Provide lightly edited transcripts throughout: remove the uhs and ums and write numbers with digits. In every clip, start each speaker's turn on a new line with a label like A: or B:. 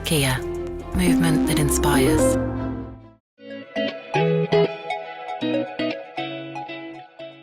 A: Kia, movement that inspires.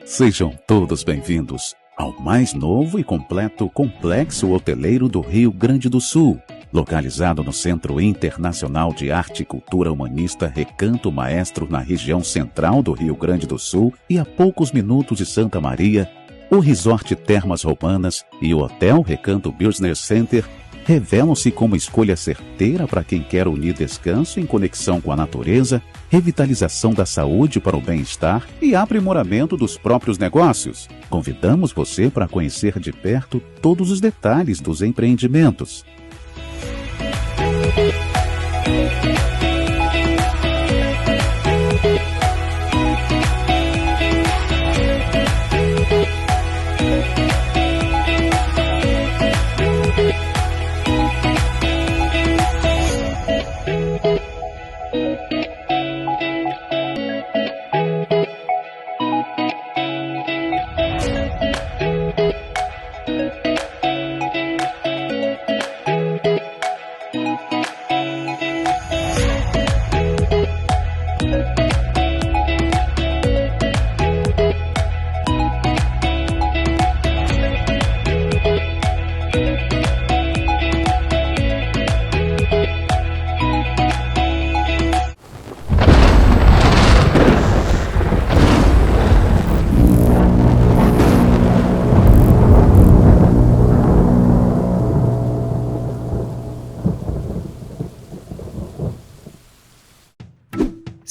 B: Sejam todos bem-vindos ao mais novo e completo complexo hoteleiro do Rio Grande do Sul, localizado no Centro Internacional de Arte e Cultura Humanista Recanto Maestro, na região central do Rio Grande do Sul e a poucos minutos de Santa Maria. O Resort Termas Romanas e o Hotel Recanto Business Center revelam-se como escolha certeira para quem quer unir descanso em conexão com a natureza, revitalização da saúde para o bem-estar e aprimoramento dos próprios negócios. Convidamos você para conhecer de perto todos os detalhes dos empreendimentos.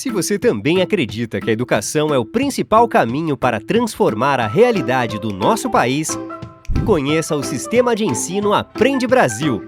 C: Se você também acredita que a educação é o principal caminho para transformar a realidade do nosso país, conheça o Sistema de Ensino Aprende Brasil.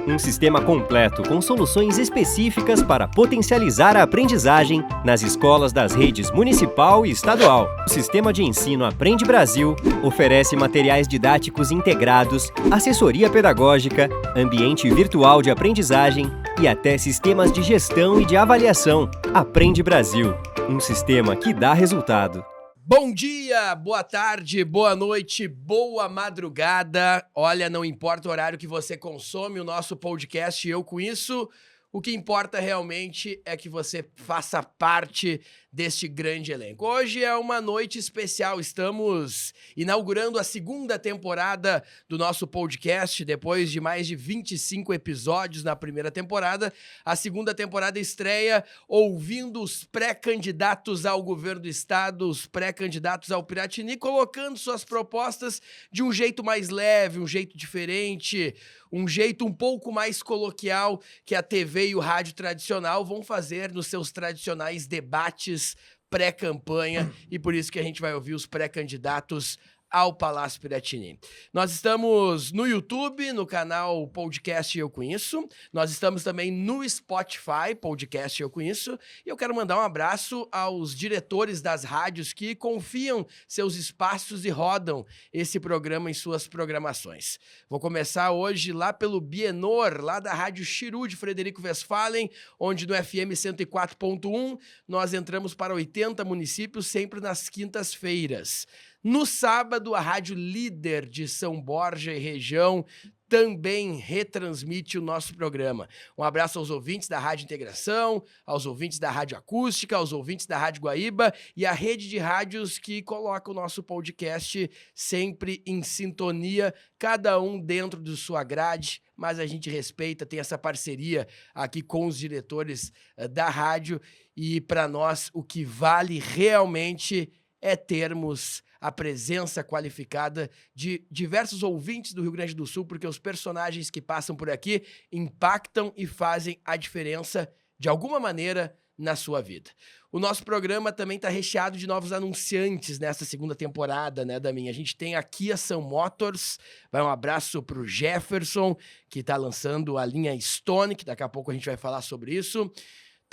C: Um sistema completo com soluções específicas para potencializar a aprendizagem nas escolas das redes municipal e estadual. O Sistema de Ensino Aprende Brasil oferece materiais didáticos integrados, assessoria pedagógica, ambiente virtual de aprendizagem e até sistemas de gestão e de avaliação. Aprende Brasil, um sistema que dá resultado.
D: Bom dia, boa tarde, boa noite, boa madrugada. Olha, não importa o horário que você consome o nosso podcast Eu Com Isso, o que importa realmente é que você faça parte deste grande elenco. Hoje é uma noite especial, estamos inaugurando a segunda temporada do nosso podcast, depois de mais de 25 episódios na primeira temporada. A segunda temporada estreia ouvindo os pré-candidatos ao governo do estado, os pré-candidatos ao Piratini, colocando suas propostas de um jeito mais leve, um jeito diferente, um jeito um pouco mais coloquial que a TV e o rádio tradicional vão fazer nos seus tradicionais debates pré-campanha, e por isso que a gente vai ouvir os pré-candidatos ao Palácio Piratini. Nós estamos no YouTube, no canal Podcast Eu Conheço. Nós estamos também no Spotify, Podcast Eu Conheço. E eu quero mandar um abraço aos diretores das rádios que confiam seus espaços e rodam esse programa em suas programações. Vou começar hoje lá pelo Bienor, lá da Rádio Chiru de Frederico Westphalen, onde no FM 104.1 nós entramos para 80 municípios sempre nas quintas-feiras. No sábado, a Rádio Líder de São Borja e região também retransmite o nosso programa. Um abraço aos ouvintes da Rádio Integração, aos ouvintes da Rádio Acústica, aos ouvintes da Rádio Guaíba e a rede de rádios que coloca o nosso podcast sempre em sintonia, cada um dentro de sua grade, mas a gente respeita, tem essa parceria aqui com os diretores da rádio e para nós o que vale realmente é termos a presença qualificada de diversos ouvintes do Rio Grande do Sul, porque os personagens que passam por aqui impactam e fazem a diferença, de alguma maneira, na sua vida. O nosso programa também está recheado de novos anunciantes nessa segunda temporada, né, Daminha? A gente tem a Kia Sun Motors, vai um abraço para o Jefferson, que está lançando a linha Stone, que daqui a pouco a gente vai falar sobre isso.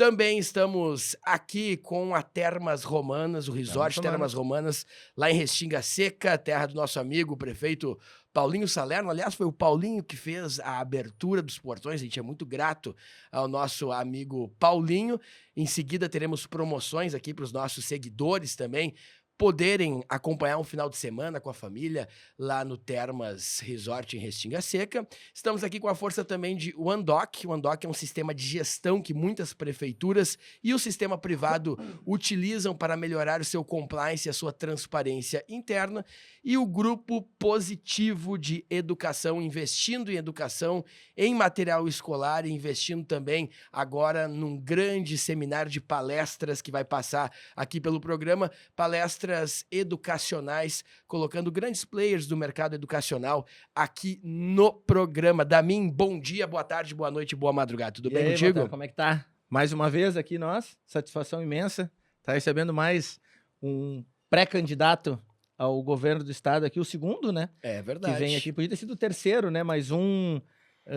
D: Também estamos aqui com a Termas Romanas, o Resort Termas Romanas, lá em Restinga Seca, terra do nosso amigo, o prefeito Paulinho Salerno. Aliás, foi o Paulinho que fez a abertura dos portões, a gente é muito grato ao nosso amigo Paulinho. Em seguida teremos promoções aqui para os nossos seguidores também, poderem acompanhar um final de semana com a família lá no Termas Resort em Restinga Seca. Estamos aqui com a força também de OneDoc. O OneDoc é um sistema de gestão que muitas prefeituras e o sistema privado utilizam para melhorar o seu compliance e a sua transparência interna. E o Grupo Positivo de Educação, investindo em educação, em material escolar e investindo também agora num grande seminário de palestras que vai passar aqui pelo programa, palestras educacionais, colocando grandes players do mercado educacional aqui no programa. Damin, bom dia, boa tarde, boa noite, boa madrugada. Tudo bem contigo?
E: Boa tarde, como é que tá? Mais uma vez aqui nós, satisfação imensa. Tá recebendo mais um pré-candidato ao governo do estado aqui, o segundo, né?
D: É verdade.
E: Que vem aqui, podia ter sido o terceiro, né? Mas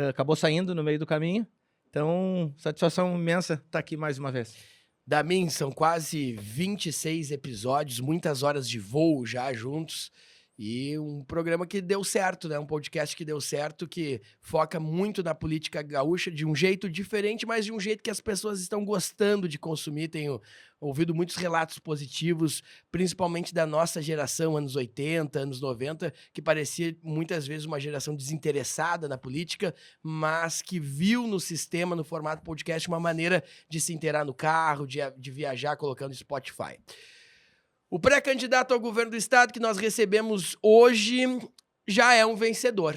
E: acabou saindo no meio do caminho. Então, satisfação imensa estar aqui mais uma vez.
D: Damin, são quase 26 episódios, muitas horas de voo já juntos. E um programa que deu certo, né? Um podcast que deu certo, que foca muito na política gaúcha de um jeito diferente, mas de um jeito que as pessoas estão gostando de consumir. Tenho ouvido muitos relatos positivos, principalmente da nossa geração, anos 80, anos 90, que parecia muitas vezes uma geração desinteressada na política, mas que viu no sistema, no formato podcast, uma maneira de se inteirar no carro, de viajar colocando Spotify. O pré-candidato ao governo do estado que nós recebemos hoje já é um vencedor.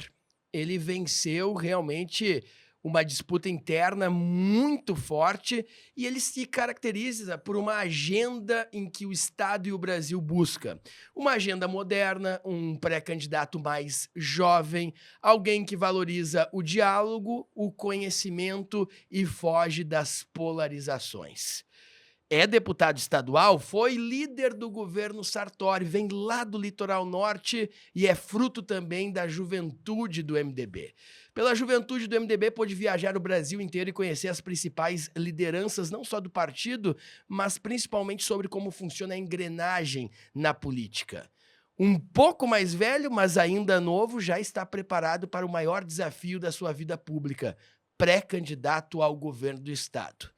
D: Ele venceu realmente uma disputa interna muito forte e ele se caracteriza por uma agenda em que o estado e o Brasil buscam. Uma agenda moderna, um pré-candidato mais jovem, alguém que valoriza o diálogo, o conhecimento e foge das polarizações. É deputado estadual, foi líder do governo Sartori, vem lá do litoral norte e é fruto também da juventude do MDB. Pela juventude do MDB, pôde viajar o Brasil inteiro e conhecer as principais lideranças, não só do partido, mas principalmente sobre como funciona a engrenagem na política. Um pouco mais velho, mas ainda novo, já está preparado para o maior desafio da sua vida pública, pré-candidato ao governo do estado.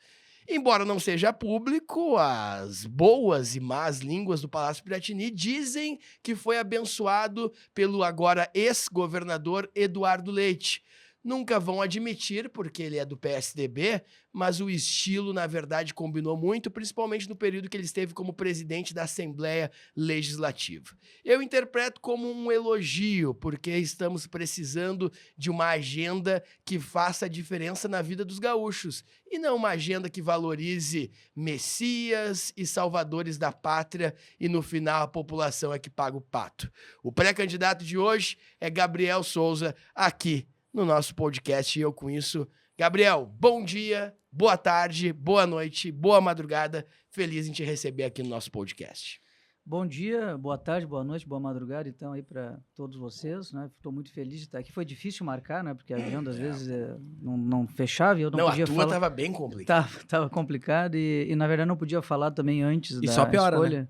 D: Embora não seja público, as boas e más línguas do Palácio Piratini dizem que foi abençoado pelo agora ex-governador Eduardo Leite. Nunca vão admitir, porque ele é do PSDB, mas o estilo, na verdade, combinou muito, principalmente no período que ele esteve como presidente da Assembleia Legislativa. Eu interpreto como um elogio, porque estamos precisando de uma agenda que faça a diferença na vida dos gaúchos, e não uma agenda que valorize messias e salvadores da pátria, e no final a população é que paga o pato. O pré-candidato de hoje é Gabriel Souza, aqui no nosso podcast, e eu com isso. Gabriel, bom dia, boa tarde, boa noite, boa madrugada. Feliz em te receber aqui no nosso podcast.
F: Bom dia, boa tarde, boa noite, boa madrugada, então, aí para todos vocês, né? Estou muito feliz de estar aqui. Foi difícil marcar, né? Porque a agenda, às vezes, não fechava e eu não podia falar.
D: A tua estava bem complicada.
F: Tava complicado e, na verdade, não podia falar também antes da
E: só piora,
F: escolha. Né?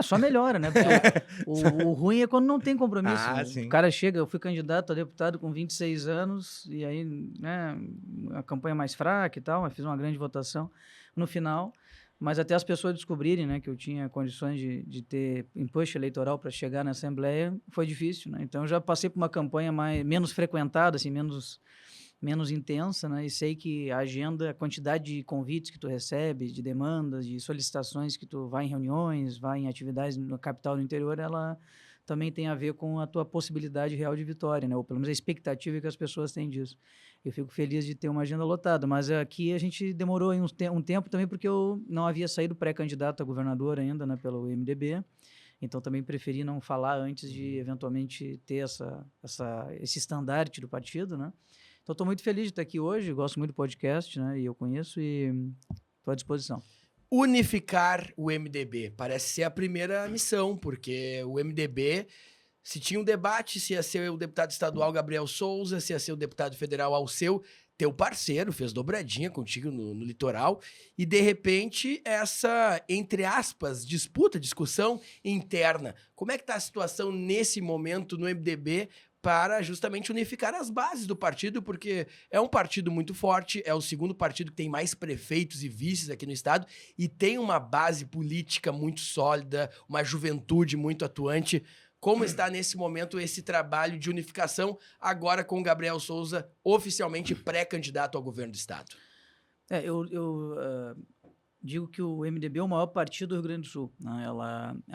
F: Só melhora, né? Porque o ruim é quando não tem compromisso.
E: Ah,
F: né?
E: sim.
F: O cara chega, eu fui candidato a deputado com 26 anos, e aí, né, a campanha mais fraca e tal, mas fiz uma grande votação no final, mas até as pessoas descobrirem, né, que eu tinha condições de ter imposto eleitoral para chegar na Assembleia, foi difícil, né? Então, eu já passei por uma campanha menos frequentada, assim, menos intensa, né? E sei que a agenda, a quantidade de convites que tu recebe, de demandas, de solicitações que tu vai em reuniões, vai em atividades na capital do interior, ela também tem a ver com a tua possibilidade real de vitória, né? Ou pelo menos a expectativa que as pessoas têm disso. Eu fico feliz de ter uma agenda lotada, mas aqui a gente demorou aí um tempo também porque eu não havia saído pré-candidato a governador ainda, né, pelo MDB. Então, também preferi não falar antes de, eventualmente, ter esse estandarte do partido, né? Então, estou muito feliz de estar aqui hoje, gosto muito do podcast, né? E eu conheço e estou à disposição.
D: Unificar o MDB parece ser a primeira missão, porque o MDB, se tinha um debate se ia ser o deputado estadual Gabriel Souza, se ia ser o deputado federal Alceu, teu parceiro fez dobradinha contigo no litoral, e de repente essa, entre aspas, discussão interna. Como é que está a situação nesse momento no MDB para justamente unificar as bases do partido, porque é um partido muito forte, é o segundo partido que tem mais prefeitos e vices aqui no estado e tem uma base política muito sólida, uma juventude muito atuante. Como está nesse momento esse trabalho de unificação, agora com o Gabriel Souza oficialmente pré-candidato ao governo do estado?
F: Eu digo que o MDB é o maior partido do Rio Grande do Sul, né?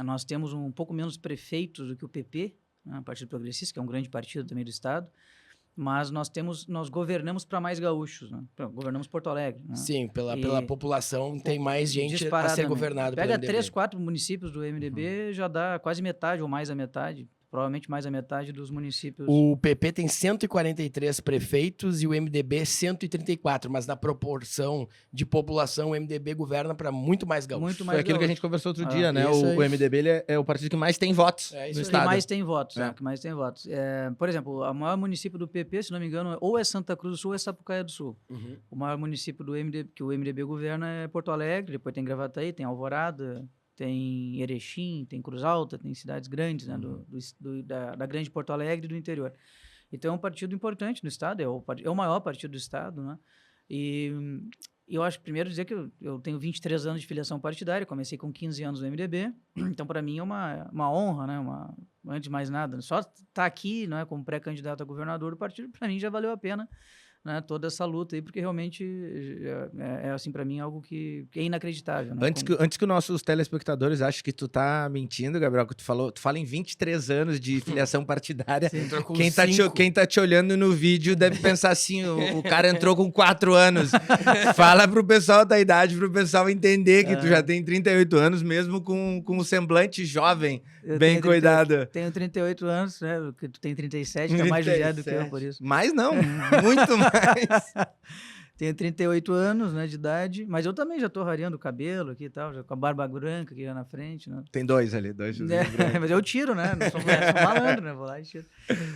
F: Nós temos um pouco menos prefeitos do que o PP, né? O Partido Progressista, que é um grande partido também do estado, mas nós governamos para mais gaúchos, né? Governamos Porto Alegre, né?
D: Sim, pela população tem mais gente a ser
F: Disparadamente.
D: governado pelo
F: Pega
D: MDB.
F: 3, 4 municípios do MDB, já dá quase metade ou mais a metade, provavelmente mais a metade dos municípios.
D: O PP tem 143 prefeitos e o MDB 134, mas na proporção de população, o MDB governa para muito mais gaúcho.
F: Muito
E: Foi
F: mais
E: aquilo que a
F: gaúcho.
E: gente conversou outro dia, né?
D: isso aí.
E: O MDB ele é o partido que mais tem votos
D: É
E: no
D: isso aí.
E: estado.
F: Que mais tem votos,
E: É.
F: né? Que mais tem votos. Por exemplo, o maior município do PP, se não me engano, ou é Santa Cruz do Sul ou é Sapucaia do Sul.
D: Uhum.
F: O maior município do MDB, que o MDB governa é Porto Alegre, depois tem Gravataí, tem Alvorada, tem Erechim, tem Cruz Alta, tem cidades grandes, né, da grande Porto Alegre e do interior. Então é um partido importante no estado, é o maior partido do estado, né? E eu acho, primeiro, dizer que eu tenho 23 anos de filiação partidária, comecei com 15 anos no MDB, então para mim é uma honra, né? Antes de mais nada, só estar aqui, né, como pré-candidato a governador do partido, para mim já valeu a pena, né, toda essa luta aí, porque realmente assim, para mim, algo que é inacreditável. Né?
E: Antes que os nossos telespectadores achem que tu tá mentindo, Gabriel, que tu fala em 23 anos de filiação partidária.
D: Entrou com
E: Quem tá te olhando no vídeo deve pensar assim, o cara entrou com 4 anos. Fala pro pessoal da idade, pro pessoal entender que tu já tem 38 anos, mesmo com um semblante jovem,
F: Eu
E: bem
F: tenho
E: cuidado.
F: Tenho 38 anos, né? Que tu tem 37, tá mais judiado do que eu
E: 37.
F: por isso.
E: Mas não, muito mais.
F: Tenho 38 anos, né, de idade, mas eu também já tô rareando o cabelo aqui e tal, já com a barba branca aqui já na frente, né?
E: Tem dois ali.
F: Mas eu tiro, né? Não sou malandro, né? Vou lá e tiro.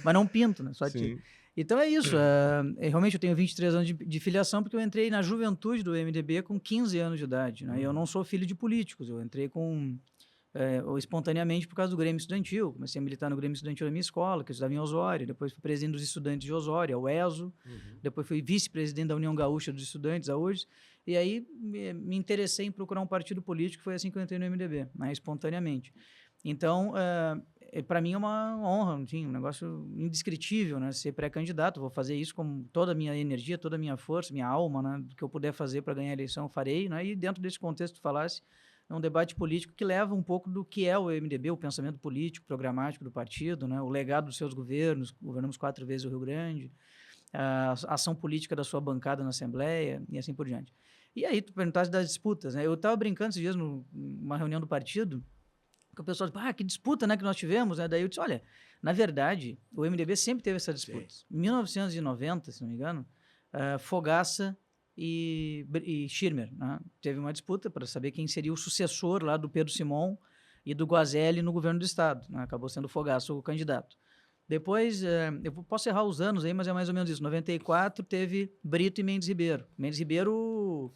F: Mas não pinto, né? Só tiro.
E: Sim.
F: Então é isso. Realmente eu tenho 23 anos de filiação porque eu entrei na juventude do MDB com 15 anos de idade, né? E eu não sou filho de políticos, eu entrei espontaneamente por causa do Grêmio Estudantil. Comecei a militar no Grêmio Estudantil da minha escola, que eu estudava em Osório, depois fui presidente dos estudantes de Osório, o ESO, depois fui vice-presidente da União Gaúcha dos Estudantes, a URGS, e aí me interessei em procurar um partido político, foi assim que eu entrei no MDB, né, espontaneamente. Então, para mim é uma honra, enfim, um negócio indescritível, né, ser pré-candidato. Vou fazer isso com toda a minha energia, toda a minha força, minha alma, né, do que eu puder fazer para ganhar a eleição, eu farei, né, e dentro desse contexto que tu falasse, é um debate político que leva um pouco do que é o MDB, o pensamento político, programático do partido, né? O legado dos seus governos, governamos 4 vezes o Rio Grande, a ação política da sua bancada na Assembleia e assim por diante. E aí, tu perguntaste das disputas, né? Eu estava brincando esses dias numa reunião do partido, que o pessoal disse, que disputa, né, que nós tivemos, né? Daí eu disse, olha, na verdade, o MDB sempre teve essas disputas. Em 1990, se não me engano, Fogaça e Schirmer, né? Teve uma disputa para saber quem seria o sucessor lá do Pedro Simon e do Guazelli no governo do estado, né? Acabou sendo Fogaça o candidato. Depois, eu posso errar os anos aí, mas é mais ou menos isso. Em 94 teve Brito e Mendes Ribeiro. Mendes Ribeiro,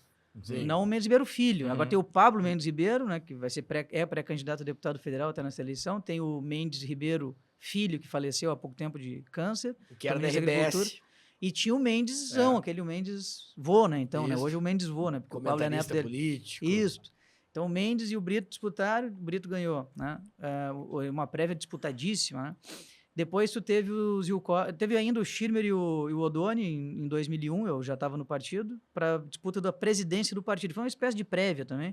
F: não o Mendes Ribeiro filho. Agora tem o Pablo Mendes Ribeiro, né, que vai ser pré-candidato a deputado federal até nessa eleição. Tem o Mendes Ribeiro filho, que faleceu há pouco tempo de câncer.
D: Que era da
F: Agricultura.
D: RBS.
F: E tinha o Mendeszão, aquele Mendes vô, né? Então, né?
D: Isso.
F: Hoje o Mendes vô, né? Porque o Pablo é neto
D: Comentarista
F: dele.
D: político.
F: Isso. Então o Mendes e o Brito disputaram, o Brito ganhou, né? Uma prévia disputadíssima, né? Depois tu teve teve ainda o Schirmer e o Odoni em 2001, eu já estava no partido, para disputa da presidência do partido. Foi uma espécie de prévia também.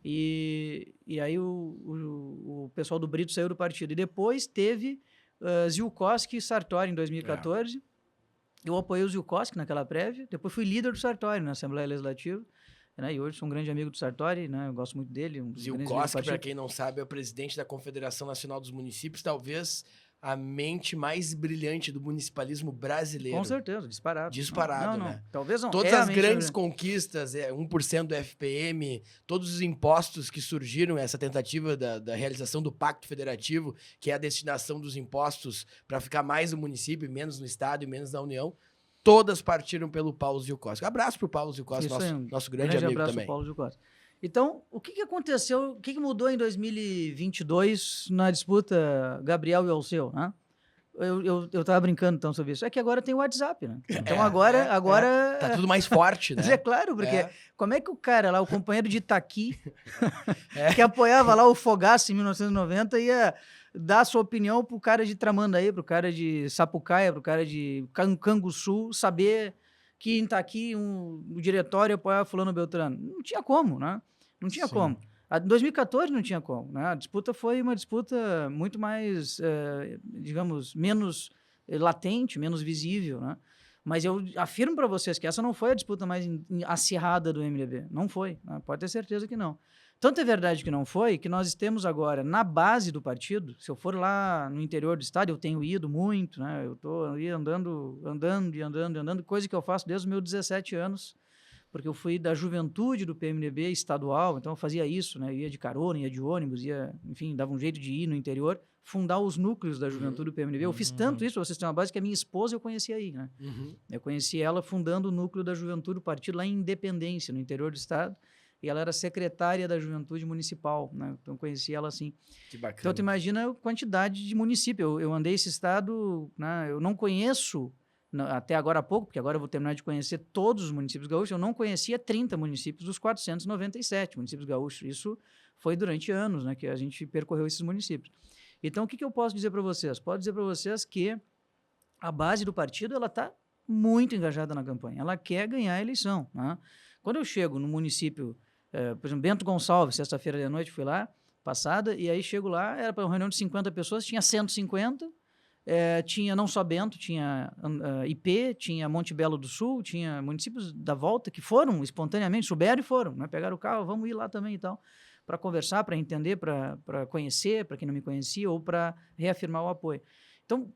F: E aí o pessoal do Brito saiu do partido. E depois teve Zielkowski e Sartori em 2014. Eu apoiei o Zielkowski naquela prévia, depois fui líder do Sartori na Assembleia Legislativa, né, e hoje sou um grande amigo do Sartori, né, eu gosto muito dele.
D: Zielkowski, para quem não sabe, é o presidente da Confederação Nacional dos Municípios, talvez a mente mais brilhante do municipalismo brasileiro.
F: Com certeza, disparado.
D: Disparado,
F: não,
D: né?
F: Talvez não.
D: Todas
F: É a
D: as
F: mente
D: grandes
F: brilhante.
D: conquistas, 1% do FPM, todos os impostos que surgiram, essa tentativa da realização do Pacto Federativo, que é a destinação dos impostos para ficar mais no município, menos no Estado e menos na União, todas partiram pelo Paulo Zielkowski. Abraço pro Paulo Zielkowski, nosso grande amigo
F: abraço
D: também.
F: ao Paulo Zielkowski. Então, o que aconteceu, o que mudou em 2022 na disputa Gabriel e Alceu, né? Eu tava brincando então sobre isso. É que agora tem o WhatsApp, né? Então agora...
D: Tá tudo mais forte, né?
F: Mas é claro, porque como é que o cara lá, o companheiro de Itaqui,
D: É.
F: que apoiava lá o Fogaça em 1990, ia dar a sua opinião pro cara de Tramandaí, pro cara de Sapucaia, pro cara de Canguçu, saber que em Itaqui o diretório apoiava fulano Beltrano. Não tinha como, né? Não tinha como. Em 2014 não tinha como, né? A disputa foi uma disputa muito mais, digamos, menos latente, menos visível, né? Mas eu afirmo para vocês que essa não foi a disputa mais acirrada do MDB. Não foi, né? Pode ter certeza que não. Tanto é verdade que não foi, que nós temos agora na base do partido, se eu for lá no interior do estado, eu tenho ido muito, né? Eu estou andando, coisa que eu faço desde os meus 17 anos, porque eu fui da juventude do PMDB estadual, então eu fazia isso, né? Eu ia de carona, ia de ônibus, enfim, dava um jeito de ir no interior, fundar os núcleos da juventude do PMDB. Eu fiz tanto isso, pra vocês terem uma base, que a minha esposa eu conheci aí, né? Eu conheci ela fundando o núcleo da juventude do partido lá em Independência, no interior do estado, e ela era secretária da juventude municipal, né? Então eu conheci ela assim.
D: Que bacana.
F: Então tu imagina a quantidade de municípios. Eu andei esse estado, né? Eu não conheço até agora há pouco, porque agora eu vou terminar de conhecer todos os municípios gaúchos, eu não conhecia 30 municípios dos 497 municípios gaúchos. Isso foi durante anos, né, que a gente percorreu esses municípios. Então, o que eu posso dizer para vocês? Posso dizer para vocês que a base do partido ela está muito engajada na campanha. Ela quer ganhar a eleição, né? Quando eu chego no município, por exemplo, Bento Gonçalves, sexta-feira de noite, fui lá, passada, e aí chego lá, era para uma reunião de 50 pessoas, tinha 150, tinha não só Bento, tinha IP, tinha Monte Belo do Sul, tinha municípios da volta que foram espontaneamente, souberam e foram, né? Pegaram o carro, vamos ir lá também e tal, para conversar, para entender, para conhecer, para quem não me conhecia, ou para reafirmar o apoio. Então,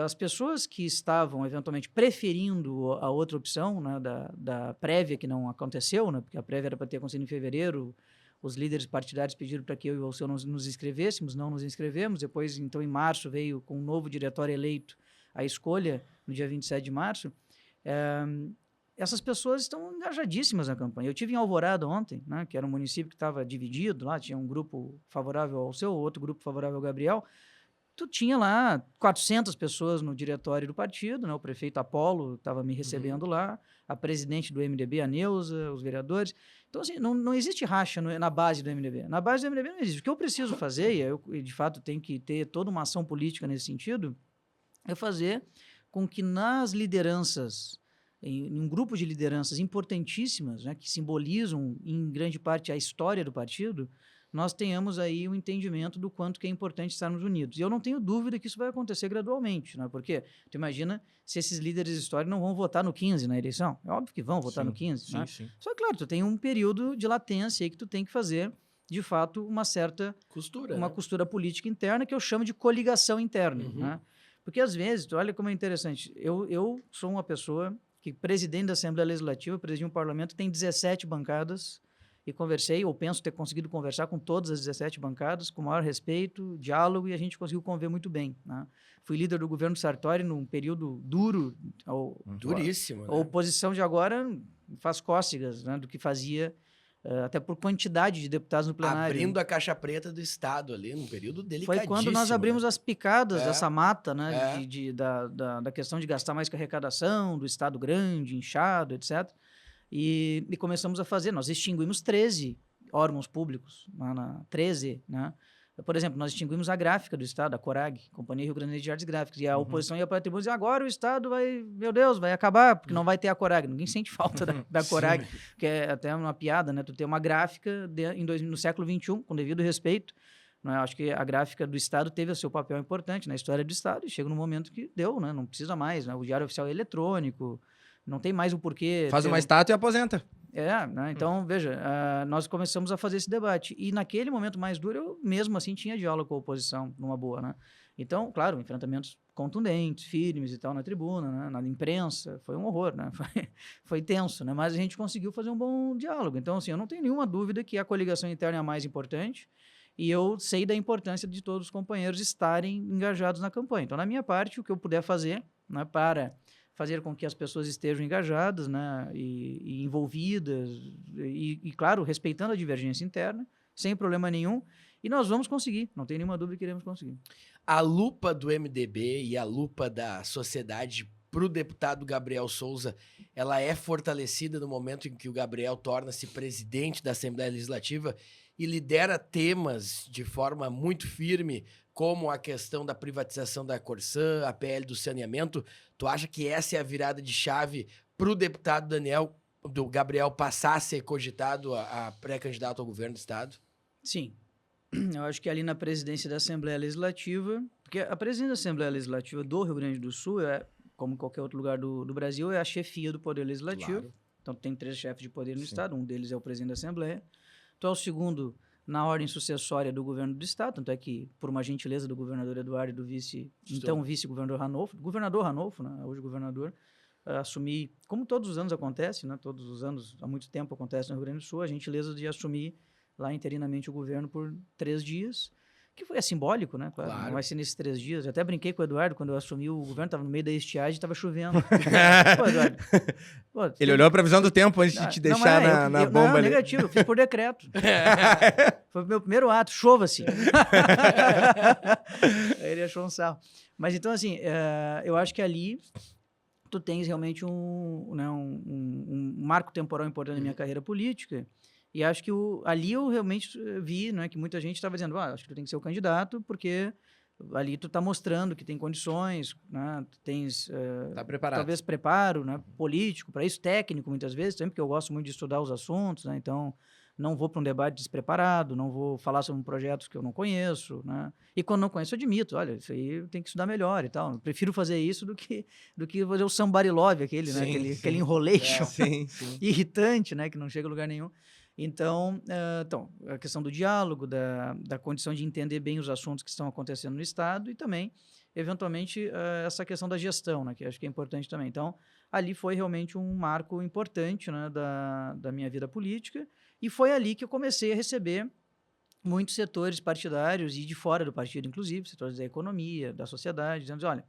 F: as pessoas que estavam, eventualmente, preferindo a outra opção, né, da prévia, que não aconteceu, né, porque a prévia era para ter acontecido em fevereiro, os líderes partidários pediram para que eu e o Alceu nos inscrevêssemos, não nos inscrevemos. Depois, então, em março, veio com um novo diretório eleito a escolha, no dia 27 de março. Essas pessoas estão engajadíssimas na campanha. Eu tive em Alvorada ontem, né, que era um município que estava dividido, lá tinha um grupo favorável ao Alceu, outro grupo favorável ao Gabriel. Tu tinha lá 400 pessoas no diretório do partido, né? O prefeito Apolo estava me recebendo lá, a presidente do MDB, a Neuza, os vereadores. Então, assim, não existe racha na base do MDB. Na base do MDB não existe. O que eu preciso fazer, e eu, de fato, tenho que ter toda uma ação política nesse sentido, é fazer com que nas lideranças, em um grupo de lideranças importantíssimas, né, que simbolizam, em grande parte, a história do partido, nós tenhamos aí um entendimento do quanto que é importante estarmos unidos. E eu não tenho dúvida que isso vai acontecer gradualmente, né? Porque tu imagina se esses líderes históricos não vão votar no 15 na eleição. É óbvio que vão votar no 15, né?
E: Sim.
F: Só que, claro, tu tem um período de latência aí que tu tem que fazer, de fato, uma certa costura política interna, que eu chamo de coligação interna, né? Porque, às vezes, tu olha como é interessante, eu sou uma pessoa que, presidente da Assembleia Legislativa, presidi um parlamento, tem 17 bancadas, e conversei, ou penso ter conseguido conversar com todas as 17 bancadas, com o maior respeito, diálogo, e a gente conseguiu conviver muito bem, né? Fui líder do governo Sartori num período duro.
D: Duríssimo, né?
F: A oposição de agora faz cócegas, né, do que fazia, até por quantidade de deputados no plenário.
D: Abrindo a caixa preta do Estado ali, num período delicadíssimo.
F: Foi quando nós abrimos, né, as picadas dessa mata, né, da questão de gastar mais que arrecadação, do Estado grande, inchado, etc., e começamos a fazer, nós extinguimos 13 órgãos públicos, 13, né? Por exemplo, nós extinguimos a gráfica do Estado, a Corag, Companhia Rio Grande de Artes Gráficas, e a oposição ia para a tribuna e dizia, agora o Estado vai, meu Deus, vai acabar, porque não vai ter a Corag. Ninguém sente falta da Corag, que é até uma piada, né? Tu ter uma gráfica no século XXI, com devido respeito, né? Acho que a gráfica do Estado teve o seu papel importante na história do Estado, e chega num momento que deu, né? Não precisa mais, né? O Diário Oficial é eletrônico, não tem mais o porquê.
E: Faz uma estátua e aposenta.
F: Né? Então, veja, nós começamos a fazer esse debate. E naquele momento mais duro, eu mesmo assim tinha diálogo com a oposição, numa boa, né? Então, claro, enfrentamentos contundentes, firmes e tal na tribuna, né? Na imprensa, foi um horror, né? Foi tenso, né? Mas a gente conseguiu fazer um bom diálogo. Então, assim, eu não tenho nenhuma dúvida que a coligação interna é a mais importante, e eu sei da importância de todos os companheiros estarem engajados na campanha. Então, na minha parte, o que eu puder fazer, né, para fazer com que as pessoas estejam engajadas, né, e envolvidas, e, claro, respeitando a divergência interna, sem problema nenhum, E nós vamos conseguir, não tem nenhuma dúvida que iremos conseguir.
D: A lupa do MDB e a lupa da sociedade para o deputado Gabriel Souza, ela é fortalecida no momento em que o Gabriel torna-se presidente da Assembleia Legislativa e lidera temas de forma muito firme, como a questão da privatização da Corsã, a PL do saneamento. Tu acha que essa é a virada de chave para o deputado do Gabriel passar a ser cogitado a pré-candidato ao governo do Estado?
F: Sim. Eu acho que ali na presidência da Assembleia Legislativa, porque a presidência da Assembleia Legislativa do Rio Grande do Sul, como em qualquer outro lugar do Brasil, é a chefia do Poder Legislativo.
D: Claro.
F: Então, tem 3 chefes de poder no Estado, um deles é o presidente da Assembleia. Tu é o segundo na ordem sucessória do governo do Estado, tanto é que, por uma gentileza do governador Eduardo e do então vice-governador Ranolfo, governador Ranolfo, né, hoje governador, assumir, como todos os anos acontece, né, todos os anos, há muito tempo acontece no Rio Grande do Sul, a gentileza de assumir lá interinamente o governo por 3 dias, que é simbólico, né? Claro. Não vai ser nesses 3 dias. Eu até brinquei com o Eduardo quando eu assumi o governo, estava no meio da estiagem e estava chovendo. Pô, Eduardo.
E: Ele olhou a previsão do tempo antes de te deixar na bomba
F: não,
E: ali.
F: negativo, eu fiz por decreto. Foi o meu primeiro ato, chova-se. Aí ele achou um sarro. Mas então, assim, eu acho que ali tu tens realmente um marco temporal importante na minha carreira política. E acho que ali eu realmente vi, né, que muita gente estava dizendo, acho que tu tem que ser o candidato, porque ali tu está mostrando que tem condições, né, tu tens
E: Tá preparado.
F: talvez preparo, né, político para isso, técnico muitas vezes, sempre que eu gosto muito de estudar os assuntos, né, então não vou para um debate despreparado, não vou falar sobre projetos que eu não conheço, né, e quando não conheço eu admito, olha, isso aí eu tenho que estudar melhor e tal, eu prefiro fazer isso do que fazer o somebody love, aquele, né, aquele enrolation irritante, né, que não chega a lugar nenhum. Então, a questão do diálogo, da condição de entender bem os assuntos que estão acontecendo no Estado e também, eventualmente, essa questão da gestão, né, que acho que é importante também. Então, ali foi realmente um marco importante, né, da minha vida política e foi ali que eu comecei a receber muitos setores partidários e de fora do partido, inclusive, setores da economia, da sociedade, dizendo, olha,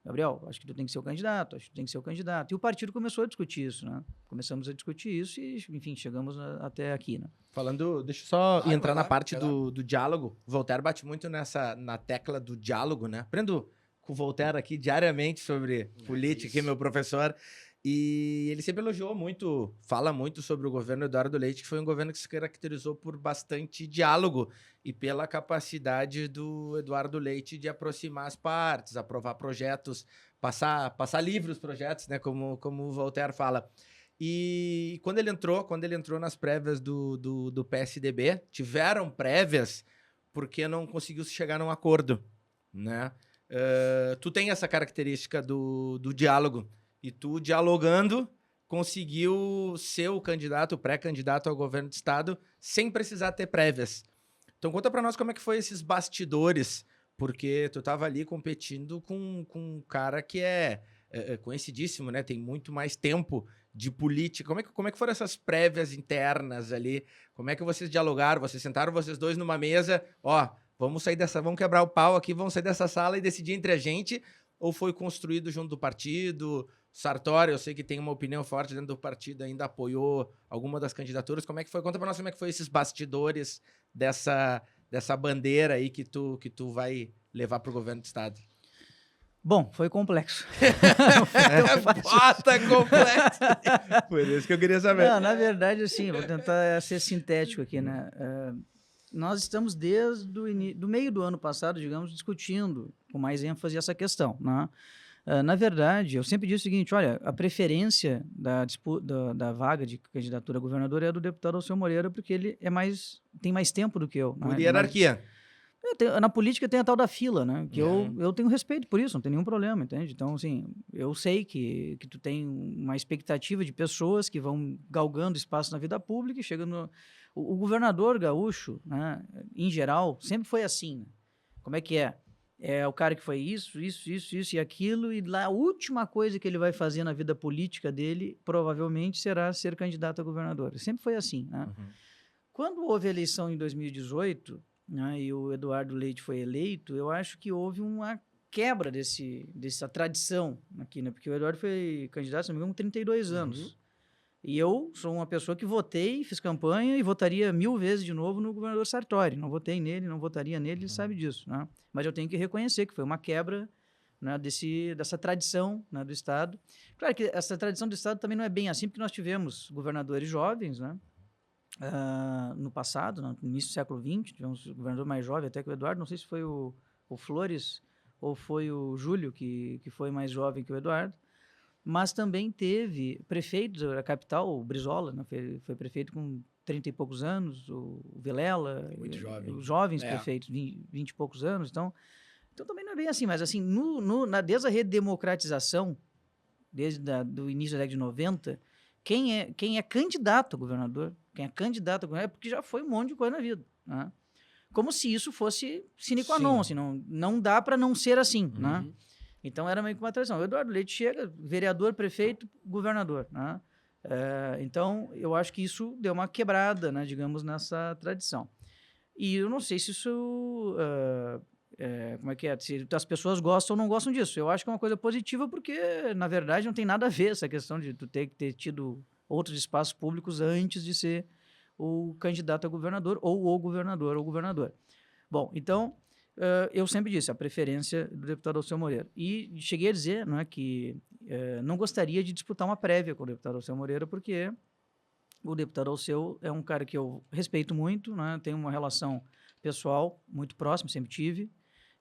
F: Gabriel, acho que tu tem que ser o candidato, acho que tu tem que ser o candidato. E o partido começou a discutir isso, né? Começamos a discutir isso e, enfim, chegamos até aqui, né?
E: Falando, deixa eu só entrar na parte do diálogo. O Voltaire bate muito na tecla do diálogo, né? Aprendo com o Voltaire aqui diariamente sobre política, que é meu professor. E ele sempre elogiou muito, fala muito sobre o governo Eduardo Leite, que foi um governo que se caracterizou por bastante diálogo e pela capacidade do Eduardo Leite de aproximar as partes, aprovar projetos, passar livre os projetos, né, como o Voltaire fala. E quando ele entrou nas prévias do PSDB, tiveram prévias porque não conseguiu se chegar num acordo, né? Tu tem essa característica do diálogo. E tu, dialogando, conseguiu ser o candidato, o pré-candidato ao governo do Estado, sem precisar ter prévias. Então, conta pra nós como é que foi esses bastidores, porque tu tava ali competindo com um cara que é conhecidíssimo, né? Tem muito mais tempo de política. Como é que foram essas prévias internas ali? Como é que vocês dialogaram? Vocês sentaram vocês dois numa mesa, vamos quebrar o pau aqui, vamos sair dessa sala e decidir entre a gente, ou foi construído junto do partido? Sartori, eu sei que tem uma opinião forte dentro do partido, ainda apoiou alguma das candidaturas. Como é que foi? Conta pra nós como é que foi esses bastidores dessa bandeira aí que tu vai levar pro governo do Estado.
F: Bom, foi complexo.
E: Bota complexo! Por isso que eu queria saber.
F: Não, na verdade, assim, vou tentar ser sintético aqui, né? Nós estamos desde do meio do ano passado, digamos, discutindo com mais ênfase essa questão, né? Na verdade, eu sempre disse o seguinte, olha, a preferência da vaga de candidatura a governador é a do deputado Alceu Moreira, porque ele tem mais tempo do que eu.
E: Por hierarquia.
F: Na política tem a tal da fila, né? Que eu tenho respeito por isso, não tem nenhum problema, entende? Então, assim, eu sei que tu tem uma expectativa de pessoas que vão galgando espaço na vida pública e chegando... O governador gaúcho, né, em geral, sempre foi assim, né? Como é que é? É o cara que foi isso e aquilo, e lá a última coisa que ele vai fazer na vida política dele, provavelmente, será ser candidato a governador. Sempre foi assim, né? Quando houve a eleição em 2018, né, e o Eduardo Leite foi eleito, eu acho que houve uma quebra dessa tradição aqui, né? Porque o Eduardo foi candidato, se não me engano, com 32 anos. E eu sou uma pessoa que votei, fiz campanha e votaria 1000 vezes de novo no governador Sartori. Não votei nele, não votaria nele, ele sabe disso, né? Mas eu tenho que reconhecer que foi uma quebra, né, dessa tradição, né, do Estado. Claro que essa tradição do Estado também não é bem assim, porque nós tivemos governadores jovens, né? No passado, no início do século XX, tivemos um governador mais jovem até que o Eduardo, não sei se foi o Flores ou foi o Júlio, que foi mais jovem que o Eduardo, mas também teve prefeitos da capital, o Brizola, né, foi prefeito com 30 e poucos anos, o Vilela,
D: Muito jovem.
F: os jovens
D: É.
F: prefeitos, 20 e poucos anos, então também não é bem assim, mas assim, desde a redemocratização, desde do início da década de 90, quem é candidato a governador, é porque já foi um monte de coisa na vida, né? Como se isso fosse sine qua non, assim, não dá para não ser assim, né? Então era meio que uma tradição. O Eduardo Leite chega, vereador, prefeito, governador, né? Então eu acho que isso deu uma quebrada, né, digamos, nessa tradição. E eu não sei se isso... como é que é? Se as pessoas gostam ou não gostam disso. Eu acho que é uma coisa positiva porque, na verdade, não tem nada a ver essa questão de tu ter que ter tido outros espaços públicos antes de ser o candidato a governador ou o governador ou governador. Bom, então, eu sempre disse a preferência do deputado Alceu Moreira. E cheguei a dizer, não é, que não gostaria de disputar uma prévia com o deputado Alceu Moreira porque o deputado Alceu é um cara que eu respeito muito, né, tenho uma relação pessoal muito próxima, sempre tive.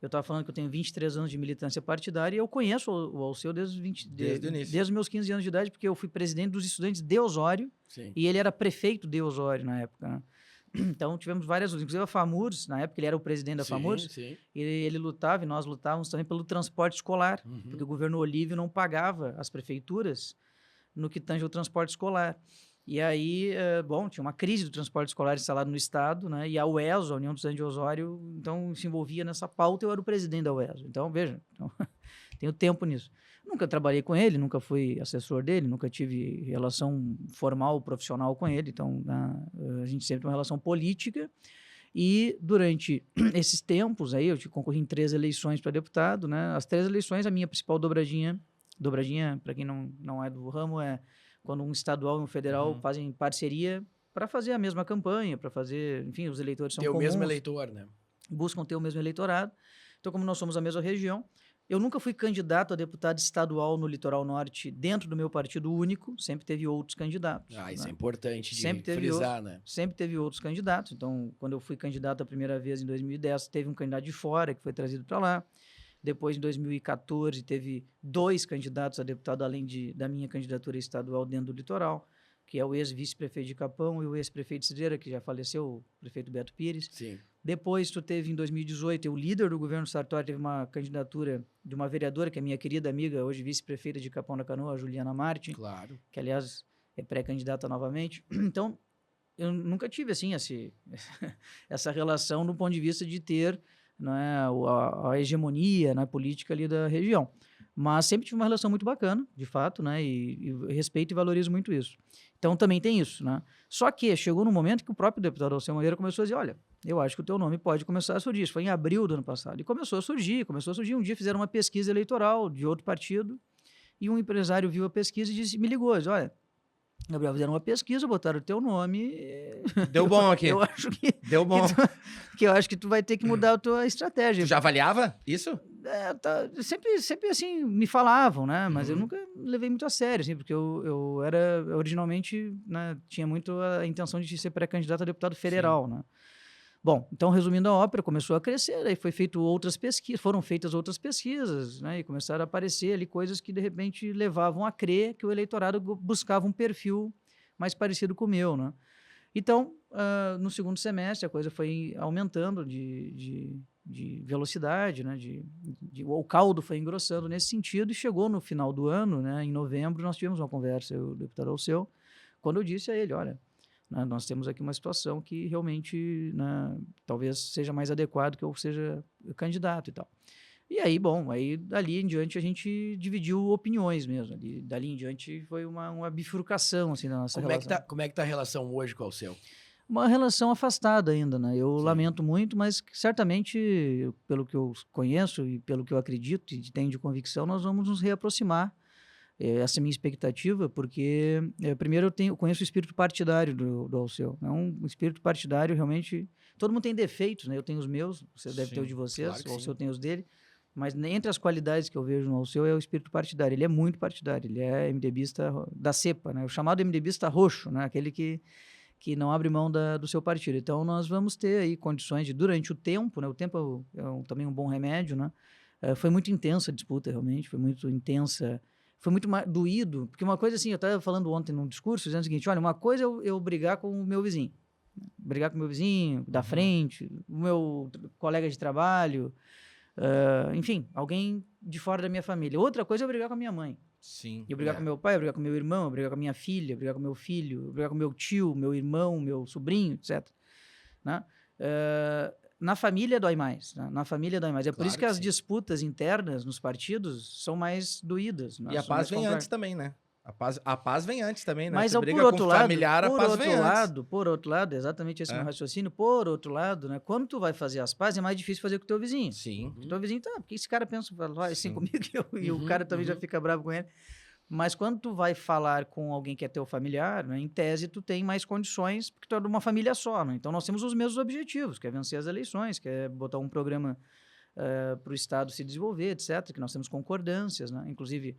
F: Eu estava falando que eu tenho 23 anos de militância partidária e eu conheço o Alceu desde
E: o início.
F: Desde os meus 15 anos de idade, porque eu fui presidente dos estudantes de Osório.
D: Sim.
F: E ele era prefeito de Osório na época, né? Então tivemos várias lutas, inclusive a FAMURS, na época ele era o presidente da FAMURS,
D: Sim.
F: ele lutava e nós lutávamos também pelo transporte escolar, porque o governo Olívio não pagava as prefeituras no que tange o transporte escolar. E aí, tinha uma crise do transporte escolar instalado no Estado, né? E a UESO, a União dos Estudantes de Osório, então se envolvia nessa pauta, eu era o presidente da UESO. Então, veja, tenho tempo nisso. Nunca trabalhei com ele, nunca fui assessor dele, nunca tive relação formal, profissional com ele, então a gente sempre tem uma relação política. E durante esses tempos aí, eu concorri em 3 eleições para deputado, né? As 3 eleições, a minha principal dobradinha, para quem não é do ramo, é quando um estadual e um federal fazem parceria para fazer a mesma campanha, para fazer, enfim, os eleitores são comuns.
D: Ter o mesmo eleitor, né?
F: Buscam ter o mesmo eleitorado. Então, como nós somos a mesma região, eu nunca fui candidato a deputado estadual no Litoral Norte dentro do meu partido único, sempre teve outros candidatos.
D: Isso
F: né?
D: é importante de
F: Sempre teve
D: frisar, né?
F: Sempre teve outros candidatos. Então, quando eu fui candidato a primeira vez em 2010, teve um candidato de fora que foi trazido para lá. Depois, em 2014, teve 2 candidatos a deputado, além da minha candidatura estadual dentro do litoral, que é o ex-vice-prefeito de Capão e o ex-prefeito de Cidreira, que já faleceu, o prefeito Beto Pires.
D: Sim.
F: Depois, tu teve, em 2018, o líder do governo Sartori teve uma candidatura de uma vereadora, que é minha querida amiga, hoje vice-prefeita de Capão da Canoa, a Juliana Martin,
D: Claro.
F: que, aliás, é pré-candidata novamente. Então, eu nunca tive, assim, essa relação do ponto de vista de ter, não é, a hegemonia, né, política ali da região. Mas sempre tive uma relação muito bacana, de fato, né, e respeito e valorizo muito isso. Então também tem isso, né. Só que chegou no momento que o próprio deputado Alceu Moreira começou a dizer, olha, eu acho que o teu nome pode começar a surgir. Isso foi em abril do ano passado. E começou a surgir. Um dia fizeram uma pesquisa eleitoral de outro partido e um empresário viu a pesquisa e me ligou, disse, olha, Gabriel, fizeram uma pesquisa, botaram o teu nome.
E: Deu bom aqui.
F: Eu acho que...
E: Deu bom.
F: Que eu acho que tu vai ter que mudar a tua estratégia.
E: Tu já avaliava isso?
F: Sempre assim, me falavam, né? Mas eu nunca levei muito a sério, assim, porque eu era, originalmente, né, tinha muito a intenção de ser pré-candidato a deputado federal, né? Bom, então, resumindo a ópera, começou a crescer, aí foram feitas outras pesquisas, né? E começaram a aparecer ali coisas que, de repente, levavam a crer que o eleitorado buscava um perfil mais parecido com o meu, né? Então, no segundo semestre, a coisa foi aumentando de velocidade, né? O caldo foi engrossando nesse sentido e chegou no final do ano, né? Em novembro, nós tivemos uma conversa, eu, o deputado Alceu, quando eu disse a ele, olha, né, nós temos aqui uma situação que realmente, né, talvez seja mais adequado que eu seja candidato e tal. E aí, bom, aí dali em diante a gente dividiu opiniões mesmo. Dali em diante foi uma bifurcação assim, da nossa relação.
D: Como é que tá a relação hoje com o Alceu?
F: Uma relação afastada ainda, né? Eu
D: Sim.
F: lamento muito, mas certamente, pelo que eu conheço e pelo que eu acredito e tenho de convicção, nós vamos nos reaproximar essa é a minha expectativa, porque, primeiro, eu conheço o espírito partidário do Alceu. É um espírito partidário, realmente... Todo mundo tem defeitos, né? Eu tenho os meus, você deve ter os de vocês,
D: claro que
F: o Alceu
D: sim.
F: tem os dele. Mas entre as qualidades que eu vejo no Alceu é o espírito partidário. Ele é muito partidário, ele é MDBista da cepa, né? O chamado MDBista roxo, né? Aquele que não abre mão do seu partido. Então, nós vamos ter aí condições de, durante o tempo, né? O tempo é também um bom remédio, né? Foi muito intensa a disputa, realmente, foi muito intensa, foi muito doído, porque uma coisa assim, eu estava falando ontem num discurso, dizendo o seguinte, olha, uma coisa é eu brigar com o meu vizinho, da frente, o meu colega de trabalho, enfim, alguém de fora da minha família. Outra coisa é eu brigar com a minha mãe.
E: Sim.
F: Eu brigar com meu pai, eu brigar com meu irmão, eu brigar com a minha filha, eu brigar com meu filho, eu brigar com meu tio, meu irmão, meu sobrinho, etc. Né? Na família dói mais. Né? Na família dói mais. É por
D: Claro
F: isso que
D: que
F: as
D: sim.
F: disputas internas nos partidos são mais doídas. Né?
E: E a
F: São
E: paz
F: mais
E: vem
F: complexas.
E: antes também, né? A paz vem antes também, né?
F: Mas,
E: Você
F: por
E: briga
F: outro
E: com
F: lado,
E: familiar, a paz vem antes.
F: por outro lado, exatamente esse meu raciocínio, por outro lado, né? Quando tu vai fazer as pazes, é mais difícil fazer com o teu vizinho.
E: Sim.
F: O teu vizinho, porque esse cara pensa assim
E: Sim.
F: comigo e o cara também já fica bravo com ele. Mas quando tu vai falar com alguém que é teu familiar, né, em tese tu tem mais condições, porque tu é de uma família só, né? Então nós temos os mesmos objetivos, que é vencer as eleições, que é botar um programa para o Estado se desenvolver, etc., que nós temos concordâncias, né? Inclusive,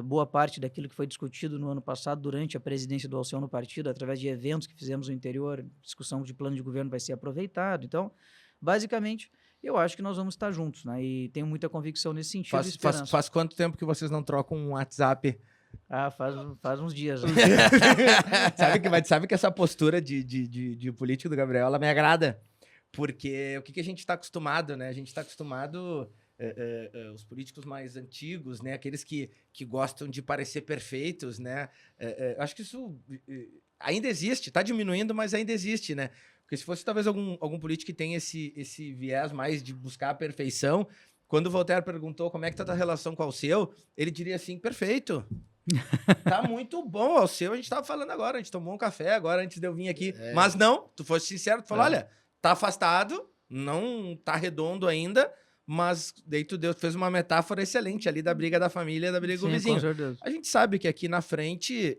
F: boa parte daquilo que foi discutido no ano passado durante a presidência do Alceu no partido, através de eventos que fizemos no interior, discussão de plano de governo vai ser aproveitado. Então, basicamente, eu acho que nós vamos estar juntos, né? E tenho muita convicção nesse sentido e esperança.
E: Faz quanto tempo que vocês não trocam um WhatsApp?
F: Faz uns dias. Né?
E: sabe que essa postura de político do Gabriel, ela me agrada. Porque o que a gente está acostumado, né? A gente está acostumado... os políticos mais antigos, né? Aqueles que gostam de parecer perfeitos, né? Acho que isso ainda existe, está diminuindo, mas ainda existe, né? Porque se fosse talvez algum político que tem esse viés mais de buscar a perfeição, quando o Voltaire perguntou como é que tá a tua relação com o Alceu, ele diria assim, perfeito. Tá muito bom, Alceu, a gente tava falando agora, a gente tomou um café agora antes de eu vir aqui. Mas não, tu fosse sincero, tu falou, olha, tá afastado, não tá redondo ainda, mas daí tu fez uma metáfora excelente ali da briga da família, da briga com o vizinho.
F: Com certeza.
E: A gente sabe que aqui na frente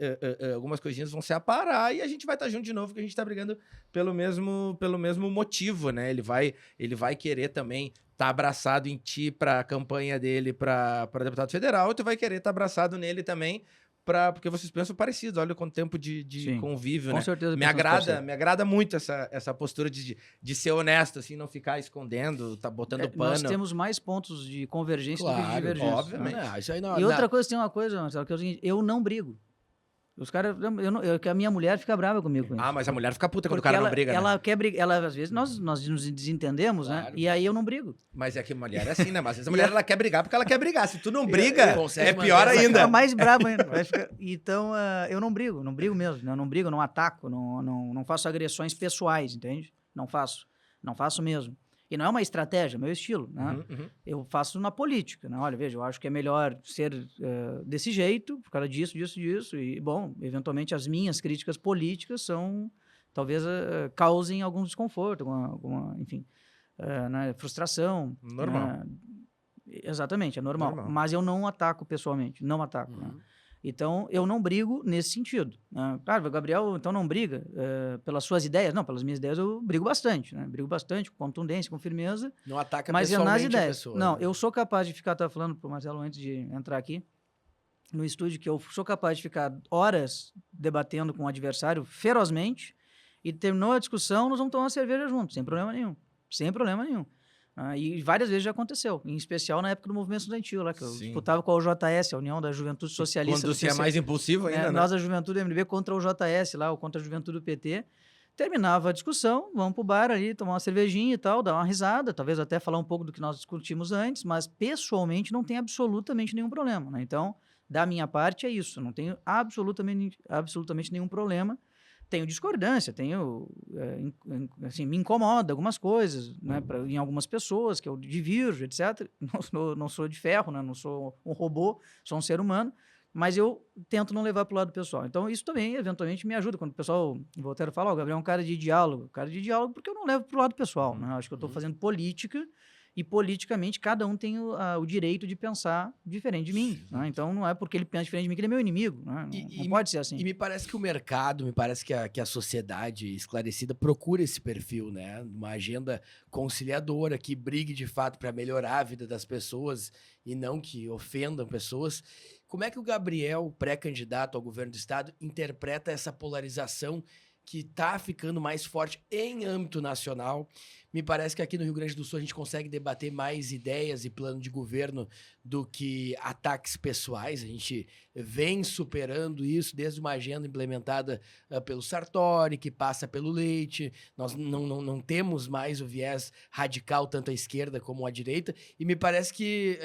E: algumas coisinhas vão se aparar e a gente vai estar junto de novo, porque a gente tá brigando pelo mesmo motivo, né? Ele vai querer também estar abraçado em ti pra campanha dele pra deputado federal, e tu vai querer estar abraçado nele também porque vocês pensam parecidos. Olha quanto tempo de convívio,
F: Com
E: né?
F: certeza.
E: Me agrada muito essa postura de ser honesto, assim, não ficar escondendo, tá botando pano.
F: Nós temos mais pontos de convergência do que de divergência.
E: Obviamente.
D: Não, isso aí não,
F: E outra coisa, tem uma coisa, Marcelo, que é o seguinte, eu não brigo. Os caras, que a minha mulher fica brava comigo com isso.
E: Ah, mas a mulher fica puta quando
F: Porque
E: o cara não briga, né?
F: ela quer brigar, às vezes nós nos desentendemos, né? E aí eu não brigo.
E: Mas é que a mulher é assim, né? Mas às vezes a mulher ela quer brigar porque ela quer brigar. Se tu não briga, é
D: consegue
E: pior
D: manter essa
E: ainda.
F: Fica mais bravo ainda. Então, eu não brigo mesmo. Né? Eu não brigo, não ataco, não faço agressões pessoais, entende? Não faço mesmo. E não é uma estratégia, é meu estilo, né? Eu faço na política, né? Olha, veja, eu acho que é melhor ser desse jeito, por causa disso. E, bom, eventualmente as minhas críticas políticas talvez causem algum desconforto, alguma enfim, né? Frustração.
E: Normal.
F: Exatamente, é normal. Mas eu não ataco pessoalmente, não ataco, né? Então, eu não brigo nesse sentido. Né? Claro, o Gabriel, então, não briga pelas suas ideias. Não, pelas minhas ideias eu brigo bastante. Né? Brigo bastante, com contundência, com firmeza.
D: Não ataca
F: mas
D: pessoalmente
F: nas ideias.
D: a pessoa.
F: Não,
D: né?
F: eu sou capaz de ficar... Estava falando para o Marcelo antes de entrar aqui no estúdio, que eu sou capaz de ficar horas debatendo com o adversário ferozmente e terminou a discussão, nós vamos tomar uma cerveja juntos, sem problema nenhum. Sem problema nenhum. E várias vezes já aconteceu, em especial na época do movimento estudantil, lá, que eu disputava com a UJS, a União da Juventude Socialista.
E: Quando você é mais impulsivo ainda, né?
F: Nós, a Juventude do MDB, contra o JS lá, ou contra a Juventude do PT. Terminava a discussão, vamos pro bar ali, tomar uma cervejinha e tal, dar uma risada, talvez até falar um pouco do que nós discutimos antes, mas pessoalmente não tem absolutamente nenhum problema, né? Então, da minha parte é isso, não tenho absolutamente nenhum problema. Tenho discordância, assim, me incomoda algumas coisas, né, em algumas pessoas, que eu divirjo, etc. Não sou de ferro, né, não sou um robô, sou um ser humano, mas eu tento não levar para o lado pessoal. Então, isso também, eventualmente, me ajuda. Quando o pessoal, o Voltaire fala, o Gabriel é um cara de diálogo porque eu não levo para o lado pessoal. Né? Acho que eu estou fazendo política e politicamente cada um tem o direito de pensar diferente de mim. Né? Então não é porque ele pensa diferente de mim que ele é meu inimigo. Né? Não pode ser assim.
D: E me parece que o mercado, me parece que a sociedade esclarecida procura esse perfil, né? Uma agenda conciliadora que brigue de fato para melhorar a vida das pessoas e não que ofendam pessoas. Como é que o Gabriel, pré-candidato ao governo do estado, interpreta essa polarização que está ficando mais forte em âmbito nacional? Me parece que aqui no Rio Grande do Sul a gente consegue debater mais ideias e plano de governo do que ataques pessoais. A gente vem superando isso desde uma agenda implementada pelo Sartori, que passa pelo Leite. Nós não temos mais o viés radical tanto à esquerda como à direita. E me parece que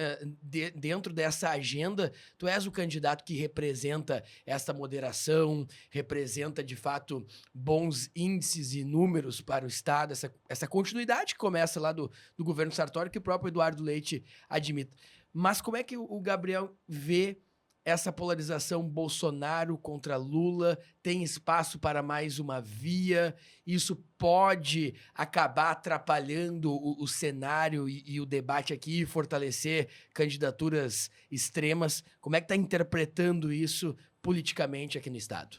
D: dentro dessa agenda, tu és o candidato que representa essa moderação, representa de fato bons índices e números para o Estado, essa continuidade que começa lá do governo Sartori, que o próprio Eduardo Leite admite. Mas como é que o Gabriel vê essa polarização Bolsonaro contra Lula? Tem espaço para mais uma via? Isso pode acabar atrapalhando o cenário e o debate aqui e fortalecer candidaturas extremas? Como é que está interpretando isso politicamente aqui no Estado?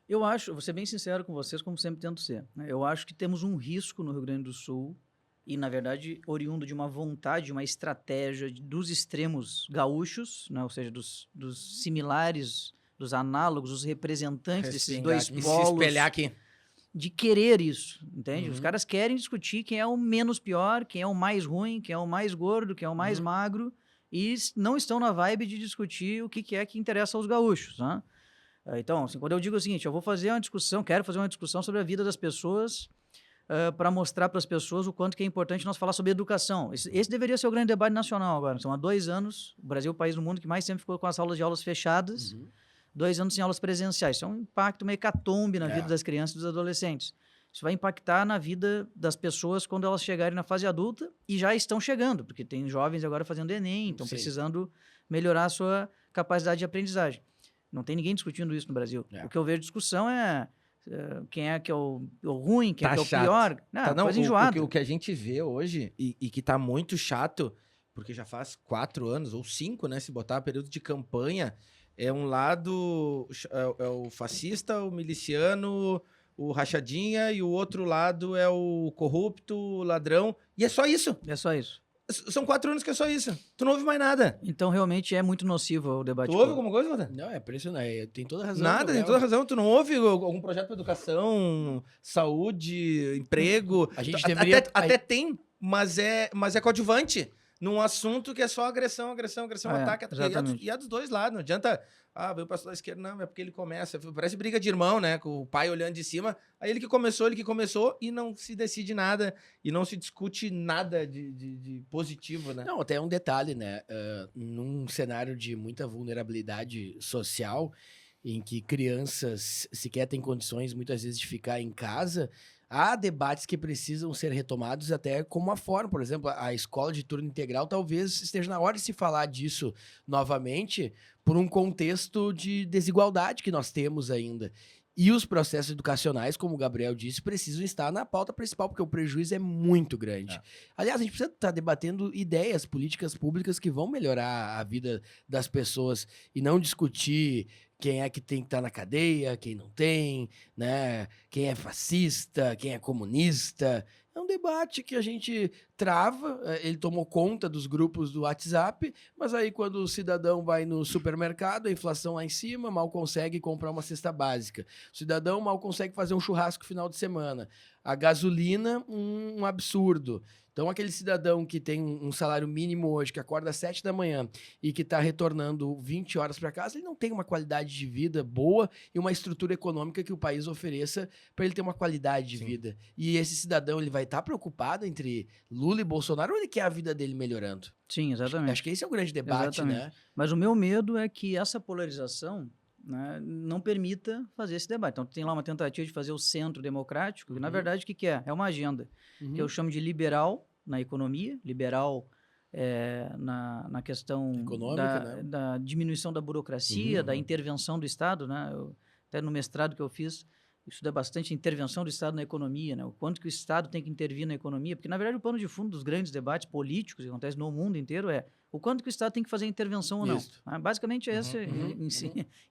F: Eu acho, vou ser bem sincero com vocês, como sempre tento ser, né? Eu acho que temos um risco no Rio Grande do Sul e, na verdade, oriundo de uma vontade, uma estratégia dos extremos gaúchos, né? Ou seja, dos similares, dos análogos, os representantes desses dois
E: Se
F: polos,
E: espelhar aqui.
F: de querer isso, entende?
D: Uhum.
F: Os caras querem discutir quem é o menos pior, quem é o mais ruim, quem é o mais gordo, quem é o mais magro, e não estão na vibe de discutir o que é que interessa aos gaúchos, né? Então, assim, quando eu digo o seguinte, eu vou fazer uma discussão, quero fazer uma discussão sobre a vida das pessoas para mostrar para as pessoas o quanto que é importante nós falar sobre educação. Esse deveria ser o grande debate nacional agora. São há 2 anos, o Brasil é o país do mundo que mais sempre ficou com as salas de aulas fechadas, 2 anos sem aulas presenciais. Isso é um impacto, uma hecatombe na vida das crianças e dos adolescentes. Isso vai impactar na vida das pessoas quando elas chegarem na fase adulta e já estão chegando, porque tem jovens agora fazendo Enem, estão precisando melhorar a sua capacidade de aprendizagem. Não tem ninguém discutindo isso no Brasil. O que eu vejo discussão é quem é que é o ruim, quem é que é o pior. Não, coisa enjoada.
E: O que a gente vê hoje, e que tá muito chato, porque já faz 4 anos, ou 5, né? Se botar período de campanha, é um lado, é o fascista, o miliciano, o rachadinha, e o outro lado é o corrupto, o ladrão. E é só isso.
F: É só isso.
E: São 4 anos que é só isso. Tu não ouve mais nada.
F: Então, realmente, é muito nocivo o debate.
E: Tu ouve alguma coisa, Walter?
D: Não, é impressionante. Tem toda a razão.
E: Nada, tem toda a razão. Tu não ouve algum projeto para educação, saúde, emprego?
D: A gente deveria...
E: Até tem, mas é coadjuvante. Num assunto que é só agressão, ataque. E é dos dois lados. Não adianta... veio o pastor da esquerda. Não, é porque ele começa. Parece briga de irmão, né? Com o pai olhando de cima. Aí ele que começou e não se decide nada. E não se discute nada de positivo, né?
D: Não, até um detalhe, né? Num cenário de muita vulnerabilidade social, em que crianças sequer têm condições, muitas vezes, de ficar em casa, há debates que precisam ser retomados até como a forma. Por exemplo, a escola de turno integral talvez esteja na hora de se falar disso novamente por um contexto de desigualdade que nós temos ainda. E os processos educacionais, como o Gabriel disse, precisam estar na pauta principal, porque o prejuízo é muito grande. Aliás, a gente precisa estar debatendo ideias, políticas públicas que vão melhorar a vida das pessoas e não discutir quem é que tem que estar na cadeia, quem não tem, né? Quem é fascista, quem é comunista. É um debate que a gente trava, ele tomou conta dos grupos do WhatsApp, mas aí quando o cidadão vai no supermercado, a inflação lá em cima, mal consegue comprar uma cesta básica. O cidadão mal consegue fazer um churrasco no final de semana. A gasolina, um absurdo. Então, aquele cidadão que tem um salário mínimo hoje, que acorda às 7 da manhã e que está retornando 20 horas para casa, ele não tem uma qualidade de vida boa e uma estrutura econômica que o país ofereça para ele ter uma qualidade de vida. E esse cidadão, ele vai estar preocupado entre Lula e Bolsonaro ou ele quer a vida dele melhorando?
F: Sim, exatamente.
D: Acho que esse é o grande debate, né?
F: Mas o meu medo é que essa polarização, né, não permita fazer esse debate. Então, tem lá uma tentativa de fazer o centro democrático, que, na verdade, o que é? É uma agenda que eu chamo de liberal na economia, liberal na questão
D: econômica,
F: da diminuição da burocracia, da intervenção do Estado. Né? Até no mestrado que eu fiz, estuda bastante a intervenção do Estado na economia, né? O quanto que o Estado tem que intervir na economia, porque, na verdade, o pano de fundo dos grandes debates políticos que acontecem no mundo inteiro é o quanto que o Estado tem que fazer intervenção ou não.
D: Isso.
F: Né? Basicamente,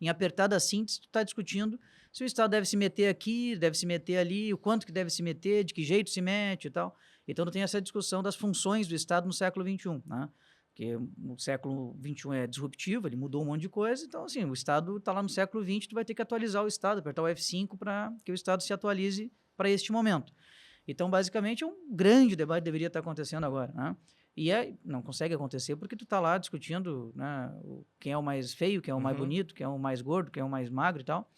F: em apertada síntese, tu está discutindo se o Estado deve se meter aqui, deve se meter ali, o quanto que deve se meter, de que jeito se mete e tal. Então, não tem essa discussão das funções do Estado no século XXI, né? Porque o século XXI é disruptivo, ele mudou um monte de coisa, então, assim, o Estado está lá no século XX, tu vai ter que atualizar o Estado, apertar o F5 para que o Estado se atualize para este momento. Então, basicamente, é um grande debate que deveria estar acontecendo agora, né? E não consegue acontecer porque tu está lá discutindo, né, quem é o mais feio, quem é o mais bonito, quem é o mais gordo, quem é o mais magro e tal.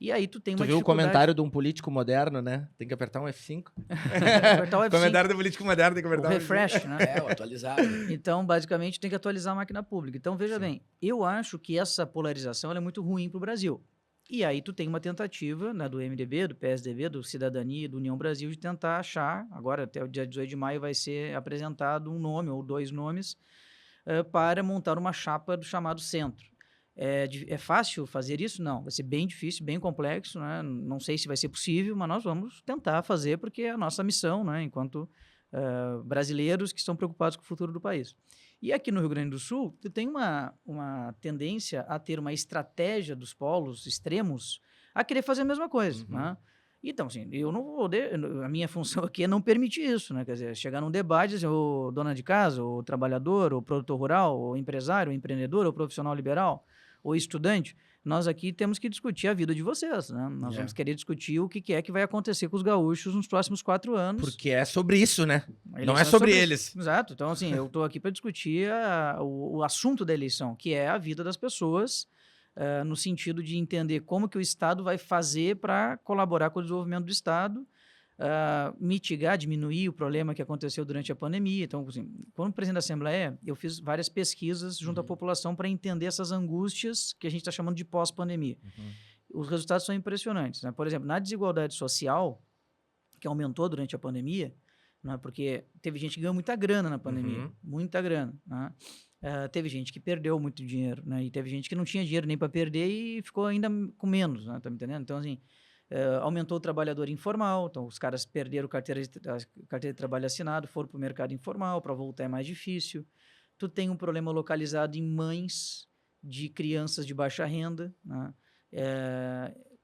F: E aí tu tem
E: Tu
F: uma
E: viu o
F: dificuldade...
E: comentário de um político moderno, né? Tem que apertar um F5.
F: apertar o F5.
E: Comentário do político moderno, tem que
F: O
E: apertar um F5.
F: refresh, né?
D: É, o atualizado.
F: Então, basicamente, tem que atualizar a máquina pública. Então, veja bem, eu acho que essa polarização ela é muito ruim para o Brasil. E aí tu tem uma tentativa, né, do MDB, do PSDB, do Cidadania e do União Brasil de tentar achar, agora até o dia 18 de maio vai ser apresentado um nome ou 2 nomes para montar uma chapa do chamado centro. É fácil fazer isso? Não, vai ser bem difícil, bem complexo, né? Não sei se vai ser possível, mas nós vamos tentar fazer porque é a nossa missão, né, enquanto brasileiros que estão preocupados com o futuro do país. E aqui no Rio Grande do Sul, tu tem uma tendência a ter uma estratégia dos polos extremos a querer fazer a mesma coisa, né? Então, assim, eu não vou a minha função aqui é não permitir isso, né? Quer dizer, chegar num debate, dizer, o dona de casa, o trabalhador, o produtor rural, o empresário, o empreendedor, o profissional liberal, o estudante, nós aqui temos que discutir a vida de vocês, né? Nós vamos querer discutir o que é que vai acontecer com os gaúchos nos próximos 4 anos.
E: Porque é sobre isso, né?
F: A
E: Não
F: eleição
E: é sobre eles.
F: Exato. Então, assim, eu estou aqui para discutir o assunto da eleição, que é a vida das pessoas, no sentido de entender como que o Estado vai fazer para colaborar com o desenvolvimento do Estado, mitigar, diminuir o problema que aconteceu durante a pandemia. Então, assim, como presidente da Assembleia, eu fiz várias pesquisas junto à população para entender essas angústias que a gente está chamando de pós-pandemia. Os resultados são impressionantes, né? Por exemplo, na desigualdade social, que aumentou durante a pandemia, né? Porque teve gente que ganhou muita grana na pandemia, muita grana, né? Teve gente que perdeu muito dinheiro, né? E teve gente que não tinha dinheiro nem para perder e ficou ainda com menos, né? Tá me entendendo? Então, assim, aumentou o trabalhador informal, então os caras perderam a carteira de trabalho assinado, foram para o mercado informal, para voltar é mais difícil. Tu tem um problema localizado em mães de crianças de baixa renda, né?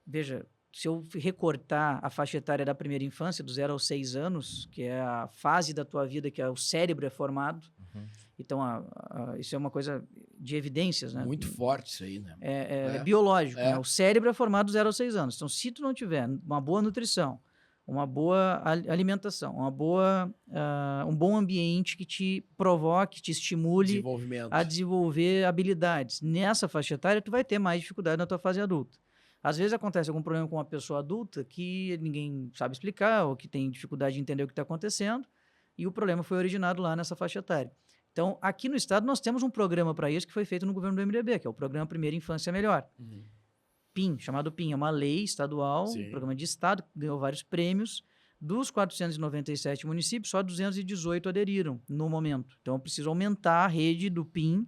F: Veja, se eu recortar a faixa etária da primeira infância, do 0 aos 6 anos, que é a fase da tua vida que o cérebro é formado, então isso é uma coisa de evidências, né?
D: Muito forte isso aí, né?
F: É biológico, né? O cérebro é formado do 0 aos 6 anos. Então, se tu não tiver uma boa nutrição, uma boa alimentação, um bom ambiente que te provoque, te estimule a desenvolver habilidades, nessa faixa etária, tu vai ter mais dificuldade na tua fase adulta. Às vezes acontece algum problema com uma pessoa adulta que ninguém sabe explicar ou que tem dificuldade de entender o que está acontecendo e o problema foi originado lá nessa faixa etária. Então, aqui no estado, nós temos um programa para isso que foi feito no governo do MDB, que é o Programa Primeira Infância Melhor. PIM, chamado PIM, é uma lei estadual, um programa de estado, que ganhou vários prêmios. Dos 497 municípios, só 218 aderiram no momento. Então, eu preciso aumentar a rede do PIM,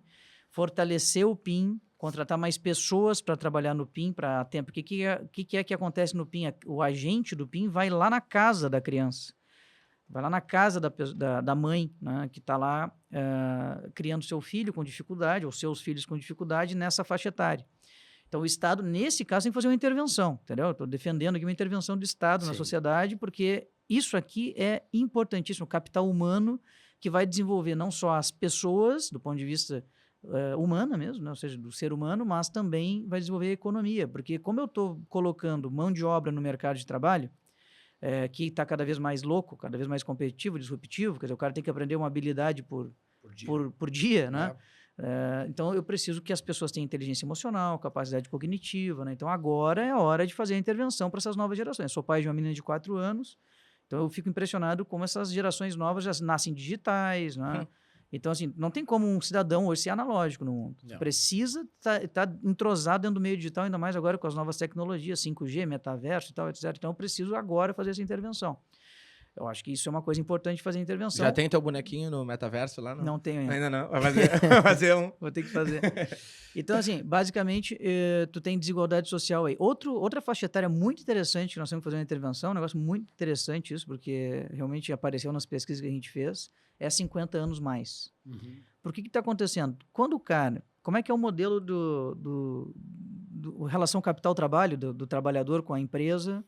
F: fortalecer o PIM, contratar mais pessoas para trabalhar no PIM para tempo. O que é que acontece no PIM? O agente do PIM vai lá na casa da criança. Vai lá na casa da mãe, né, que está lá criando seu filho com dificuldade, ou seus filhos com dificuldade nessa faixa etária. Então, o Estado, nesse caso, tem que fazer uma intervenção, entendeu? Estou defendendo aqui uma intervenção do Estado na sociedade, porque isso aqui é importantíssimo, o capital humano que vai desenvolver não só as pessoas, do ponto de vista humana mesmo, né? Ou seja, do ser humano, mas também vai desenvolver a economia, porque como eu estou colocando mão de obra no mercado de trabalho, que está cada vez mais louco, cada vez mais competitivo, disruptivo, quer dizer, o cara tem que aprender uma habilidade por dia, né? Então, eu preciso que as pessoas tenham inteligência emocional, capacidade cognitiva, né? Então, agora é a hora de fazer a intervenção para essas novas gerações. Eu sou pai de uma menina de 4 anos, então eu fico impressionado como essas gerações novas já nascem digitais, né? Então, assim, não tem como um cidadão hoje ser analógico no mundo. Precisa estar entrosado dentro do meio digital, ainda mais agora com as novas tecnologias, 5G, metaverso e tal, etc. Então, eu preciso agora fazer essa intervenção. Eu acho que isso é uma coisa importante de fazer intervenção.
E: Já tem teu bonequinho no metaverso lá?
F: Não tenho ainda.
E: Ainda não. Vai fazer, vai fazer um.
F: Vou ter que fazer. Então, assim, basicamente, tu tem desigualdade social aí. Outra faixa etária muito interessante que nós temos que fazer uma intervenção, um negócio muito interessante isso, porque realmente apareceu nas pesquisas que a gente fez, é 50 anos mais. Por que está acontecendo? Quando o cara... Como é que é o modelo do relação capital-trabalho do trabalhador com a empresa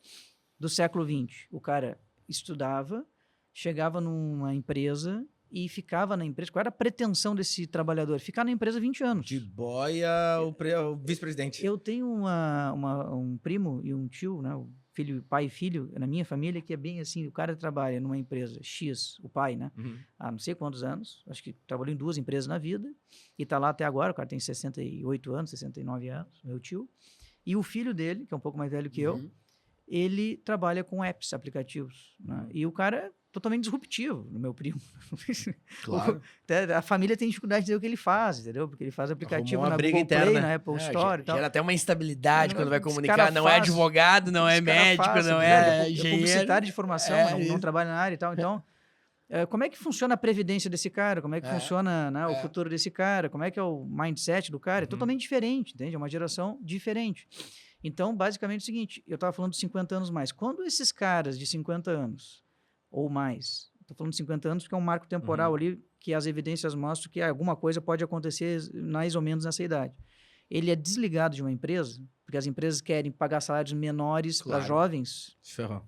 F: do século XX? O cara estudava, chegava numa empresa e ficava na empresa. Qual era a pretensão desse trabalhador? Ficar na empresa 20 anos.
E: De boia, o vice-presidente.
F: Eu tenho um primo e um tio, né? Pai e filho, na minha família, que é bem assim, o cara trabalha numa empresa X, o pai, né? Há não sei quantos anos, acho que trabalhou em 2 empresas na vida, e tá lá até agora, o cara tem 68 anos, 69 anos, meu tio. E o filho dele, que é um pouco mais velho que eu, ele trabalha com apps, aplicativos, né? E o cara é totalmente disruptivo, no meu primo.
D: Claro.
F: Até a família tem dificuldade de dizer o que ele faz, entendeu? Porque ele faz aplicativo
E: Arrumou uma
F: na
E: briga
F: Google Play,
E: interna.
F: na Apple Store e tal.
D: Gera até uma instabilidade quando vai
F: Esse
D: comunicar.
F: cara
D: Não é
F: faz-
D: advogado, não é
F: Esse cara
D: médico,
F: faz,
D: não
F: né?
D: é
F: Ele
D: engenheiro.
F: publicitário de formação,
D: É,
F: mas não
D: isso.
F: trabalha na área e tal. Então, como é que funciona a previdência desse cara? Como é que funciona, né, o futuro desse cara? Como é que é o mindset do cara? É totalmente diferente, entende? É uma geração diferente. Então, basicamente é o seguinte, eu estava falando de 50 anos mais. Quando esses caras de 50 anos ou mais, estou falando de 50 anos porque é um marco temporal ali que as evidências mostram que alguma coisa pode acontecer mais ou menos nessa idade. Ele é desligado de uma empresa, porque as empresas querem pagar salários menores para
D: Claro.
F: jovens.
E: Ferrou.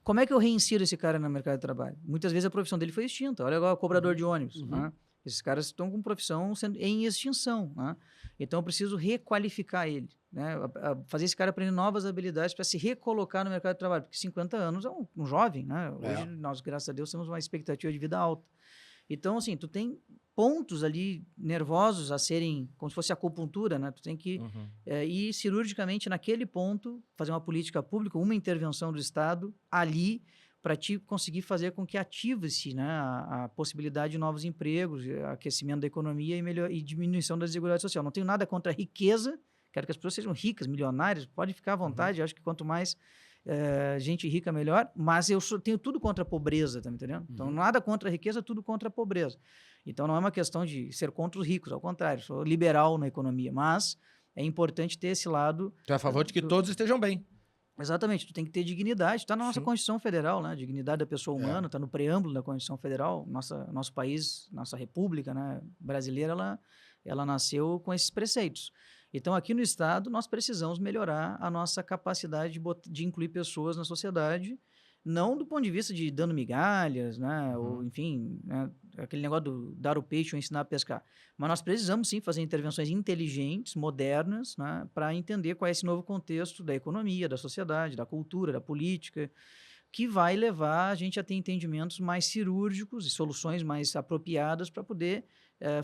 F: Como é que eu reinsiro esse cara no mercado de trabalho? Muitas vezes a profissão dele foi extinta. Olha agora o cobrador de ônibus. Né? Esses caras estão com profissão em extinção. Né? Então eu preciso requalificar ele. Né? Fazer esse cara aprender novas habilidades para se recolocar no mercado de trabalho. Porque 50 anos é um jovem. Né? Hoje, nós, graças a Deus, temos uma expectativa de vida alta. Então, assim, tu tem pontos ali nervosos a serem, como se fosse acupuntura, né? Tu tem que ir cirurgicamente naquele ponto, fazer uma política pública, uma intervenção do Estado ali para te conseguir fazer com que ative-se, né, a possibilidade de novos empregos, aquecimento da economia e diminuição da desigualdade social. Não tenho nada contra a riqueza, quero que as pessoas sejam ricas, milionárias, pode ficar à vontade, acho que quanto mais gente rica melhor, mas eu tenho tudo contra a pobreza, tá me entendendo? Então, nada contra a riqueza, tudo contra a pobreza. Então, não é uma questão de ser contra os ricos, ao contrário, sou liberal na economia, mas é importante ter esse lado...
E: Tu é a favor de que todos estejam bem.
F: Exatamente, tu tem que ter dignidade, está na nossa Constituição Federal, né? Dignidade da pessoa humana, está no preâmbulo da Constituição Federal, nosso país, nossa república, né, brasileira, ela nasceu com esses preceitos. Então, aqui no Estado, nós precisamos melhorar a nossa capacidade de incluir pessoas na sociedade, não do ponto de vista de dando migalhas, né? Ou, enfim, né? Aquele negócio do dar o peixe ou ensinar a pescar. Mas nós precisamos, sim, fazer intervenções inteligentes, modernas, né? Para entender qual é esse novo contexto da economia, da sociedade, da cultura, da política, que vai levar a gente a ter entendimentos mais cirúrgicos e soluções mais apropriadas para poder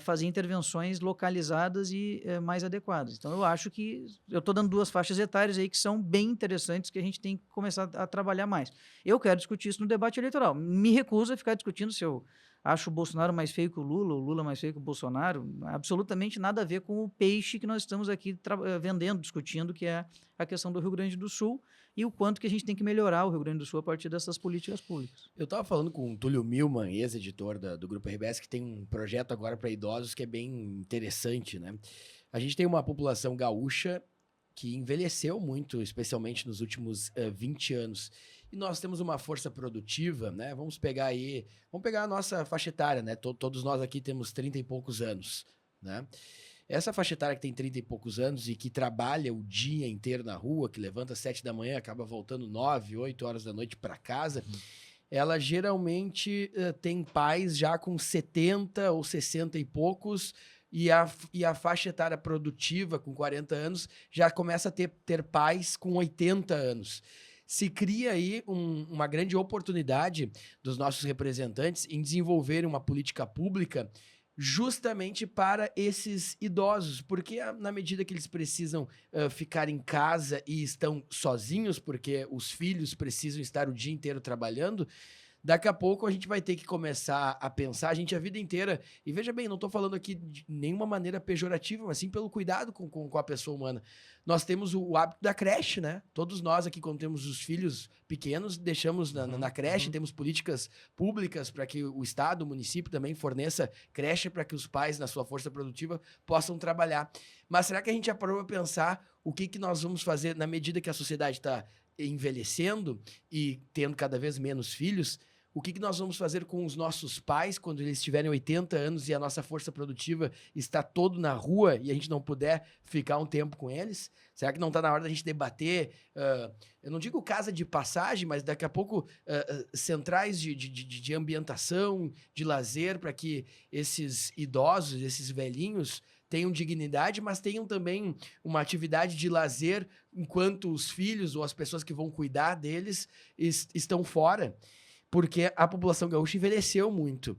F: fazer intervenções localizadas e mais adequadas. Então, eu acho que eu estou dando 2 faixas etárias aí que são bem interessantes, que a gente tem que começar a trabalhar mais. Eu quero discutir isso no debate eleitoral. Me recuso a ficar discutindo se eu acho o Bolsonaro mais feio que o Lula mais feio que o Bolsonaro. Absolutamente nada a ver com o peixe que nós estamos aqui vendendo, discutindo, que é a questão do Rio Grande do Sul e o quanto que a gente tem que melhorar o Rio Grande do Sul a partir dessas políticas públicas.
D: Eu estava falando com o Túlio Milman, ex-editor do Grupo RBS, que tem um projeto agora para idosos que é bem interessante, né? A gente tem uma população gaúcha que envelheceu muito, especialmente nos últimos 20 anos. E nós temos uma força produtiva, né? Vamos pegar a nossa faixa etária, né? Todos nós aqui temos 30 e poucos anos, né? Essa faixa etária que tem 30 e poucos anos e que trabalha o dia inteiro na rua, que levanta às 7 da manhã, acaba voltando 9, 8 horas da noite para casa, ela geralmente tem pais já com 70 ou 60 e poucos, e a faixa etária produtiva, com 40 anos, já começa a ter pais com 80 anos. Se cria aí uma grande oportunidade dos nossos representantes em desenvolverem uma política pública justamente para esses idosos, porque na medida que eles precisam ficar em casa e estão sozinhos, porque os filhos precisam estar o dia inteiro trabalhando, Daqui a pouco a gente vai ter que começar a pensar, a gente a vida inteira, e veja bem, não estou falando aqui de nenhuma maneira pejorativa, mas sim pelo cuidado com a pessoa humana. Nós temos o hábito da creche, né? Todos nós aqui, quando temos os filhos pequenos, deixamos na creche, temos políticas públicas para que o Estado, o município também forneça creche para que os pais, na sua força produtiva, possam trabalhar. Mas será que a gente já parou para pensar o que nós vamos fazer na medida que a sociedade está envelhecendo e tendo cada vez menos filhos? O que nós vamos fazer com os nossos pais quando eles tiverem 80 anos e a nossa força produtiva está todo na rua e a gente não puder ficar um tempo com eles? Será que não está na hora da gente debater, eu não digo casa de passagem, mas daqui a pouco centrais de ambientação, de lazer, para que esses idosos, esses velhinhos tenham dignidade, mas tenham também uma atividade de lazer enquanto os filhos ou as pessoas que vão cuidar deles estão fora? Porque a população gaúcha envelheceu muito.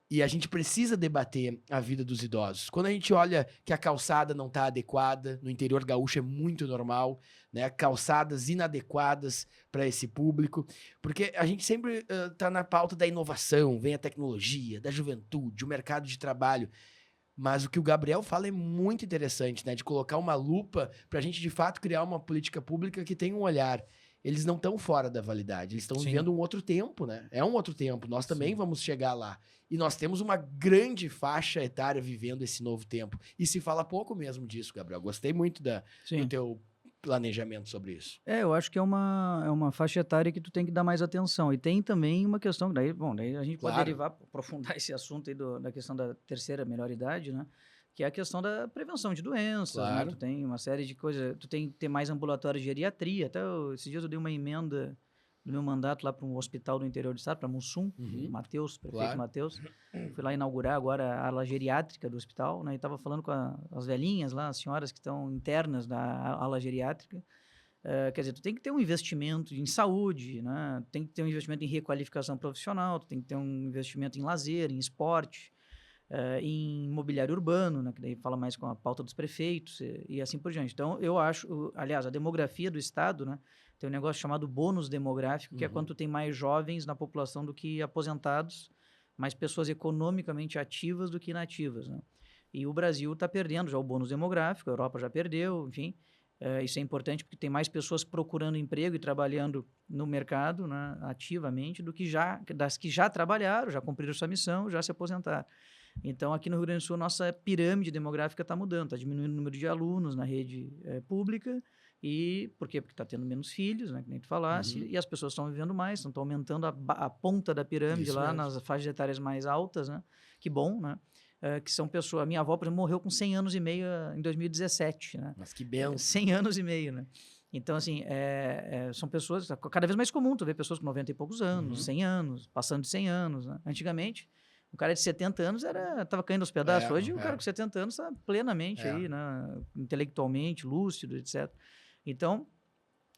D: E a gente precisa debater a vida dos idosos. Quando a gente olha que a calçada não está adequada, no interior gaúcho é muito normal, né? Calçadas inadequadas para esse público. Porque a gente sempre está na pauta da inovação, vem a tecnologia, da juventude, o mercado de trabalho. Mas o que o Gabriel fala é muito interessante, né? De colocar uma lupa para a gente, de fato, criar uma política pública que tenha um olhar. Eles não estão fora da validade, eles estão vivendo um outro tempo, né? É um outro tempo, nós também vamos chegar lá. E nós temos uma grande faixa etária vivendo esse novo tempo. E se fala pouco mesmo disso, Gabriel. Gostei muito do teu planejamento sobre isso.
F: Eu acho que é uma faixa etária que tu tem que dar mais atenção. E tem também uma questão, daí a gente pode derivar, aprofundar esse assunto aí da questão da terceira melhor idade, né? Que é a questão da prevenção de doenças, né? Tu tem uma série de coisas, tu tem que ter mais ambulatórios de geriatria. Até esses dias eu dei uma emenda no meu mandato lá para um hospital do interior do estado, para Mussum, Matheus, prefeito Matheus. Fui lá inaugurar agora a ala geriátrica do hospital, né? E estava falando com as velhinhas lá, as senhoras que estão internas da ala geriátrica. Quer dizer, tu tem que ter um investimento em saúde, né? Tem que ter um investimento em requalificação profissional, tu tem que ter um investimento em lazer, em esporte, em mobiliário urbano, né, que daí fala mais com a pauta dos prefeitos e assim por diante. Então, eu acho, aliás, a demografia do Estado, né, tem um negócio chamado bônus demográfico, que é quando tem mais jovens na população do que aposentados, mais pessoas economicamente ativas do que inativas, né? E o Brasil está perdendo já o bônus demográfico, a Europa já perdeu, enfim. Isso é importante porque tem mais pessoas procurando emprego e trabalhando no mercado, né, ativamente, do que das que já trabalharam, já cumpriram sua missão, já se aposentaram. Então, aqui no Rio Grande do Sul, nossa pirâmide demográfica está mudando, está diminuindo o número de alunos na rede pública. E por quê? Porque está tendo menos filhos, né, que nem tu falasse, e as pessoas estão vivendo mais, estão aumentando a ponta da pirâmide lá nas faixas etárias mais altas, né? Que bom, né? Que são pessoas... A minha avó, por exemplo, morreu com 100 anos e meio em 2017, né?
D: Mas que benção.
F: 100 anos e meio, né? Então, assim, são pessoas... Cada vez mais comum tu ver pessoas com 90 e poucos anos, 100 anos, passando de 100 anos, né? Antigamente, um cara de 70 anos estava caindo aos pedaços. Hoje, o cara com 70 anos está plenamente aí, né? Intelectualmente, lúcido, etc. Então,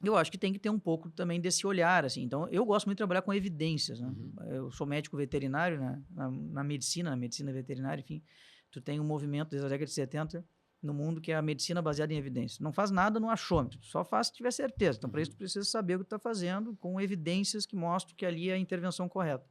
F: eu acho que tem que ter um pouco também desse olhar, assim. Então, eu gosto muito de trabalhar com evidências, né? Eu sou médico veterinário, né? Na medicina veterinária, enfim. Tu tem um movimento desde a década de 70 no mundo que é a medicina baseada em evidências. Não faz nada no achômetro, só faz se tiver certeza. Então, para isso, tu precisa saber o que tu está fazendo com evidências que mostram que ali é a intervenção correta.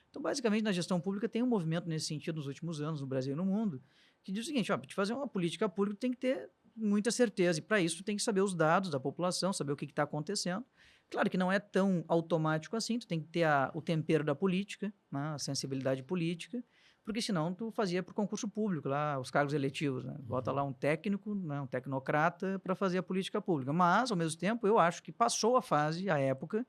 F: Então, basicamente, na gestão pública tem um movimento nesse sentido nos últimos anos, no Brasil e no mundo, que diz o seguinte, para te fazer uma política pública, tem que ter muita certeza, e para isso tem que saber os dados da população, saber o que está acontecendo. Claro que não é tão automático assim, tu tem que ter o tempero da política, né, a sensibilidade política, porque senão tu fazia por concurso público, lá os cargos eletivos, né? Bota lá um técnico, né, um tecnocrata para fazer a política pública. Mas, ao mesmo tempo, eu acho que passou a fase, a época,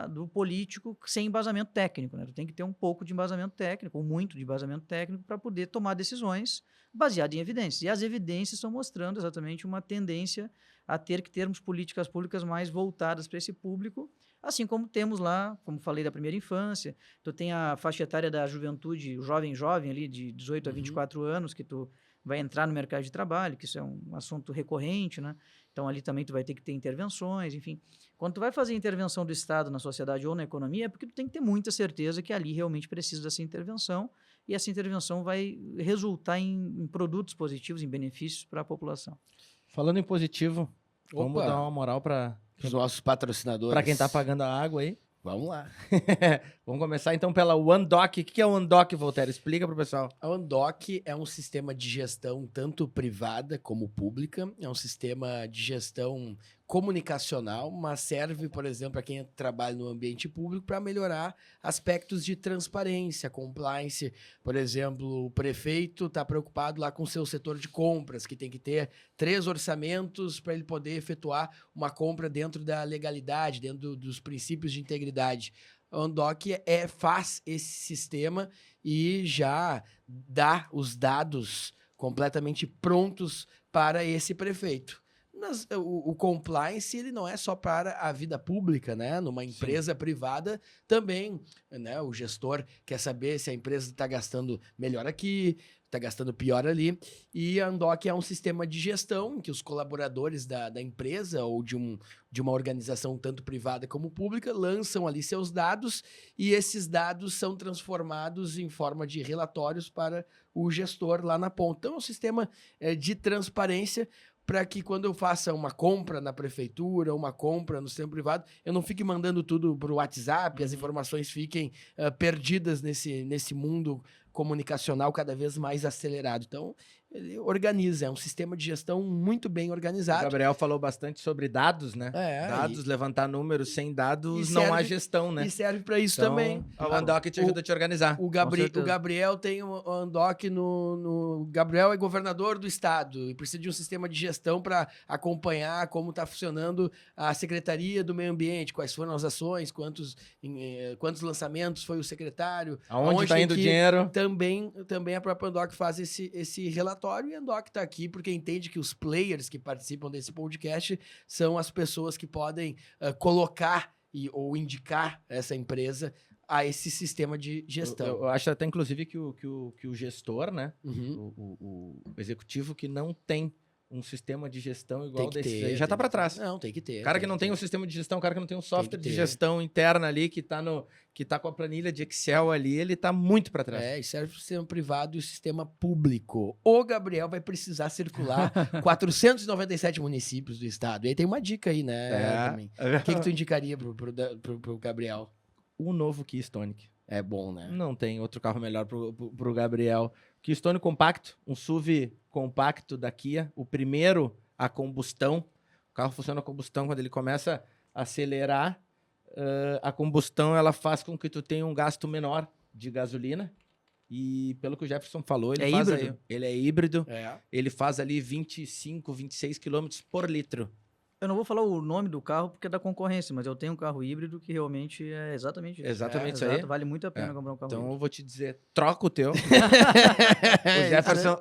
F: do político sem embasamento técnico, né? Tu tem que ter um pouco de embasamento técnico, ou muito de embasamento técnico, para poder tomar decisões baseadas em evidências. E as evidências estão mostrando exatamente uma tendência a ter que termos políticas públicas mais voltadas para esse público, assim como temos lá, como falei, da primeira infância, tu tem a faixa etária da juventude, o jovem ali, de 18 a 24 anos, que tu vai entrar no mercado de trabalho, que isso é um assunto recorrente, né? Então, ali também tu vai ter que ter intervenções, enfim. Quando tu vai fazer intervenção do Estado na sociedade ou na economia, é porque tu tem que ter muita certeza que ali realmente precisa dessa intervenção e essa intervenção vai resultar em produtos positivos, em benefícios para a população.
G: Falando em positivo, vamos dar uma moral para
D: os nossos patrocinadores.
G: Para quem está pagando a água aí.
D: Vamos lá.
E: Vamos começar então pela OneDoc. O que é o OneDoc, Voltaire? Explica pro pessoal.
D: A OneDoc é um sistema de gestão tanto privada como pública. É um sistema de gestão comunicacional, mas serve, por exemplo, para quem trabalha no ambiente público para melhorar aspectos de transparência, compliance. Por exemplo, o prefeito está preocupado lá com o seu setor de compras, que tem que ter 3 orçamentos para ele poder efetuar uma compra dentro da legalidade, dentro dos princípios de integridade. A OneDoc faz esse sistema e já dá os dados completamente prontos para esse prefeito. O compliance ele não é só para a vida pública, né? Numa empresa privada também, né? O gestor quer saber se a empresa está gastando melhor aqui, está gastando pior ali. E a OneDoc é um sistema de gestão em que os colaboradores da empresa ou de uma organização tanto privada como pública lançam ali seus dados e esses dados são transformados em forma de relatórios para o gestor lá na ponta. Então é um sistema de transparência para que quando eu faça uma compra na prefeitura, uma compra no sistema privado, eu não fique mandando tudo para o WhatsApp, as informações fiquem perdidas nesse mundo comunicacional cada vez mais acelerado. Então, ele organiza, é um sistema de gestão muito bem
E: O
D: organizado.
E: Gabriel falou bastante sobre dados, né? Dados, levantar números. Sem dados não há gestão, né?
D: E serve para isso
E: Então,
D: também.
E: A OneDoc te ajuda a te organizar.
D: O Gabriel tem o OneDoc no... Gabriel é governador do estado e precisa de um sistema de gestão para acompanhar como está funcionando a Secretaria do Meio Ambiente, quais foram as ações, quantos lançamentos foi o secretário.
E: Aonde está indo o dinheiro.
D: Também a própria OneDoc faz esse relatório e a OneDoc está aqui porque entende que os players que participam desse podcast são as pessoas que podem colocar ou indicar essa empresa a esse sistema de gestão.
E: Eu acho até, inclusive, que o gestor, né?
D: Uhum.
E: O executivo que não tem um sistema de gestão igual
D: Tem que
E: desse
D: ter,
E: aí já tá
D: tem
E: para
D: que
E: trás.
D: Não, tem que ter.
E: O cara que
D: tem
E: não tem
D: ter.
E: um sistema de gestão, o cara que não tem um software de
D: ter.
E: gestão interna ali, que tá com a planilha de Excel ali, ele tá muito para trás.
D: E serve para o sistema privado e o sistema público. O Gabriel vai precisar circular 497 municípios do estado. E aí tem uma dica aí, né? Também. O que tu indicaria pro Gabriel?
E: O novo Keystonic.
D: É bom, né?
E: Não tem outro carro melhor pro Gabriel. Keystone compacto, um SUV compacto da Kia, o primeiro a combustão. O carro funciona a combustão quando ele começa a acelerar. A combustão ela faz com que tu tenha um gasto menor de gasolina. E pelo que o Jefferson falou, ele faz
F: híbrido?
E: ele é híbrido.
D: É.
E: Ele faz ali 25, 26 km por litro.
F: Eu não vou falar o nome do carro porque é da concorrência, mas eu tenho um carro híbrido que realmente é exatamente isso.
E: Exatamente isso aí.
F: Exato, vale muito a pena comprar um carro
E: Então
F: híbrido.
E: eu vou te dizer, troca o teu.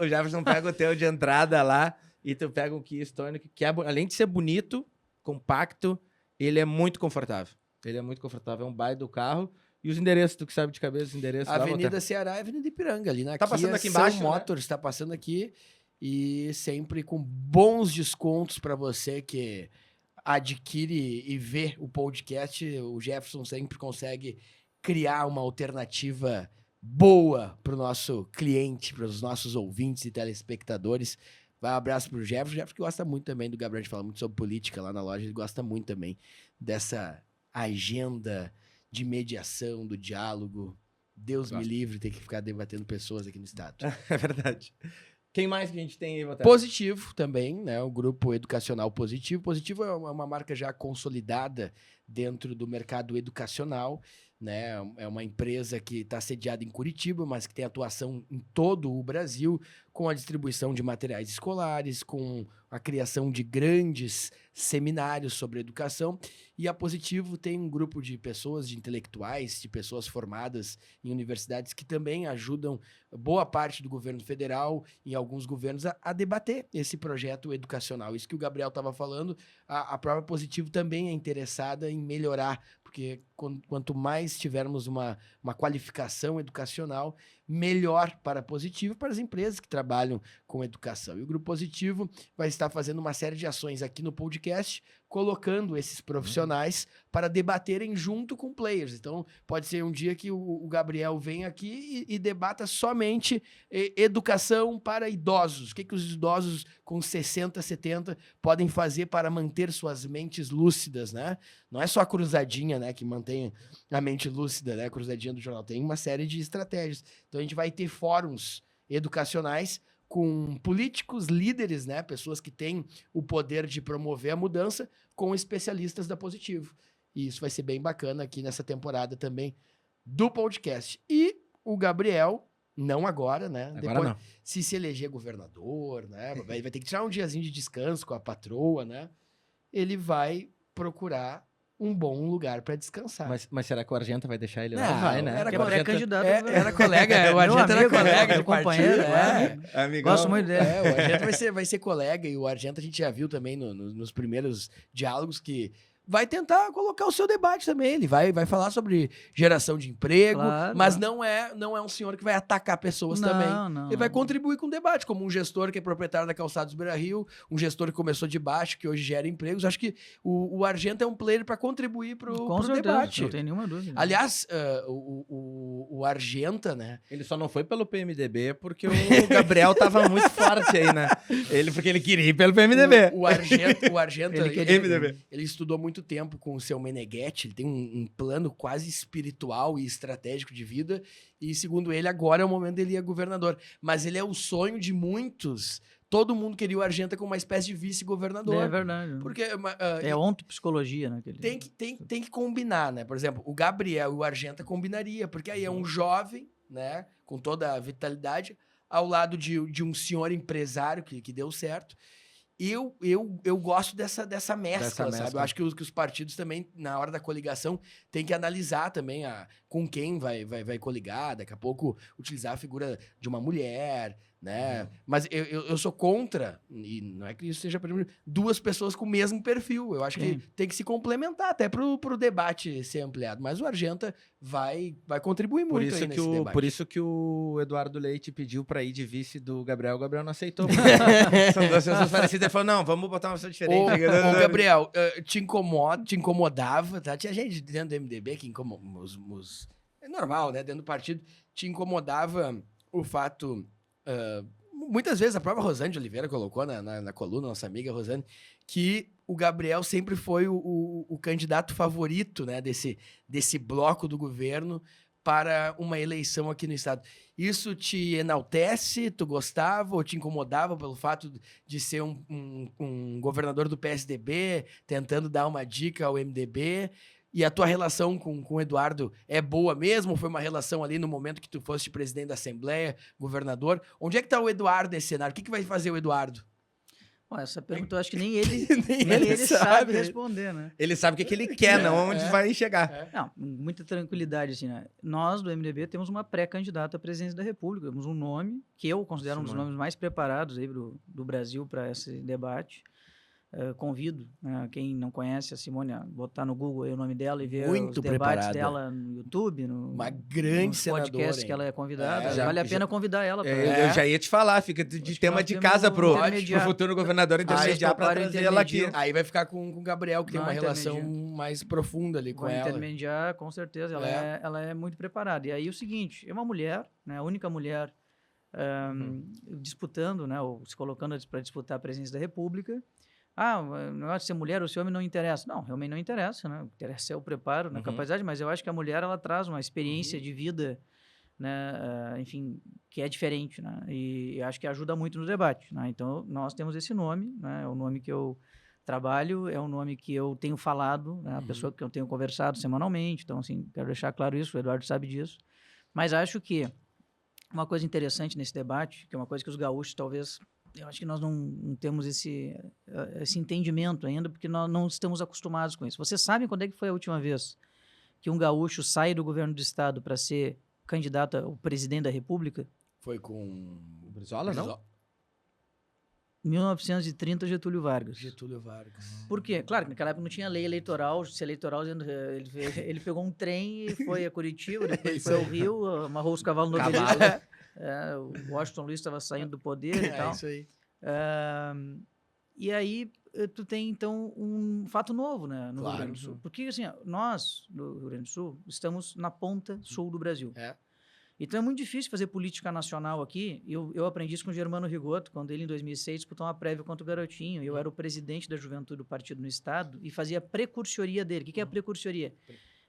E: O Jefferson pega o teu de entrada lá e tu pega um Keystone que além de ser bonito, compacto, ele é muito confortável. Ele é muito confortável, é um baita do carro. E os endereços, tu que sabe de cabeça os endereços lá,
D: Avenida
E: Walter?
D: Ceará e Avenida Ipiranga, ali na
E: Tá passando aqui embaixo,
D: Sun
E: né?
D: Motors, está passando aqui e sempre com bons descontos para você que adquire e vê o podcast. O Jefferson sempre consegue criar uma alternativa boa para o nosso cliente, para os nossos ouvintes e telespectadores. Vai um abraço pro Jefferson. O Jefferson que gosta muito também do Gabriel, a gente fala muito sobre política lá na loja, ele gosta muito também dessa agenda de mediação, do diálogo. Deus me livre ter que ficar debatendo pessoas aqui no estado.
E: É verdade. Quem mais que a gente tem aí, Walter?
D: Positivo também, né? O grupo educacional Positivo. Positivo é uma marca já consolidada dentro do mercado educacional, né? É uma empresa que está sediada em Curitiba, mas que tem atuação em todo o Brasil, com a distribuição de materiais escolares, com a criação de grandes seminários sobre educação. E a Positivo tem um grupo de pessoas, de intelectuais, de pessoas formadas em universidades que também ajudam boa parte do governo federal e alguns governos a debater esse projeto educacional. Isso que o Gabriel estava falando, a própria Positivo também é interessada em melhorar, porque quanto mais tivermos uma qualificação educacional, melhor para a Positivo e para as empresas que trabalham com educação. E o Grupo Positivo vai estar fazendo uma série de ações aqui no podcast, colocando esses profissionais para debaterem junto com players. Então, pode ser um dia que o Gabriel vem aqui e debata somente educação para idosos. O que os idosos com 60, 70 podem fazer para manter suas mentes lúcidas, né? Não é só a cruzadinha, né? Que mantém a mente lúcida, né? Cruzadinha do jornal. Tem uma série de estratégias. Então a gente vai ter fóruns educacionais com políticos, líderes, né? Pessoas que têm o poder de promover a mudança com especialistas da Positivo. E isso vai ser bem bacana aqui nessa temporada também do podcast. E o Gabriel, não agora, né?
E: Agora
D: Depois,
E: não.
D: se eleger governador, né? Vai ter que tirar um diazinho de descanso com a patroa, né? Ele vai procurar um bom lugar para descansar.
E: Mas será que o Argenta vai deixar ele
D: Não,
E: lá? Vai, né?
D: era
F: Que é
E: Porque o Argenta-
F: pré-candidato.
D: Era colega, o
F: Meu
D: Argenta era
F: amigo,
D: colega
F: meu
D: de
F: companheiro,
D: partido.
F: claro.
E: Amigão.
F: Gosto muito dele.
D: O Argenta vai ser colega, e o Argenta a gente já viu também nos primeiros diálogos que vai tentar colocar o seu debate também. Ele vai falar sobre geração de emprego,
F: Claro,
D: mas
F: claro.
D: não é um senhor que vai atacar pessoas também.
F: Não.
D: Ele vai contribuir com o debate, como um gestor que é proprietário da Calçados Beira-Rio, um gestor que começou de baixo, que hoje gera empregos. Acho que o Argenta é um player para contribuir
F: Com
D: pro
F: certeza,
D: debate.
F: não tem nenhuma dúvida.
D: Aliás, o Argenta, né?
E: Ele só não foi pelo PMDB porque o Gabriel tava muito forte aí, né? Porque ele queria ir pelo PMDB.
D: O Argenta
F: Ele queria-
D: ele estudou muito tempo com o seu Meneghetti, ele tem um plano quase espiritual e estratégico de vida, e segundo ele, agora é o momento dele ir a governador. Mas ele é o sonho de muitos. Todo mundo queria o Argenta como uma espécie de vice-governador.
F: É verdade.
D: Porque
F: É ontopsicologia, né? aquele-
D: tem que combinar, né? Por exemplo, o Gabriel e o Argenta combinaria, porque aí é um jovem, né? Com toda a vitalidade, ao lado de um senhor empresário que deu certo. Eu gosto dessa mescla,
E: Dessa
D: sabe?
E: mescla.
D: Eu acho que os partidos também, na hora da coligação, tem que analisar também com quem vai coligar. Daqui a pouco utilizar a figura de uma mulher, né? Mas eu sou contra, e não é que isso seja duas pessoas com o mesmo perfil. Eu acho que
F: Sim.
D: tem que se complementar até pro debate ser ampliado. Mas o Argenta vai contribuir
E: Por
D: muito
E: isso,
D: aí
E: que
D: nesse
E: o,
D: debate.
E: por isso que o Eduardo Leite pediu pra ir de vice do Gabriel. O Gabriel não aceitou. porque São duas pessoas parecidas. Ele falou, não, vamos botar uma pessoa diferente.
D: Ô, Gabriel, te incomodava, tá? Tinha gente dentro do MDB que é normal, né? Dentro do partido, te incomodava o fato... muitas vezes a própria Rosane de Oliveira colocou na coluna, nossa amiga Rosane, que o Gabriel sempre foi o candidato favorito, né? Desse bloco do governo para uma eleição aqui no estado. Isso te enaltece? Tu gostava ou te incomodava pelo fato de ser um governador do PSDB, tentando dar uma dica ao MDB? E a tua relação com o Eduardo é boa mesmo? Ou foi uma relação ali no momento que tu foste presidente da Assembleia, governador? Onde é que tá o Eduardo nesse cenário? O que vai fazer o Eduardo?
F: Bom, essa pergunta eu acho que nem ele,
D: Nem
F: nem
D: ele
F: ele sabe
D: sabe.
F: responder, né?
E: Ele sabe o que ele quer, não onde vai chegar.
F: Não, muita tranquilidade, assim, né? Nós, do MDB, temos uma pré-candidata à presidência da República. Temos um nome que eu considero um dos nomes mais preparados aí do Brasil para esse debate. Convido, né, quem não conhece a Simone a botar no Google aí o nome dela e ver
D: Muito
F: os debates
D: preparada.
F: dela no YouTube,
D: Uma grande
F: nos
D: senadora,
F: podcasts
D: hein?
F: que ela é convidada.
E: já-
F: Vale a pena convidar ela. Pra,
E: Eu já ia te falar, fica de
F: Acho que
E: tema
F: nós
E: de
F: temos
E: casa
F: um
E: pro
F: intermediário.
E: futuro governador intermediar pra
F: toparam
E: trazer ela aqui.
F: intermediar.
D: Aí vai ficar com o Gabriel, que tem
F: Não,
D: uma relação
F: intermediário.
D: mais profunda ali com
F: Vai
D: ela.
F: intermediar, com certeza. Ela é muito preparada. E aí o seguinte, é uma mulher, né, a única mulher disputando, né, ou se colocando para disputar a presidência da República. O negócio de ser mulher ou ser homem não interessa. Não, realmente não interessa, né? O que interessa é o preparo, a capacidade, mas eu acho que a mulher, ela traz uma experiência de vida, né, enfim, que é diferente, né? E acho que ajuda muito no debate, né? Então, nós temos esse nome, né? É o nome que eu trabalho, é um nome que eu tenho falado, né? A pessoa que eu tenho conversado semanalmente, então, assim, quero deixar claro isso, o Eduardo sabe disso. Mas acho que uma coisa interessante nesse debate, que é uma coisa que os gaúchos talvez... Eu acho que nós não temos esse entendimento ainda, porque nós não estamos acostumados com isso. Vocês sabem quando é que foi a última vez que um gaúcho sai do governo do estado para ser candidato ao presidente da República?
D: Foi com
E: O Brizola, não?
F: 1930, Getúlio Vargas.
D: Getúlio Vargas.
F: Por quê? Claro que naquela época não tinha lei eleitoral, justiça eleitoral, ele pegou um trem e foi a Curitiba, depois foi ao Rio, amarrou os cavalos no Obelisco. O Washington Luiz estava saindo do poder e tal.
D: É isso aí.
F: E aí tu tem, então, um fato novo, né, no
D: Claro.
F: Rio Grande do Sul. Porque, assim, nós, do Rio Grande do Sul, estamos na ponta sul do Brasil. Então é muito difícil fazer política nacional aqui. Eu aprendi isso com o Germano Rigoto, quando ele, em 2006, disputou uma prévia contra o Garotinho. Eu era o presidente da juventude do partido no estado e fazia a precursoria dele. O que é a precursoria?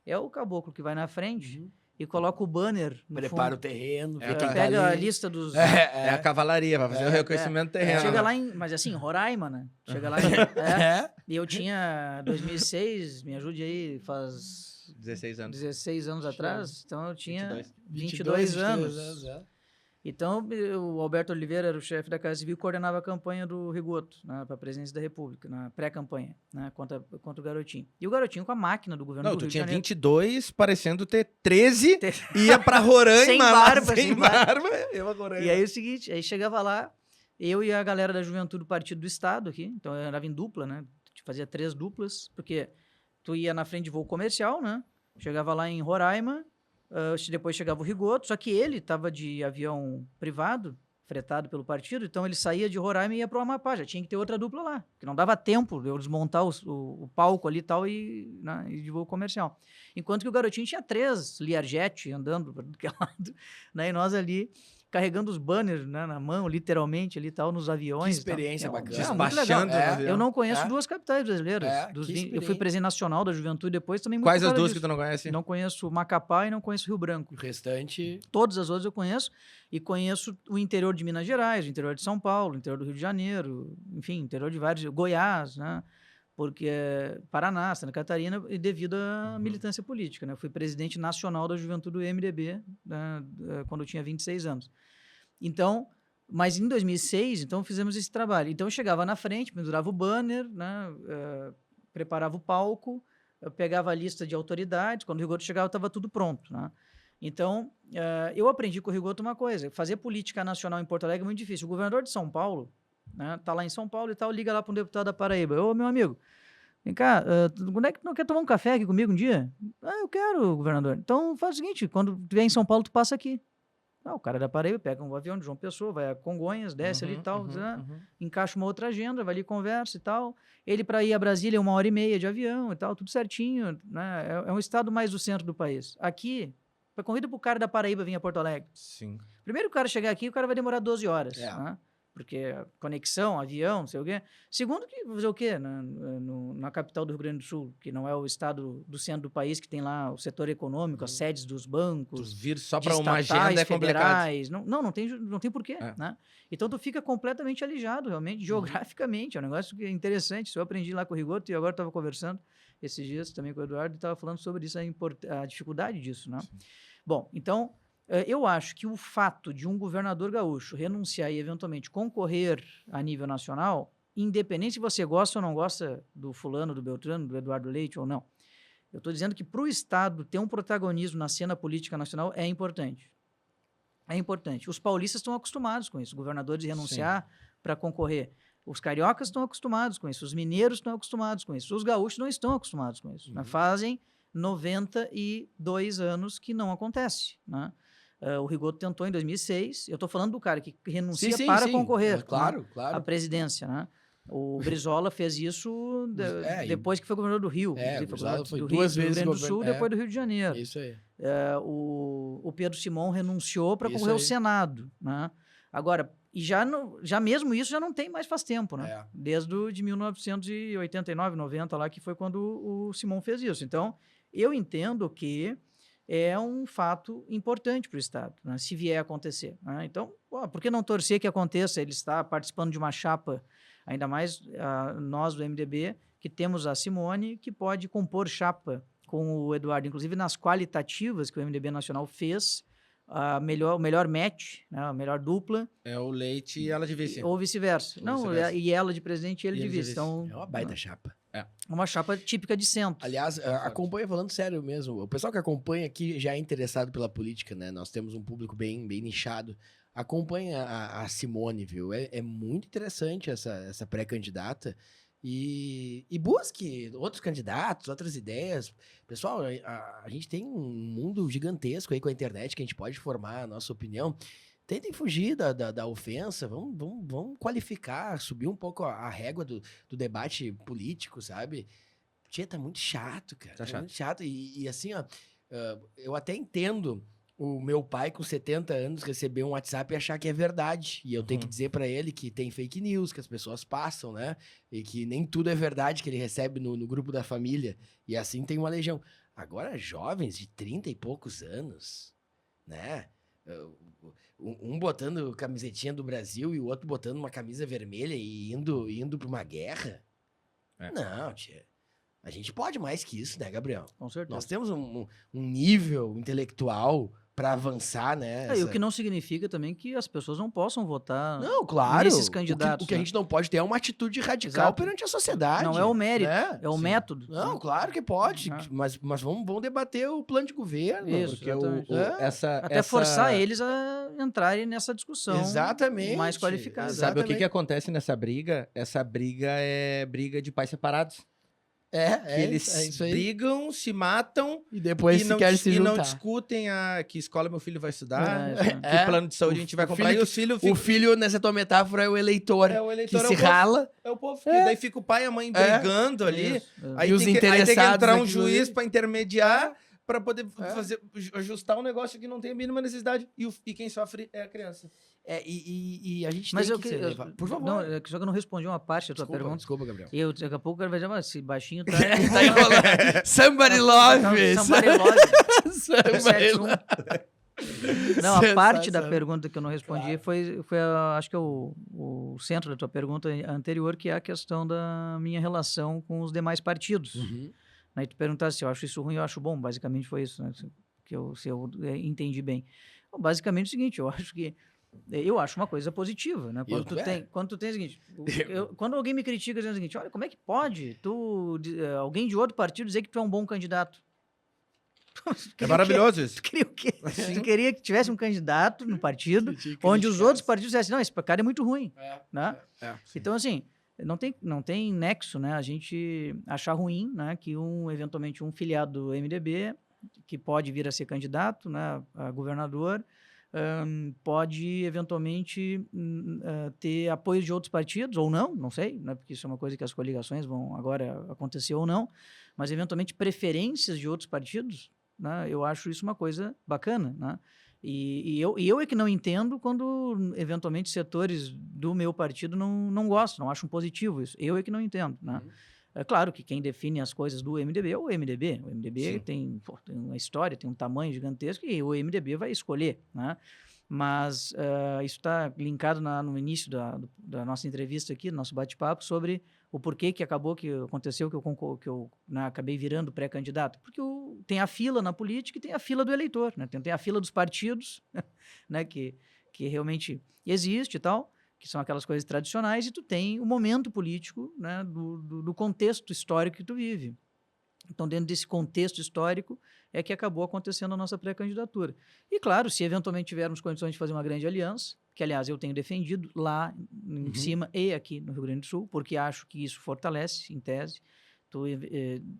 F: É o caboclo que vai na frente e coloca o banner no
D: Prepara o
F: fundo.
D: terreno, vê
F: Ele
D: quem tá
F: pega a
D: ali.
F: lista dos...
E: É a cavalaria, vai fazer o reconhecimento terreno.
F: Chega
E: né?
F: lá em... Mas assim, Roraima, né? Chega lá em... E eu tinha 2006, me ajude aí, faz
E: 16 anos.
F: 16 anos atrás, então eu tinha
E: 22.
F: 22 anos. Então, o Alberto Oliveira era o chefe da Casa Civil e coordenava a campanha do Rigoto, né, para a presidência da República, na pré-campanha, né, contra o Garotinho. E o Garotinho com a máquina do governo
E: Não,
F: do
E: tu
F: Rio de
E: tinha
F: Janeiro.
E: 22, parecendo ter 13, ia pra Roraima,
F: Sem
E: lá,
F: barba,
E: sem
F: sem barba.
E: barba, eu a Roraima.
F: E aí o seguinte, aí chegava lá, eu e a galera da Juventude do Partido do Estado aqui, então eu andava em dupla, né, fazia 3 duplas, porque tu ia na frente de voo comercial, né, chegava lá em Roraima, depois chegava o Rigoto, só que ele estava de avião privado, fretado pelo partido, então ele saía de Roraima e ia para o Amapá, já tinha que ter outra dupla lá, que não dava tempo de eu desmontar o palco ali e tal, né, e de voo comercial. Enquanto que o Garotinho tinha 3 Learjet andando para todo lado, né, e nós ali carregando os banners, né, na mão, literalmente, ali tal, nos aviões.
D: Que experiência bacana.
F: Muito legal.
E: Despachando no avião.
F: Eu não conheço 2 capitais brasileiras.
D: É,
F: Dos
D: que
F: 20 eu fui
D: experiência.
F: presidente nacional da Juventude depois, também muito
E: Quais
F: por
E: as
F: causa
E: duas que
F: disso.
E: tu não conhece?
F: Não conheço Macapá e não conheço Rio Branco.
D: O restante...
F: Todas as outras eu conheço e conheço o interior de Minas Gerais, o interior de São Paulo, o interior do Rio de Janeiro, enfim, interior de vários, Goiás, né? Porque Paraná, Santa Catarina, e devido à militância política, né? Eu fui presidente nacional da Juventude do MDB, né, quando eu tinha 26 anos. Então, mas em 2006, então fizemos esse trabalho. Então eu chegava na frente, pendurava o banner, né, preparava o palco, eu pegava a lista de autoridades, quando o Rigoto chegava estava tudo pronto, né? Então, eu aprendi com o Rigoto uma coisa, fazer política nacional em Porto Alegre é muito difícil. O governador de São Paulo, né, tá lá em São Paulo e tal, liga lá para um deputado da Paraíba. Ô, meu amigo, vem cá, quando é que tu não quer tomar um café aqui comigo um dia? Ah, eu quero, governador. Então faz o seguinte, quando tu vier em São Paulo, tu passa aqui. Ah, o cara da Paraíba pega um avião de João Pessoa, vai a Congonhas, desce ali e tal, encaixa uma outra agenda, vai ali, conversa e tal. Ele, para ir a Brasília, 1h30 de avião e tal, tudo certinho, né? É um estado mais do centro do país. Aqui, a corrida pro cara da Paraíba vir a Porto Alegre.
E: Sim.
F: Primeiro, o cara chegar aqui, o cara vai demorar 12 horas,
D: É.
F: né? Porque conexão, avião, não sei o quê. Segundo, que fazer o quê? Na capital do Rio Grande do Sul, que não é o estado do centro do país, que tem lá o setor econômico, as sedes dos
E: Tu
F: bancos,
E: vir só
F: de
E: pra uma
F: estatais,
E: agenda é complicado.
F: federais. Não tem porquê,
E: É.
F: né? Então tu fica completamente alijado, realmente, geograficamente. É um negócio que é interessante. Isso eu aprendi lá com o Rigoto e agora estava conversando esses dias também com o Eduardo e estava falando sobre isso, a dificuldade disso, né? Bom, então, eu acho que o fato de um governador gaúcho renunciar e eventualmente concorrer a nível nacional, independente se você gosta ou não gosta do fulano, do Beltrano, do Eduardo Leite ou não, eu estou dizendo que para o Estado ter um protagonismo na cena política nacional é importante. É importante. Os paulistas estão acostumados com isso, governadores renunciar para concorrer. Os cariocas estão acostumados com isso, os mineiros estão acostumados com isso, os gaúchos não estão acostumados com isso. Né? Fazem 92 anos que não acontece, né? O Rigoto tentou em 2006. Eu estou falando do cara que renuncia para concorrer
D: Claro,
F: à
D: claro.
F: presidência, né? O Brizola fez isso depois que foi governador do Rio.
D: É,
F: Inclusive,
D: o Brizola foi
F: do
D: duas
F: Rio,
D: vezes
F: do Rio Grande do Sul,
D: govern-
F: depois do Rio de Janeiro.
D: É isso aí.
F: O Pedro Simão renunciou para
D: Isso
F: concorrer ao
D: aí.
F: Senado, né? Agora, e já mesmo isso já não tem mais faz tempo, né?
D: É.
F: Desde de 1989, 90 lá, que foi quando o Simão fez isso. Então, eu entendo que é um fato importante para o Estado, né, se vier a acontecer, né? Então, por que não torcer que aconteça? Ele está participando de uma chapa, ainda mais nós do MDB, que temos a Simone, que pode compor chapa com o Eduardo, inclusive nas qualitativas que o MDB Nacional fez, o melhor match, né, a melhor dupla,
E: É o Leite e ela de vice.
F: ou vice-versa.
E: Ou
F: Não,
E: vice-versa.
F: e ela de presidente e ele
E: E
F: de
E: ele de
F: vice.
E: vice.
F: Então,
D: É uma baita chapa.
F: uma chapa típica de centro.
D: Aliás, acompanha, falando sério mesmo, o pessoal que acompanha aqui já é interessado pela política, né? Nós temos um público bem nichado. Acompanha a Simone, viu? É muito interessante essa pré-candidata. E busque outros candidatos, outras ideias. Pessoal, a gente tem um mundo gigantesco aí com a internet que a gente pode formar a nossa opinião. Tentem fugir da ofensa, vamos qualificar, subir um pouco a régua do debate político, sabe? Tia, tá muito chato, cara.
E: Tá chato.
D: Muito chato. E assim, ó, eu até entendo o meu pai com 70 anos receber um WhatsApp e achar que é verdade. E eu tenho que dizer pra ele que tem fake news, que as pessoas passam, né? E que nem tudo é verdade que ele recebe no grupo da família. E assim tem uma legião. Agora, jovens de 30 e poucos anos, né? Um botando camisetinha do Brasil e o outro botando uma camisa vermelha e indo pra uma guerra.
E: É.
D: Não, tia. A gente pode mais que isso, né, Gabriel?
F: Com certeza.
D: Nós temos um nível intelectual para avançar, né?
F: E o que não significa também que as pessoas não possam votar.
D: Não, claro.
F: nesses candidatos,
D: O que a
F: né?
D: gente não pode ter é uma atitude radical
F: Exato.
D: perante a sociedade.
F: Não é o mérito,
D: né?
F: é o
E: Sim.
F: método.
D: Não, claro que pode.
F: Ah.
D: Mas vamos debater o plano de governo.
F: Isso,
E: Porque
F: exatamente.
E: essa
F: Forçar eles a entrarem nessa discussão
D: Exatamente.
F: mais qualificada.
E: Sabe o que
D: Exatamente.
E: acontece nessa briga? Essa briga é briga de pais separados. Que eles
D: isso aí.
E: brigam, se matam
D: E depois
E: e,
D: querem se
E: e não
D: juntar.
E: discutem que escola meu filho vai estudar,
F: É, isso
E: que plano de saúde a gente vai
D: o
E: comprar.
D: filho
E: E os filhos
D: O
E: ficam...
D: filho, nessa tua metáfora, é o eleitor.
E: É o eleitor,
D: que
E: é
D: se
E: o povo.
D: rala.
E: É o povo, porque daí fica o pai e a mãe brigando ali.
F: Isso, é.
E: Aí
D: E os
E: tem que
D: interessados
E: entrar um
D: naquilo ali.
E: juiz para intermediar, para poder
D: É.
E: ajustar um negócio que não tem a mínima necessidade. E quem sofre é a criança.
D: E a gente
F: Mas
D: tem
F: eu
D: que
F: que.
D: se levar. Por favor.
F: Não, só que eu não respondi uma parte da tua
D: desculpa,
F: pergunta.
D: desculpa, Gabriel.
F: E eu, daqui a pouco o cara vai dizer, mas esse baixinho tá.
D: Tá enrolando. Somebody love.
F: Somebody love.
D: Somebody
F: 71.
D: love.
F: Não, a parte da
D: Sensacional.
F: pergunta que eu não respondi foi acho que é o centro da tua pergunta anterior, que é a questão da minha relação com os demais partidos.
D: Uhum.
F: Né? E tu perguntasse se eu acho isso ruim, eu acho bom. Basicamente foi isso, né? Se eu entendi bem. Bom, basicamente é o seguinte, eu acho uma coisa positiva, né? Quando tu tem o seguinte, quando alguém me critica dizendo o seguinte, olha, como é que pode alguém de outro partido dizer que tu é um bom candidato?
E: É maravilhoso isso.
F: Tu queria o quê? Tu queria que tivesse um candidato no partido onde os
D: criticasse.
F: outros partidos dissessem, não, esse cara é muito ruim,
D: É,
F: né?
D: é.
F: Então, assim, não tem nexo, né? A gente achar ruim, né? Que eventualmente um filiado do MDB, que pode vir a ser candidato, né? A governador, pode eventualmente ter apoio de outros partidos, ou não sei, né? Porque isso é uma coisa que as coligações vão agora acontecer ou não, mas eventualmente preferências de outros partidos, né? Eu acho isso uma coisa bacana, né? E eu é que não entendo quando, eventualmente, setores do meu partido não gostam, não acham positivo isso. Eu é que não entendo, né? É claro que quem define as coisas do MDB é o MDB. O MDB tem uma história, tem um tamanho gigantesco e o MDB vai escolher, né? Mas isso está linkado no início da nossa entrevista aqui, do nosso bate-papo, sobre o porquê que aconteceu que eu acabei virando pré-candidato. Porque tem a fila na política e tem a fila do eleitor, né? Tem a fila dos partidos, né? que realmente existe e tal, que são aquelas coisas tradicionais, e tu tem o momento político, né? do contexto histórico que tu vive. Então, dentro desse contexto histórico, é que acabou acontecendo a nossa pré-candidatura. E, claro, se eventualmente tivermos condições de fazer uma grande aliança, que, aliás, eu tenho defendido lá em cima e aqui no Rio Grande do Sul, porque acho que isso fortalece, em tese,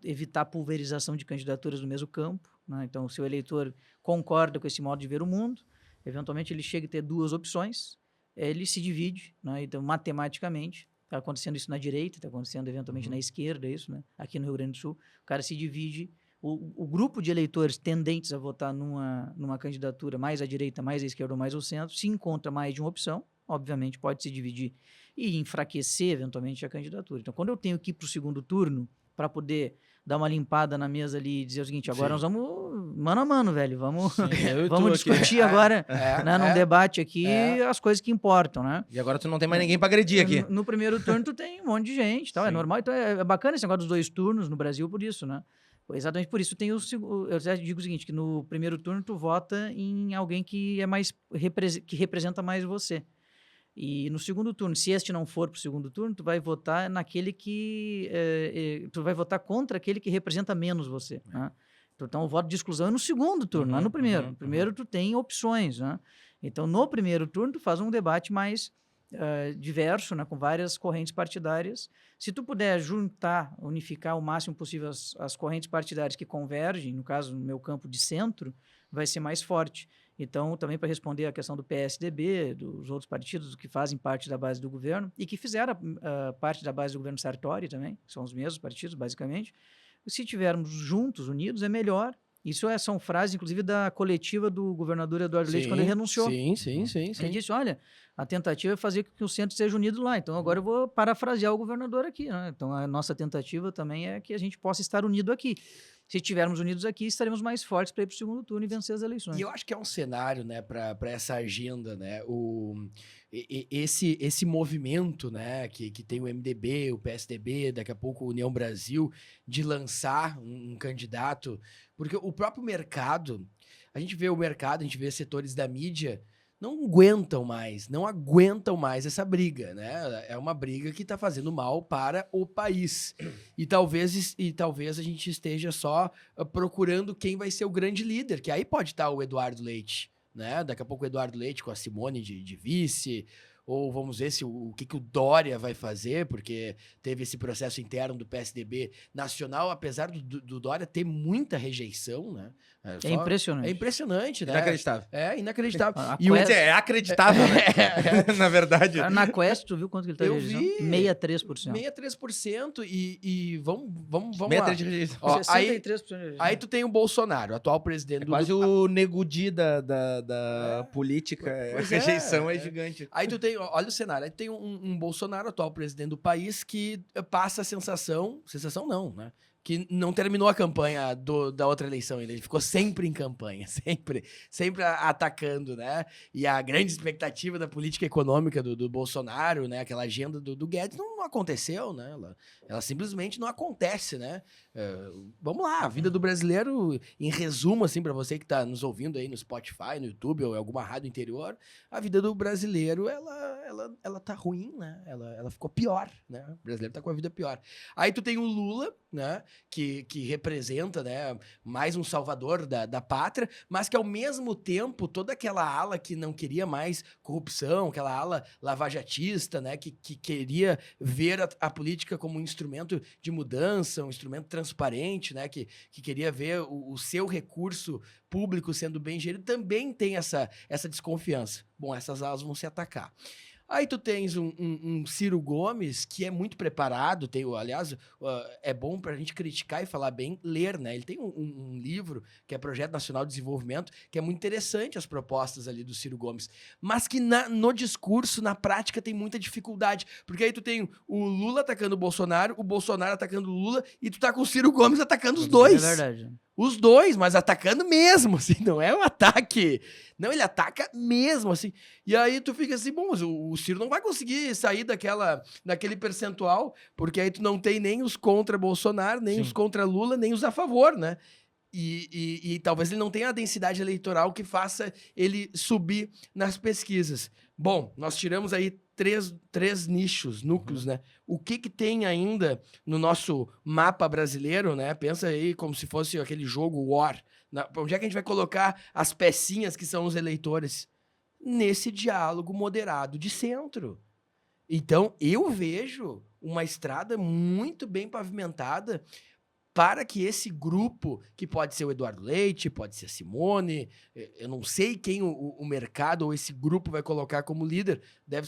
F: evitar pulverização de candidaturas no mesmo campo, né? Então, se o eleitor concorda com esse modo de ver o mundo, eventualmente ele chega a ter duas opções, ele se divide, né? Então, matematicamente, está acontecendo isso na direita, está acontecendo eventualmente na esquerda, isso, né? Aqui no Rio Grande do Sul, o cara se divide, o grupo de eleitores tendentes a votar numa candidatura mais à direita, mais à esquerda ou mais ao centro, se encontra mais de uma opção, obviamente pode se dividir e enfraquecer eventualmente a candidatura. Então, quando eu tenho que ir para o segundo turno, para poder dar uma limpada na mesa ali e dizer o seguinte, agora nós vamos mano a mano, velho, vamos discutir agora, né, num debate aqui, as coisas que importam, né?
E: E agora tu não tem mais ninguém pra agredir aqui.
F: No primeiro turno tu tem um monte de gente, tal, é normal, então é bacana esse negócio dos 2 turnos no Brasil por isso, né? Exatamente por isso tem eu já digo o seguinte, que no primeiro turno tu vota em alguém que que representa mais você. E no segundo turno, se este não for para o segundo turno, tu vai votar naquele que... tu vai votar contra aquele que representa menos você, né? Então, o voto de exclusão é no segundo turno, não é no primeiro. No primeiro, tu tem opções, né? Então, no primeiro turno, tu faz um debate mais diverso, né? Com várias correntes partidárias. Se tu puder unificar o máximo possível as correntes partidárias que convergem, no caso, no meu campo de centro, vai ser mais forte. Então, também para responder a questão do PSDB, dos outros partidos que fazem parte da base do governo e que fizeram parte da base do governo Sartori também, que são os mesmos partidos, basicamente. Se tivermos juntos, unidos, é melhor. Isso são frases, inclusive, da coletiva do governador Eduardo Leite, quando ele renunciou.
D: Sim.
F: Ele disse, olha, a tentativa é fazer com que o centro esteja unido lá. Então, agora eu vou parafrasear o governador aqui, né? Então, a nossa tentativa também é que a gente possa estar unido aqui. Se estivermos unidos aqui, estaremos mais fortes para ir para o segundo turno e vencer as eleições.
D: E eu acho que é um cenário, né, para essa agenda, né, esse movimento, né, que tem o MDB, o PSDB, daqui a pouco a União Brasil, de lançar um candidato, porque o próprio mercado, a gente vê setores da mídia não aguentam mais essa briga, né? É uma briga que está fazendo mal para o país. E talvez a gente esteja só procurando quem vai ser o grande líder, que aí pode estar o Eduardo Leite, né? Daqui a pouco o Eduardo Leite com a Simone de vice, ou vamos ver o que o Dória vai fazer, porque teve esse processo interno do PSDB nacional, apesar do Dória ter muita rejeição, né?
F: É impressionante.
D: É impressionante, né?
E: Inacreditável.
D: É inacreditável.
F: A
D: E o-
E: Quer dizer, é acreditável, né? Na verdade.
F: Na Quest, tu viu quanto que ele está
D: Eu
F: registrando?
D: vi.
F: 63%.
D: 63% e vamos lá.
E: 63 de rejeição.
D: Ó, aí,
F: 63% de rejeição.
D: aí tu tem o Bolsonaro, atual presidente
E: É
D: do...
E: quase o negudi da política. A
D: Pois é,
E: rejeição é
D: é.
E: gigante.
D: Aí tu tem, olha o cenário, aí tem um Bolsonaro, atual presidente do país, que passa a sensação não, né? Que não terminou a campanha da outra eleição ainda. Ele ficou sempre em campanha, sempre atacando, né? E a grande expectativa da política econômica do Bolsonaro, né? Aquela agenda do Guedes não aconteceu, né? Ela simplesmente não acontece, né? Vamos lá, a vida do brasileiro, em resumo, assim, para você que tá nos ouvindo aí no Spotify, no YouTube ou em alguma rádio interior, a vida do brasileiro, ela tá ruim, né? Ela ficou pior, né? O brasileiro tá com a vida pior. Aí tu tem o Lula, né? Que representa, né, mais um salvador da pátria, mas que ao mesmo tempo toda aquela ala que não queria mais corrupção, aquela ala lavajatista, né, que queria ver a política como um instrumento de mudança, um instrumento transparente, né, que queria ver o seu recurso público sendo bem gerido, também tem essa desconfiança. Bom, essas alas vão se atacar. Aí tu tens um Ciro Gomes que é muito preparado, aliás, é bom pra gente criticar e falar bem, ler, né? Ele tem um livro que é Projeto Nacional de Desenvolvimento, que é muito interessante as propostas ali do Ciro Gomes, mas que no discurso, na prática, tem muita dificuldade, porque aí tu tem o Lula atacando o Bolsonaro atacando o Lula, e tu tá com o Ciro Gomes atacando os dois.
F: É verdade.
D: Os dois, mas atacando mesmo, assim, não é um ataque. Não, ele ataca mesmo, assim. E aí tu fica assim, bom, mas o Ciro não vai conseguir sair daquele percentual, porque aí tu não tem nem os contra Bolsonaro, nem os contra Lula, nem os a favor, né? E talvez ele não tenha a densidade eleitoral que faça ele subir nas pesquisas. Bom, nós tiramos aí três nichos, núcleos, né? O que tem ainda no nosso mapa brasileiro, né? Pensa aí como se fosse aquele jogo War. Onde é que a gente vai colocar as pecinhas que são os eleitores? Nesse diálogo moderado de centro. Então, eu vejo uma estrada muito bem pavimentada para que esse grupo, que pode ser o Eduardo Leite, pode ser a Simone, eu não sei quem o mercado ou esse grupo vai colocar como líder, deve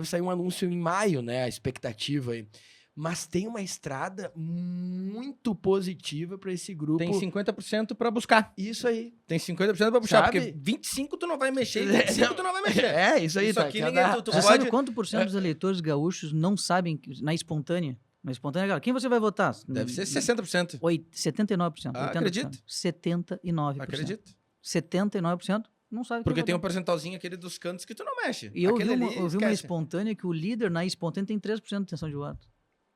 D: sair um anúncio em maio, né, a expectativa aí. Mas tem uma estrada muito positiva para esse grupo.
E: Tem 50% para buscar.
D: Isso aí.
E: Tem 50% para puxar,
D: Sabe?
E: porque 25 tu não vai mexer, e 25 tu não vai mexer.
D: É, isso aí.
E: Isso aqui ninguém... Tu
F: Você
E: pode...
F: sabe quanto por cento dos eleitores gaúchos não sabem na espontânea? Na espontânea, cara, quem você vai votar?
E: Deve ser 60%.
F: 79%.
E: Ah,
F: 80%.
E: acredito.
F: 79%.
E: Acredito.
F: 79% não sabe
E: Porque
F: quem
E: tem um
F: votar.
E: percentualzinho aquele dos cantos que tu não mexe.
F: E eu vi
E: Aquele
F: uma,
E: ali,
F: eu vi uma
E: esquece.
F: espontânea que o líder na espontânea tem 3% de intenção de voto.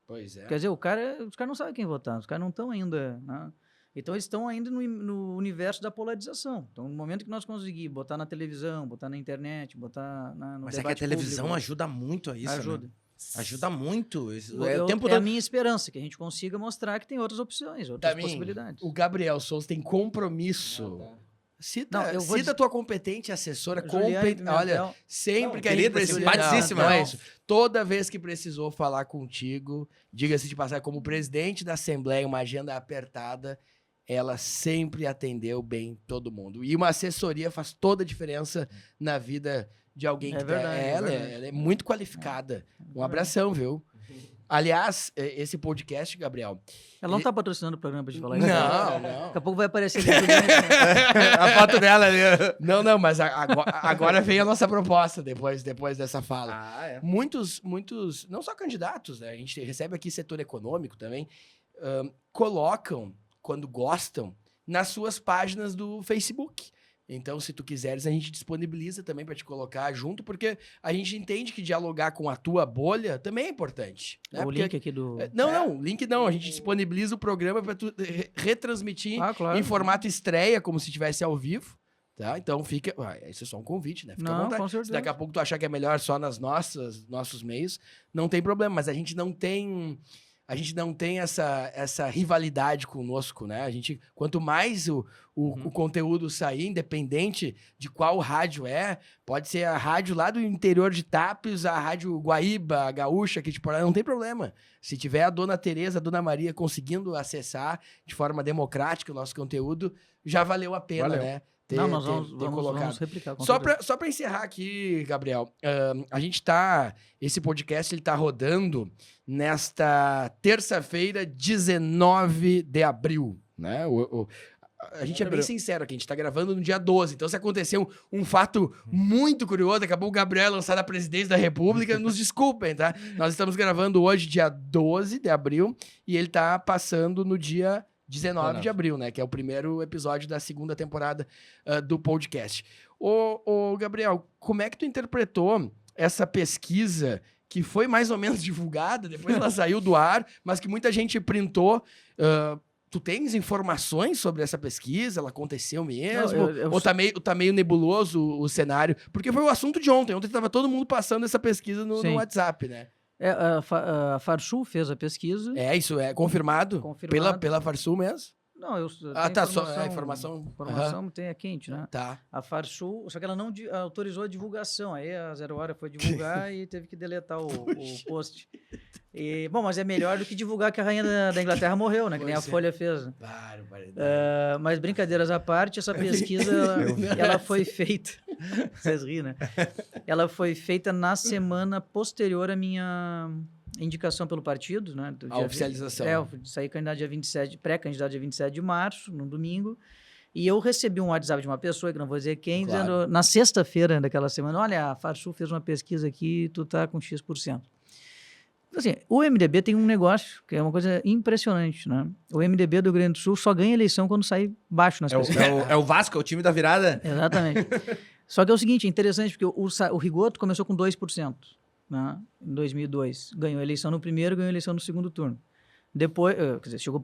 D: Pois é.
F: Quer dizer, os caras não sabem quem votar, os caras não estão ainda... Né? Então, eles estão ainda no universo da polarização. Então, no momento que nós conseguirmos botar na televisão, botar na internet, botar no
E: Mas é que a
F: debate
E: televisão
F: público,
E: ajuda muito a isso,
F: ajuda.
E: né? Ajuda muito.
F: É
E: o tempo
F: a
E: todo...
F: minha esperança, que a gente consiga mostrar que tem outras opções, outras
D: Também,
F: possibilidades.
D: o Gabriel Souza tem compromisso.
F: Não, eu vou
D: Cita a tua competente assessora.
F: Juliane
D: Olha,
F: Pimentel.
D: sempre
E: Não,
D: que a gente
E: querida,
D: precisa...
E: simpaticíssima.
D: Não é isso. Toda vez que precisou falar contigo, diga-se de passar, como presidente da Assembleia, uma agenda apertada, ela sempre atendeu bem todo mundo. E uma assessoria faz toda a diferença na vida de alguém
F: É
D: que
F: verdade, é
D: ela,
F: verdade.
D: ela é muito qualificada. Um abração, viu? Aliás, esse podcast, Gabriel...
F: Ela não está patrocinando o programa pra te falar isso.
D: Não,
F: né?
D: não.
F: Daqui a pouco vai aparecer aqui. Juliane,
E: a foto dela ali.
D: Não, mas agora vem a nossa proposta depois dessa fala.
E: Ah, é.
D: Muitos, não só candidatos, né? A gente recebe aqui setor econômico também, colocam quando gostam, nas suas páginas do Facebook. Então, se tu quiseres, a gente disponibiliza também para te colocar junto, porque a gente entende que dialogar com a tua bolha também é importante. Né?
F: O
D: Porque-
F: link aqui do...
D: Não, link não. A gente disponibiliza o programa para tu retransmitir
F: Ah, claro.
D: em formato estreia, como se estivesse ao vivo. Tá? Então fica. Isso é só um convite, né? Fica à
F: Não,
D: vontade.
F: com
D: Se
F: certeza.
D: daqui a pouco tu achar que é melhor só nas nossos meios, não tem problema. Mas a gente não tem. A gente não tem essa rivalidade conosco, né? Quanto mais o conteúdo sair, independente de qual rádio pode ser a rádio lá do interior de Tapes, a rádio Guaíba, a Gaúcha, aqui de Porto, não tem problema. Se tiver a Dona Tereza, a Dona Maria conseguindo acessar de forma democrática o nosso conteúdo, já valeu a pena,
E: Valeu.
D: né?
F: Não, nós vamos replicar. com certeza.
D: Só para encerrar aqui, Gabriel, a gente esse podcast ele tá rodando nesta terça-feira, 19 de abril, né? A gente é bem sincero aqui, a gente tá gravando no dia 12, então se aconteceu um fato muito curioso, acabou o Gabriel lançar a presidência da República, nos desculpem, tá? Nós estamos gravando hoje, dia 12 de abril, e ele tá passando no dia 19 de abril, né? Que é o primeiro episódio da segunda temporada do podcast. Ô, Gabriel, como é que tu interpretou essa pesquisa que foi mais ou menos divulgada, depois ela saiu do ar, mas que muita gente printou? Tu tens informações sobre essa pesquisa? Ela aconteceu mesmo?
F: Não,
D: Ou tá meio nebuloso o cenário? Porque foi o assunto de ontem. Ontem tava todo mundo passando essa pesquisa no
F: Sim.
D: WhatsApp, né?
F: A Farsul fez a pesquisa.
D: Isso é confirmado?
F: Confirmado.
D: Pela Farsul mesmo?
F: Não, eu
D: Ah,
F: tenho
D: tá, só a informação.
F: Informação tem é quente, né?
D: Tá.
F: A Farsul, só que ela não autorizou a divulgação. Aí a Zero Hora foi divulgar e teve que deletar o post. Bom, mas é melhor do que divulgar que a rainha da Inglaterra morreu, né? Que nem a
D: Pois é.
F: Folha fez.
D: Barbaridade.
F: Mas brincadeiras à parte, essa pesquisa ela foi feita. Vocês riem, né? Ela foi feita na semana posterior à minha indicação pelo partido, né?
D: A oficialização.
F: Eu saí candidato dia 27, pré-candidato dia 27 de março, no domingo. E eu recebi um WhatsApp de uma pessoa, que não vou dizer quem,
D: Claro.
F: dizendo, na sexta-feira daquela semana, olha, a Farsul fez uma pesquisa aqui, tu tá com X%. Assim, o MDB tem um negócio que é uma coisa impressionante, né? O MDB do Rio Grande do Sul só ganha eleição quando sai baixo nas pesquisas.
E: É o Vasco, é o time da virada?
F: Exatamente. Só que é o seguinte, é interessante, porque o Rigoto começou com 2%, né? Em 2002. Ganhou a eleição no primeiro, ganhou a eleição no segundo turno. Depois, quer dizer, chegou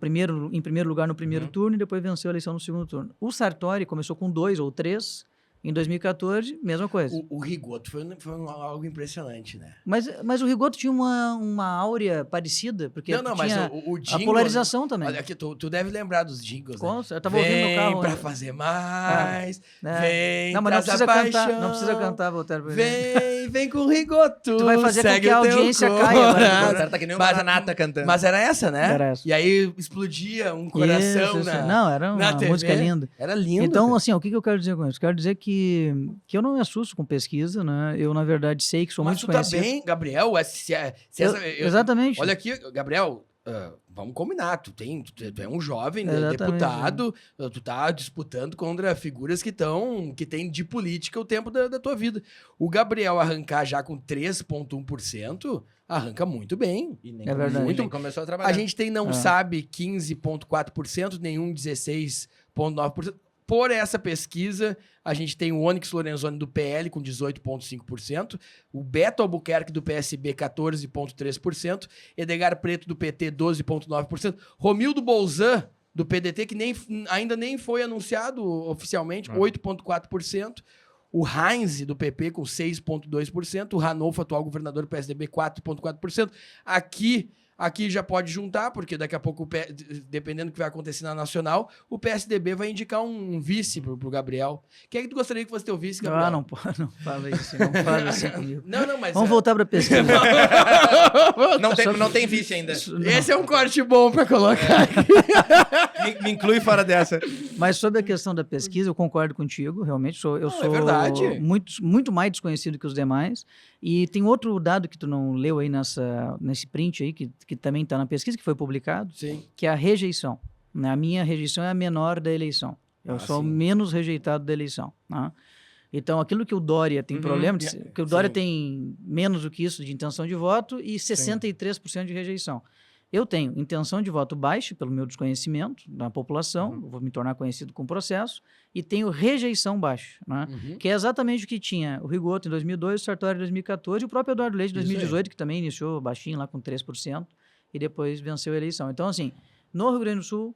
F: em primeiro lugar no primeiro turno e depois venceu a eleição no segundo turno. O Sartori começou com 2 ou 3%. Em 2014, mesma coisa.
D: O Rigoto foi algo impressionante, né?
F: Mas o Rigoto tinha uma áurea parecida, porque
D: Mas
F: tinha
D: o jingle,
F: a polarização também.
D: Olha aqui, tu deve lembrar dos jingles, né?
F: Eu tava ouvindo no carro.
D: Vem pra
F: né?
D: fazer mais,
F: né?
D: vem,
F: Não, mas não
D: traz a
F: precisa cantar,
D: paixão,
F: não precisa cantar, Voltaire.
D: vem com o Rigoto,
F: Tu vai fazer com
D: segue
F: que a
D: o teu
F: audiência caia,
D: coração.
F: vai,
E: O cara tá que nem o
D: Mas-
E: Maranata cantando.
D: Mas era essa, né?
F: Era essa.
D: E aí explodia um coração
F: Isso.
D: na
F: Não, era
D: na
F: uma
D: TV.
F: música linda.
D: Era lindo.
F: Então,
D: cara.
F: assim, o que eu quero dizer com isso? Quero dizer que eu não me assusto com pesquisa, né? Eu, na verdade, sei que sou
D: Mas
F: muito
D: tu tá
F: desconhecido.
D: bem, Gabriel?
F: Exatamente.
D: Olha aqui, Gabriel, vamos combinar. Tu é um jovem né,
F: Exatamente,
D: deputado, tu tá disputando contra figuras que têm de política o tempo da tua vida. O Gabriel arrancar já com 3,1%, arranca muito bem.
E: E nem
F: É verdade.
E: Muito começou a trabalhar.
D: A gente tem, não sabe, 15,4%, nenhum 16,9%. Por essa pesquisa, a gente tem o Onyx Lorenzoni do PL com 18,5%, o Beto Albuquerque do PSB 14,3%, Edgar Preto do PT 12,9%, Romildo Bolzan do PDT, que ainda nem foi anunciado oficialmente, 8,4%, o Heinz do PP com 6,2%, o Ranolfo, atual governador do PSDB, 4,4%. Aqui já pode juntar, porque daqui a pouco, dependendo do que vai acontecer na Nacional, o PSDB vai indicar um vice pro Gabriel. Quem é que tu gostaria que fosse teu vice, Gabriel?
F: Não fala isso, não fala assim comigo.
D: Não, mas...
F: Vamos voltar para a pesquisa.
E: Não tem vice ainda.
D: Esse é um corte bom pra colocar aqui.
E: Me inclui fora dessa.
F: Mas sobre a questão da pesquisa, eu concordo contigo, realmente. Eu sou
D: verdade.
F: muito mais desconhecido que os demais. E tem outro dado que tu não leu aí nesse print aí, que também está na pesquisa, que foi publicado,
D: Sim.
F: que é a rejeição. Né? A minha rejeição é a menor da eleição. Eu sou o menos rejeitado da eleição. Né? Então, aquilo que o Dória tem problema, que o Dória tem menos do que isso de intenção de voto e 63% de rejeição. Eu tenho intenção de voto baixa pelo meu desconhecimento da população, eu vou me tornar conhecido com o processo, e tenho rejeição baixa, né? Que é exatamente o que tinha o Rigoto em 2002, o Sartori em 2014 e o próprio Eduardo Leite em 2018, que também iniciou baixinho lá com 3% e depois venceu a eleição. Então, assim, no Rio Grande do Sul,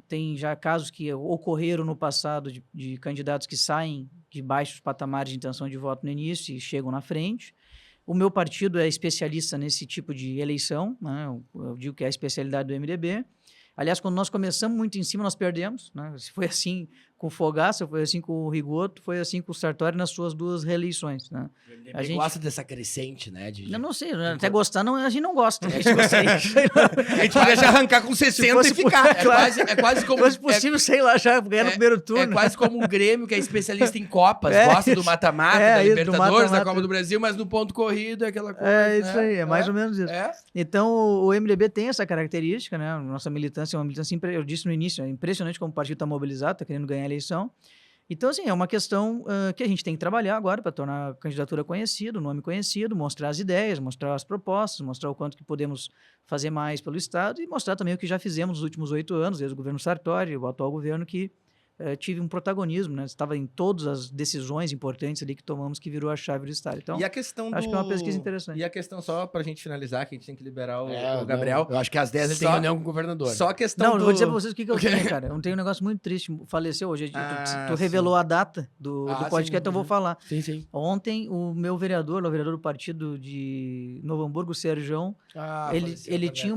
F: tem já casos que ocorreram no passado de candidatos que saem de baixos patamares de intenção de voto no início e chegam na frente. O meu partido é especialista nesse tipo de eleição, né? Eu digo que é a especialidade do MDB. Aliás, quando nós começamos muito em cima, nós perdemos, né? Se foi assim com o Fogaça, foi assim com o Rigoto, foi assim com o Sartori nas suas 2 reeleições, né?
D: A gente gosta dessa crescente, né?
F: Eu não sei, né? Até gostar, não, a gente não gosta. A gente gostaria,
E: A gente deixa arrancar com 60 e ficar.
D: É quase como...
F: Se fosse possível, sei lá, já ganhar no primeiro turno.
D: É quase como um Grêmio que é especialista em Copas, gosta do mata-mata, da
F: isso, do
D: Libertadores,
F: mata-mata.
D: da Copa do Brasil, mas no ponto corrido é aquela coisa.
F: É isso aí, é mais ou menos isso.
D: É?
F: Então, o MDB tem essa característica, né? Nossa militância é uma militância, eu disse no início, é impressionante como o partido está mobilizado, está querendo ganhar a eleição. Então, assim, é uma questão que a gente tem que trabalhar agora para tornar a candidatura conhecida, o nome conhecido, mostrar as ideias, mostrar as propostas, mostrar o quanto que podemos fazer mais pelo Estado e mostrar também o que já fizemos nos últimos 8 anos, desde o governo Sartori, o atual governo, que tive um protagonismo, né? Estava em todas as decisões importantes ali que tomamos, que virou a chave do Estado. Então,
E: E a questão
F: acho que é uma pesquisa interessante.
E: E a questão, só pra gente finalizar, que a gente tem que liberar o Gabriel.
D: Eu acho que às 10 ele tem
E: Só-
D: reunião com o governador.
E: Só a questão
F: Não, eu
E: do...
F: vou dizer pra vocês o que eu tenho, cara. Eu tenho um negócio muito triste. Faleceu hoje. Tu revelou a data do podcast,
D: sim.
F: então eu vou falar.
D: Sim, sim.
F: Ontem, o meu vereador, o vereador do partido de Novo Hamburgo, o Sérgio, ele tinha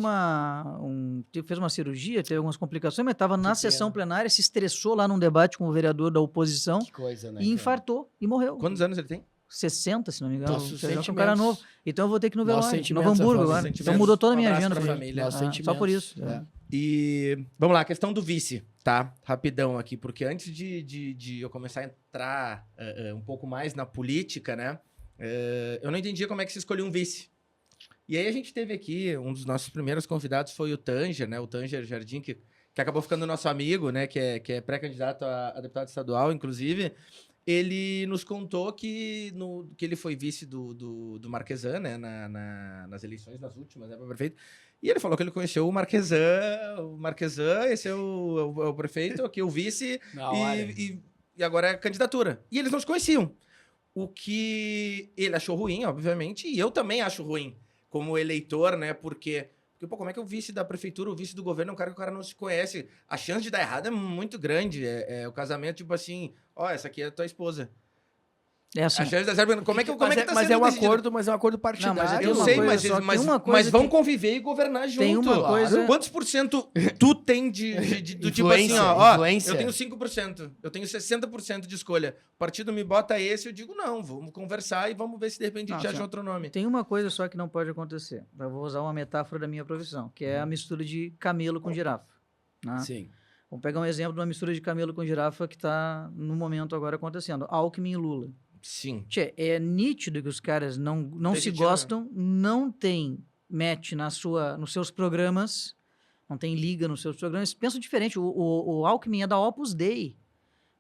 F: fez uma cirurgia, teve algumas complicações, mas estava na sessão plenária, se estressou lá num debate com o vereador da oposição
D: Que coisa, né?
F: e infartou e morreu.
E: Quantos anos ele tem?
F: 60, se não me engano.
D: Nossos
F: O Sérgio é um
D: sentimentos.
F: cara novo. Então eu vou ter que ir no
D: Nossos
F: velório.
D: sentimentos,
F: Novo Hamburgo
D: nossos
F: agora. Então
E: sentimentos.
F: mudou toda a minha
E: Um abraço
F: agenda.
E: pra
F: pra
E: família.
D: Nossos
F: só
D: sentimentos.
F: por isso.
D: É.
E: E vamos lá, a questão do vice, tá? Rapidão aqui, porque antes de eu começar a entrar um pouco mais na política, né? Eu não entendia como é que se escolhia um vice. E aí a gente teve aqui, um dos nossos primeiros convidados foi o Tanger, né? O Tanger Jardim, que acabou ficando nosso amigo, né? Que é pré-candidato a deputado estadual, inclusive. Ele nos contou que ele foi vice do Marquesan, né? Nas eleições, nas últimas, né? Para prefeito. E ele falou que ele conheceu o Marquesan, esse é o prefeito, aqui o vice,
D: Na hora.
E: e agora é a candidatura. E eles não se conheciam. O que ele achou ruim, obviamente, e eu também acho ruim, como eleitor, né? Porque pô, como é que o vice da prefeitura, o vice do governo é um cara que o cara não se conhece? A chance de dar errado é muito grande. O casamento, tipo assim, essa aqui é a tua esposa.
F: É assim.
E: A chance de dar certo, como é que tá
D: Mas
E: sendo
D: é um
E: decidido?
D: acordo, mas é um acordo partidário.
F: Não, mas
E: Eu
F: uma
E: sei,
F: coisa
E: mas,
F: só que
E: mas,
F: uma
E: mas
F: coisa
E: vão
F: que-
E: conviver e governar junto.
F: Tem uma coisa-
E: Quantos por cento tu tem do tipo assim,
D: Influência,
E: ó,
D: influência.
E: eu tenho 5%, eu tenho 60% de escolha. O partido me bota esse, eu digo, não, vamos conversar e vamos ver se de repente a gente
F: Não,
E: acha
F: sim.
E: outro nome.
F: Tem uma coisa só que não pode acontecer. Eu vou usar uma metáfora da minha profissão, que é a mistura de camelo com girafa. Né?
D: Sim.
F: Vamos pegar um exemplo de uma mistura de camelo com girafa que está no momento agora acontecendo. Alckmin e Lula.
E: Sim.
F: Tchê, é nítido que os caras não
E: Tem
F: se
E: que tirar.
F: gostam, não tem match nos seus programas, não tem liga nos seus programas. Pensam diferente. O Alckmin é da Opus Dei,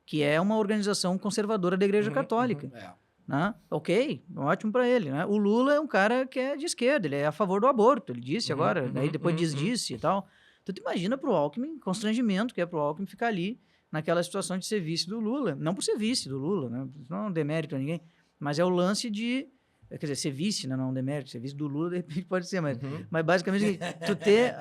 F: que é uma organização conservadora da Igreja Católica.
D: É.
F: Né? Ok, ótimo para ele. Né? O Lula é um cara que é de esquerda, ele é a favor do aborto, ele disse agora, daí depois disse e tal. Então, tu imagina pro Alckmin, constrangimento que é pro Alckmin ficar ali naquela situação de ser vice do Lula. Não por ser vice do Lula, né? Não é um demérito a ninguém, mas é o lance de... Quer dizer, ser vice, né? Não é um demérito, ser vice do Lula, de repente pode ser, mas basicamente tu ter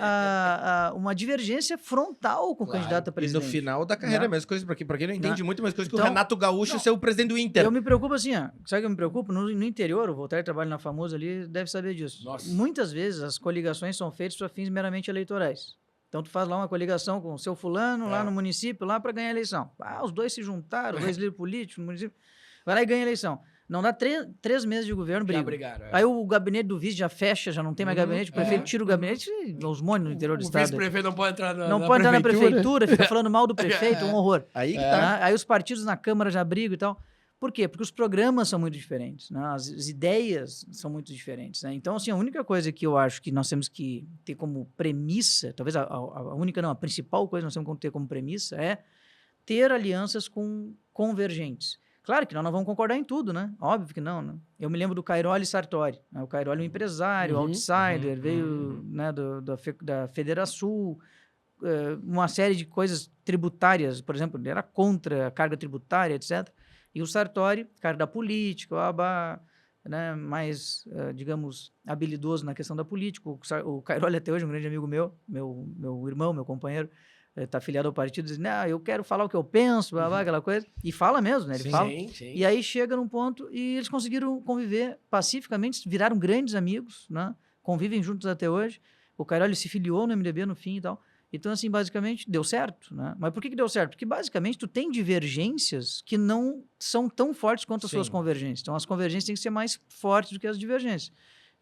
F: uma divergência frontal com o candidato a
E: E
F: presidente.
E: no final da carreira,
F: Né?
E: a mesma coisa, pra quem não entende
F: Né?
E: muito, mas coisa que o
F: Então,
E: Renato Gaúcho ser o presidente do Inter.
F: Eu me preocupo assim, ó. Sabe o que eu me preocupo? No interior, o Voltaire trabalha na Famosa ali, deve saber disso.
D: Nossa.
F: Muitas vezes as coligações são feitas para fins meramente eleitorais. Então tu faz lá uma coligação com o seu fulano lá no município, lá para ganhar a eleição. Os dois se juntaram, os dois líderes políticos no município, vai lá e ganha a eleição. Não dá 3 meses de governo,
D: Já
F: briga.
D: brigaram.
F: Aí o gabinete do vice já fecha, já não tem mais gabinete, o prefeito tira o gabinete, os montes no interior do
D: O
F: estado.
D: vice-prefeito não pode entrar
F: Não pode entrar na prefeitura, fica falando mal do prefeito, um horror.
E: Aí que
F: Né?
E: tá.
F: Aí os partidos na Câmara já brigam e tal. Por quê? Porque os programas são muito diferentes, né? As ideias são muito diferentes. Né? Então, assim, a única coisa que eu acho que nós temos que ter como premissa, talvez a única não, a principal coisa que nós temos que ter como premissa é ter alianças com convergentes. Claro que nós não vamos concordar em tudo, né? Óbvio que não, né? Eu me lembro do Cairoli Sartori. Né? O Cairoli é um empresário, outsider, veio né, da Federação, uma série de coisas tributárias, por exemplo, ele era contra a carga tributária, etc. E o Sartori, cara da política, né, mais, digamos, habilidoso na questão da política. O Cairoli até hoje é um grande amigo meu irmão, meu companheiro, está afiliado ao partido, diz, não, eu quero falar o que eu penso, aquela coisa, e fala mesmo, né? Ele fala.
D: Sim.
F: E aí chega num ponto e eles conseguiram conviver pacificamente, viraram grandes amigos, né? Convivem juntos até hoje. O Cairoli se filiou no MDB no fim e tal. Então, assim, basicamente, deu certo, né? Mas por que deu certo? Porque, basicamente, tu tem divergências que não são tão fortes quanto as suas convergências. Então, as convergências têm que ser mais fortes do que as divergências.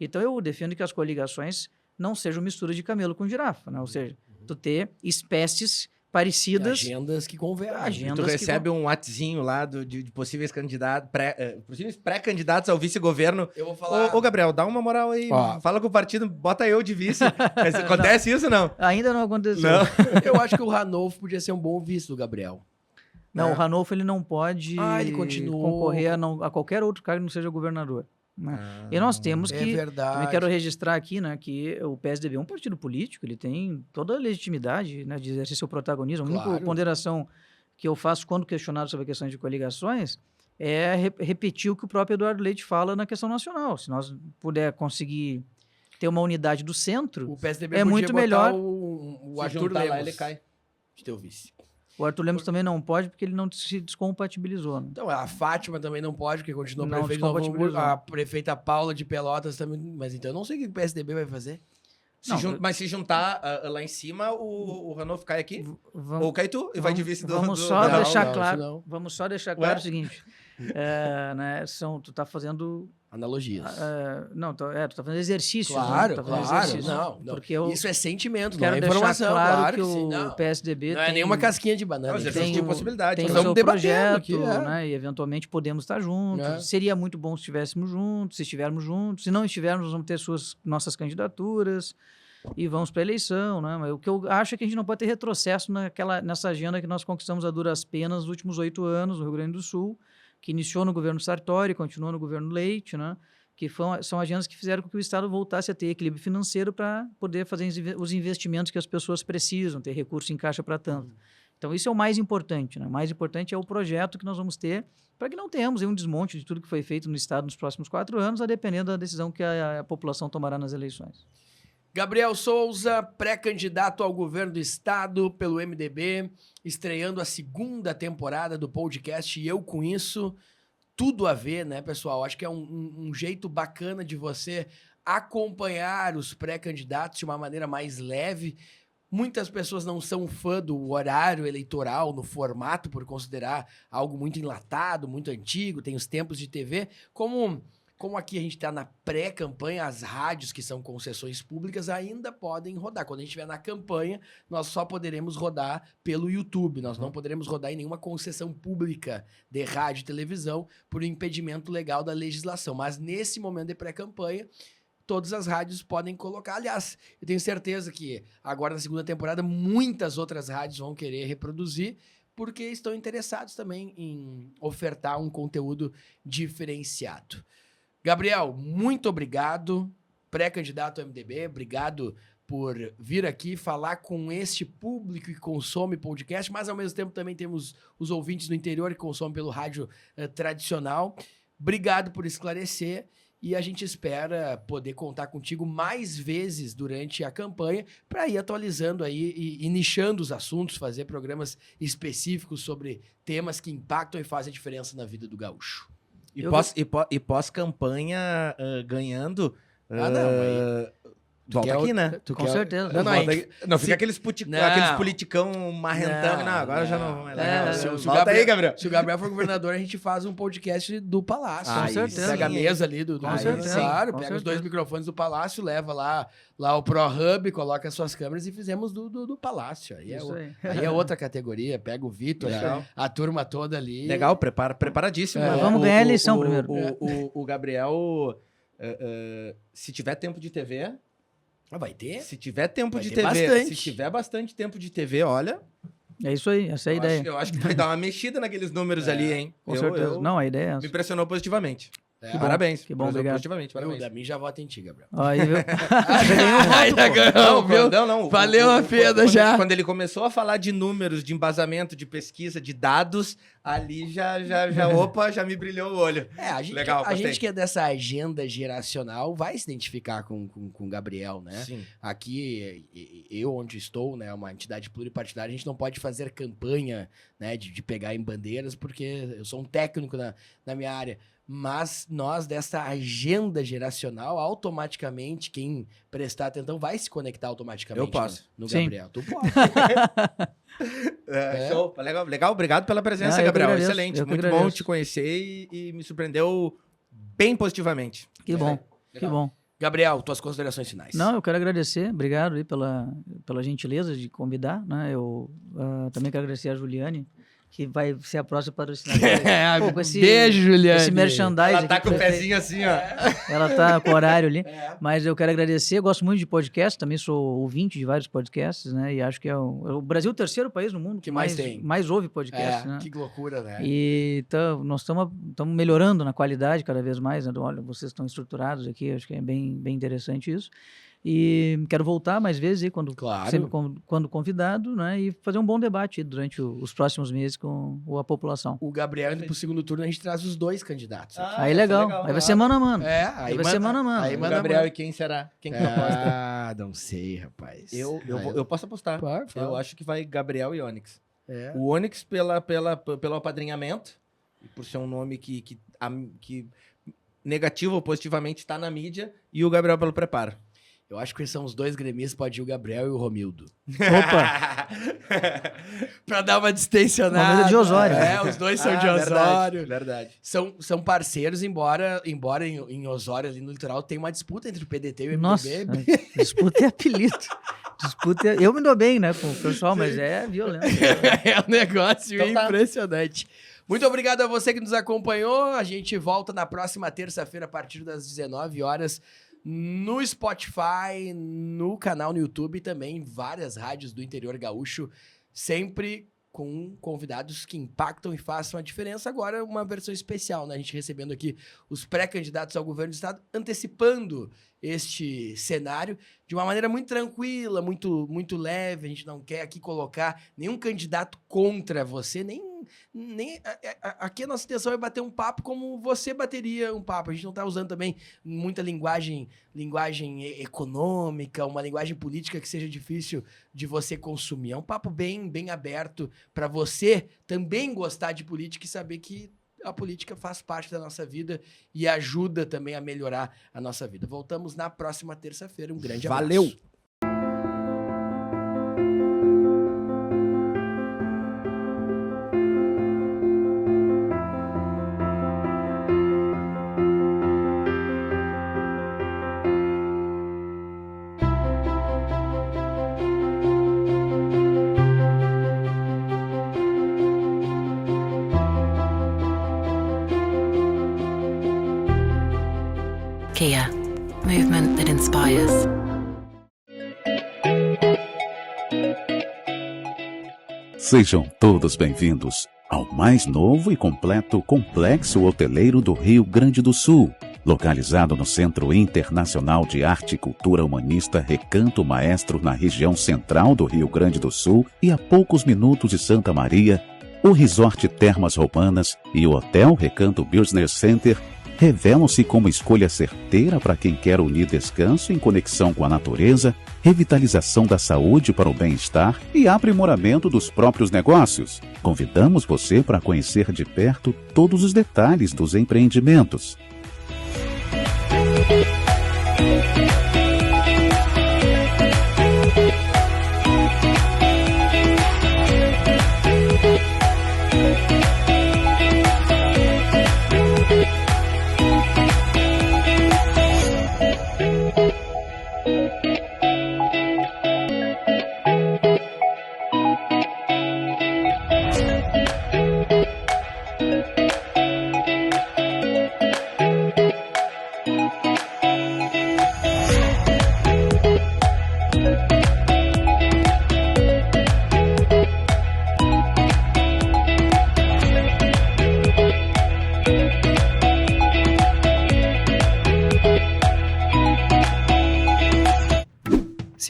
F: Então, eu defendo que as coligações não sejam mistura de camelo com girafa, né? Ou seja, tu ter espécies parecidas.
D: Agendas que convergem.
E: Tu recebe um WhatsAppzinho lá de possíveis candidatos, possíveis pré-candidatos ao vice-governo.
D: Eu vou falar...
E: Ô, Gabriel, dá uma moral aí.
D: Ó.
E: Fala com o partido, bota eu de vice. Acontece isso ou não?
F: Ainda não aconteceu.
E: Não.
D: Eu acho que o Ranolfo podia ser um bom vice do Gabriel.
F: Não, o Ranolfo ele não pode
D: ele continuou...
F: concorrer a qualquer outro cargo que não seja governador. Né? E nós temos que...
D: verdade.
F: Também quero registrar aqui, né, que o PSDB é um partido político, ele tem toda a legitimidade, né, de exercer seu protagonismo. A única ponderação que eu faço quando questionado sobre a questão de coligações é repetir o que o próprio Eduardo Leite fala na questão nacional. Se nós puder conseguir ter uma unidade do centro,
D: O PSDB
F: é
D: podia
F: muito
D: botar
F: melhor.
D: o
E: Se
D: Arthur
E: juntar
D: Lemos.
E: lá, ele cai.
D: De teu vice.
F: O Arthur Lemos também não pode porque ele não se descompatibilizou. Né?
D: Então, a Fátima também não pode, porque continua
F: Não,
D: prefeita. Nós vamos-
F: descompatibilizou.
D: A prefeita Paula de Pelotas também. Mas então eu não sei o que o PSDB vai fazer.
E: Mas se juntar lá em cima, o Ranolfo cai aqui?
F: Vamos-
E: Ou cai tu? E vai de vice do...
F: Vamos
E: do-
F: só
E: Não,
F: deixar
D: não,
F: claro.
D: isso não.
F: Vamos só deixar
E: Ué?
F: claro o seguinte. Né, tu tá fazendo.
D: Analogias.
F: Não, tu tá fazendo exercícios.
D: Claro,
F: né? Tá fazendo
D: claro.
F: exercícios.
D: Não.
F: Porque eu
D: Isso é sentimento, não
F: quero
D: é
F: deixar
D: informação.
F: claro que
D: sim,
F: o
D: não.
F: PSDB
D: Não é
F: tem,
D: nenhuma casquinha de banana.
E: Mas
D: isso
E: existe
F: tem,
E: possibilidade.
F: tem
D: Nós
F: o
D: estamos
F: seu
D: debatendo
F: projeto,
D: aqui,
F: né? E eventualmente podemos estar juntos.
D: É.
F: Seria muito bom se estivéssemos juntos, se estivermos juntos. Se não estivermos, nós vamos ter nossas candidaturas e vamos para a eleição, né? Mas o que eu acho é que a gente não pode ter retrocesso nessa agenda que nós conquistamos a duras penas nos últimos 8 anos no Rio Grande do Sul, que iniciou no governo Sartori, continuou no governo Leite, né? Que são agendas que fizeram com que o Estado voltasse a ter equilíbrio financeiro para poder fazer os investimentos que as pessoas precisam, ter recurso em caixa para tanto. Então, isso é o mais importante, né? O mais importante é o projeto que nós vamos ter para que não tenhamos aí um desmonte de tudo que foi feito no Estado nos próximos 4 anos, a depender da decisão que a população tomará nas eleições.
D: Gabriel Souza, pré-candidato ao governo do estado pelo MDB, estreando a 2ª temporada do podcast E Eu Com Isso. Tudo a ver, né, pessoal? Acho que é um jeito bacana de você acompanhar os pré-candidatos de uma maneira mais leve. Muitas pessoas não são fã do horário eleitoral no formato, por considerar algo muito enlatado, muito antigo, tem os tempos de TV. Como aqui a gente está na pré-campanha, as rádios que são concessões públicas ainda podem rodar. Quando a gente estiver na campanha, nós só poderemos rodar pelo YouTube. Nós não poderemos rodar em nenhuma concessão pública de rádio e televisão por um impedimento legal da legislação. Mas nesse momento de pré-campanha, todas as rádios podem colocar. Aliás, eu tenho certeza que agora na 2ª temporada, muitas outras rádios vão querer reproduzir, porque estão interessados também em ofertar um conteúdo diferenciado. Gabriel, muito obrigado, pré-candidato ao MDB, obrigado por vir aqui falar com este público que consome podcast, mas ao mesmo tempo também temos os ouvintes do interior que consomem pelo rádio tradicional. Obrigado por esclarecer e a gente espera poder contar contigo mais vezes durante a campanha para ir atualizando aí e nichando os assuntos, fazer programas específicos sobre temas que impactam e fazem a diferença na vida do gaúcho.
E: E pós-campanha ganhando.
D: Tu
E: Volta
D: quer
E: aqui, né?
F: Com certeza.
D: Não,
E: Volta
D: aí-
E: aqui. Não, fica
D: se-
E: aqueles
D: Não.
E: politicão marrentão. Não, agora já não é legal.
D: Se o
E: Volta aí, Gabriel.
D: Se o Gabriel for governador, a gente faz um podcast do Palácio.
E: Com
F: certeza.
D: Pega a mesa ali do
F: Com certeza.
D: claro,
F: Com
D: pega os
F: certeza.
D: 2 microfones do Palácio, leva lá o Pro Hub, coloca as suas câmeras e fizemos do Palácio. Aí é,
F: Isso aí.
D: aí é outra categoria. Pega o Vitor,
E: Legal.
D: a turma toda ali.
E: Legal, preparadíssimo.
D: É.
E: O-
F: Vamos ganhar a eleição
E: o-
F: primeiro.
E: O Gabriel, se tiver tempo de TV,
D: Ah, vai ter?
E: se tiver tempo
D: Vai
E: de
D: ter
E: TV,
D: bastante.
E: se tiver bastante tempo de TV, olha,
F: É isso aí, essa é a ideia.
E: Eu acho que vai dar uma mexida naqueles números ali, hein?
F: Com certeza. Não, a ideia é
E: Me
F: essa.
E: impressionou positivamente.
D: É.
E: Parabéns.
F: Que bom,
E: Impressionou
F: obrigado.
E: Positivamente,
D: Eu,
E: parabéns.
D: da mim já vota em ti, Gabriel.
F: Aí, viu?
D: Já ganhou, viu?
E: Não.
D: Valeu a pena já.
E: Quando ele começou a falar de números, de embasamento, de pesquisa, de dados, ali já me brilhou o olho.
D: A gente,
E: Legal,
D: a
E: gostei.
D: gente que é dessa agenda geracional vai se identificar com o Gabriel, né?
E: Sim.
D: Aqui, eu onde estou, né, uma entidade pluripartidária, a gente não pode fazer campanha, né, de pegar em bandeiras, porque eu sou um técnico na minha área. Mas nós, dessa agenda geracional, automaticamente, quem prestar atenção vai se conectar automaticamente
E: Eu posso.
D: no
F: Sim.
D: Gabriel. Tu pode.
E: Show. Legal, obrigado pela presença,
F: eu que
E: Gabriel.
F: agradeço,
E: Excelente.
F: eu que
E: Muito bom
F: agradeço.
E: te conhecer e me surpreendeu bem positivamente.
F: Que bom, que bom.
D: Gabriel, tuas considerações finais.
F: Não, eu quero agradecer, obrigado aí pela gentileza de convidar, né? Eu também quero agradecer a Juliane, que vai ser a próxima patrocinadora. Pô, com
D: Beijo, Juliane.
F: Esse merchandising.
E: Ela tá
F: aqui
E: com o
F: foi feito.
E: pezinho assim, ó.
F: Ela tá com o horário ali. Mas eu quero agradecer, eu gosto muito de podcast, também sou ouvinte de vários podcasts, né? E acho que é o Brasil é o terceiro país no mundo que
D: mais tem.
F: mais ouve podcast, né?
D: Que loucura, né?
F: E nós estamos melhorando na qualidade cada vez mais, né? Olha, vocês estão estruturados aqui, acho que é bem interessante isso. E quero voltar mais vezes aí,
D: Claro.
F: sempre quando convidado, né? E fazer um bom debate durante os próximos meses com a população.
D: O Gabriel, indo pro segundo turno, a gente traz os dois candidatos.
F: Aí legal. Aí vai ser mano a mano.
D: Aí
F: vai ser mano a mano.
D: Aí
E: O
D: manda
E: Gabriel
D: mano.
E: e quem será? Quem que aposta?
D: Ah, não sei, rapaz.
E: Eu posso apostar.
D: Fala.
E: Eu acho que vai Gabriel e Onyx.
D: É.
E: O Onyx pelo apadrinhamento, e por ser um nome que negativo ou positivamente está na mídia, e o Gabriel pelo preparo.
D: Eu acho que são os dois gremistas, pode ir o Gabriel e o Romildo.
F: Opa!
D: Pra dar uma distensionada.
F: Romildo é de Osório.
D: Os dois são de Osório.
E: Verdade.
D: São parceiros, embora em Osório, ali no litoral, tem uma disputa entre o PDT e o MDB.
F: Nossa, disputa é apelido. Eu me dou bem, né, com o pessoal, mas é violento.
D: É um negócio
E: Então tá.
D: impressionante. Muito obrigado a você que nos acompanhou. A gente volta na próxima terça-feira, a partir das 19 horas, no Spotify, no canal no YouTube e também em várias rádios do interior gaúcho, sempre com convidados que impactam e façam a diferença. Agora, uma versão especial, né? A gente recebendo aqui os pré-candidatos ao governo do estado, antecipando este cenário de uma maneira muito tranquila, muito leve. A gente não quer aqui colocar nenhum candidato contra você, nem aqui a nossa intenção é bater um papo como você bateria um papo. A gente não está usando também muita linguagem econômica, uma linguagem política que seja difícil de você consumir. É um papo bem aberto para você também gostar de política e saber que a política faz parte da nossa vida e ajuda também a melhorar a nossa vida. Voltamos na próxima terça-feira. Um grande abraço.
E: Valeu!
A: Kia, movement that inspires.
B: Sejam todos bem-vindos ao mais novo e completo complexo hoteleiro do Rio Grande do Sul, localizado no Centro Internacional de Arte e Cultura Humanista Recanto Maestro, na região central do Rio Grande do Sul e a poucos minutos de Santa Maria. O Resort Termas Roubanas e o Hotel Recanto Business Center revelam-se como escolha certeira para quem quer unir descanso em conexão com a natureza, revitalização da saúde para o bem-estar e aprimoramento dos próprios negócios. Convidamos você para conhecer de perto todos os detalhes dos empreendimentos.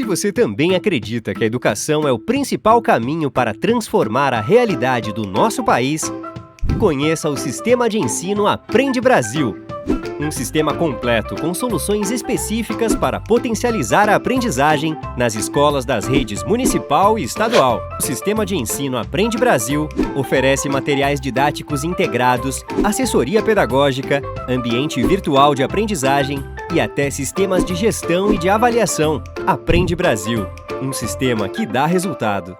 C: Se você também acredita que a educação é o principal caminho para transformar a realidade do nosso país, conheça o Sistema de Ensino Aprende Brasil. Um sistema completo com soluções específicas para potencializar a aprendizagem nas escolas das redes municipal e estadual. O Sistema de Ensino Aprende Brasil oferece materiais didáticos integrados, assessoria pedagógica, ambiente virtual de aprendizagem e até sistemas de gestão e de avaliação. Aprende Brasil, um sistema que dá resultado.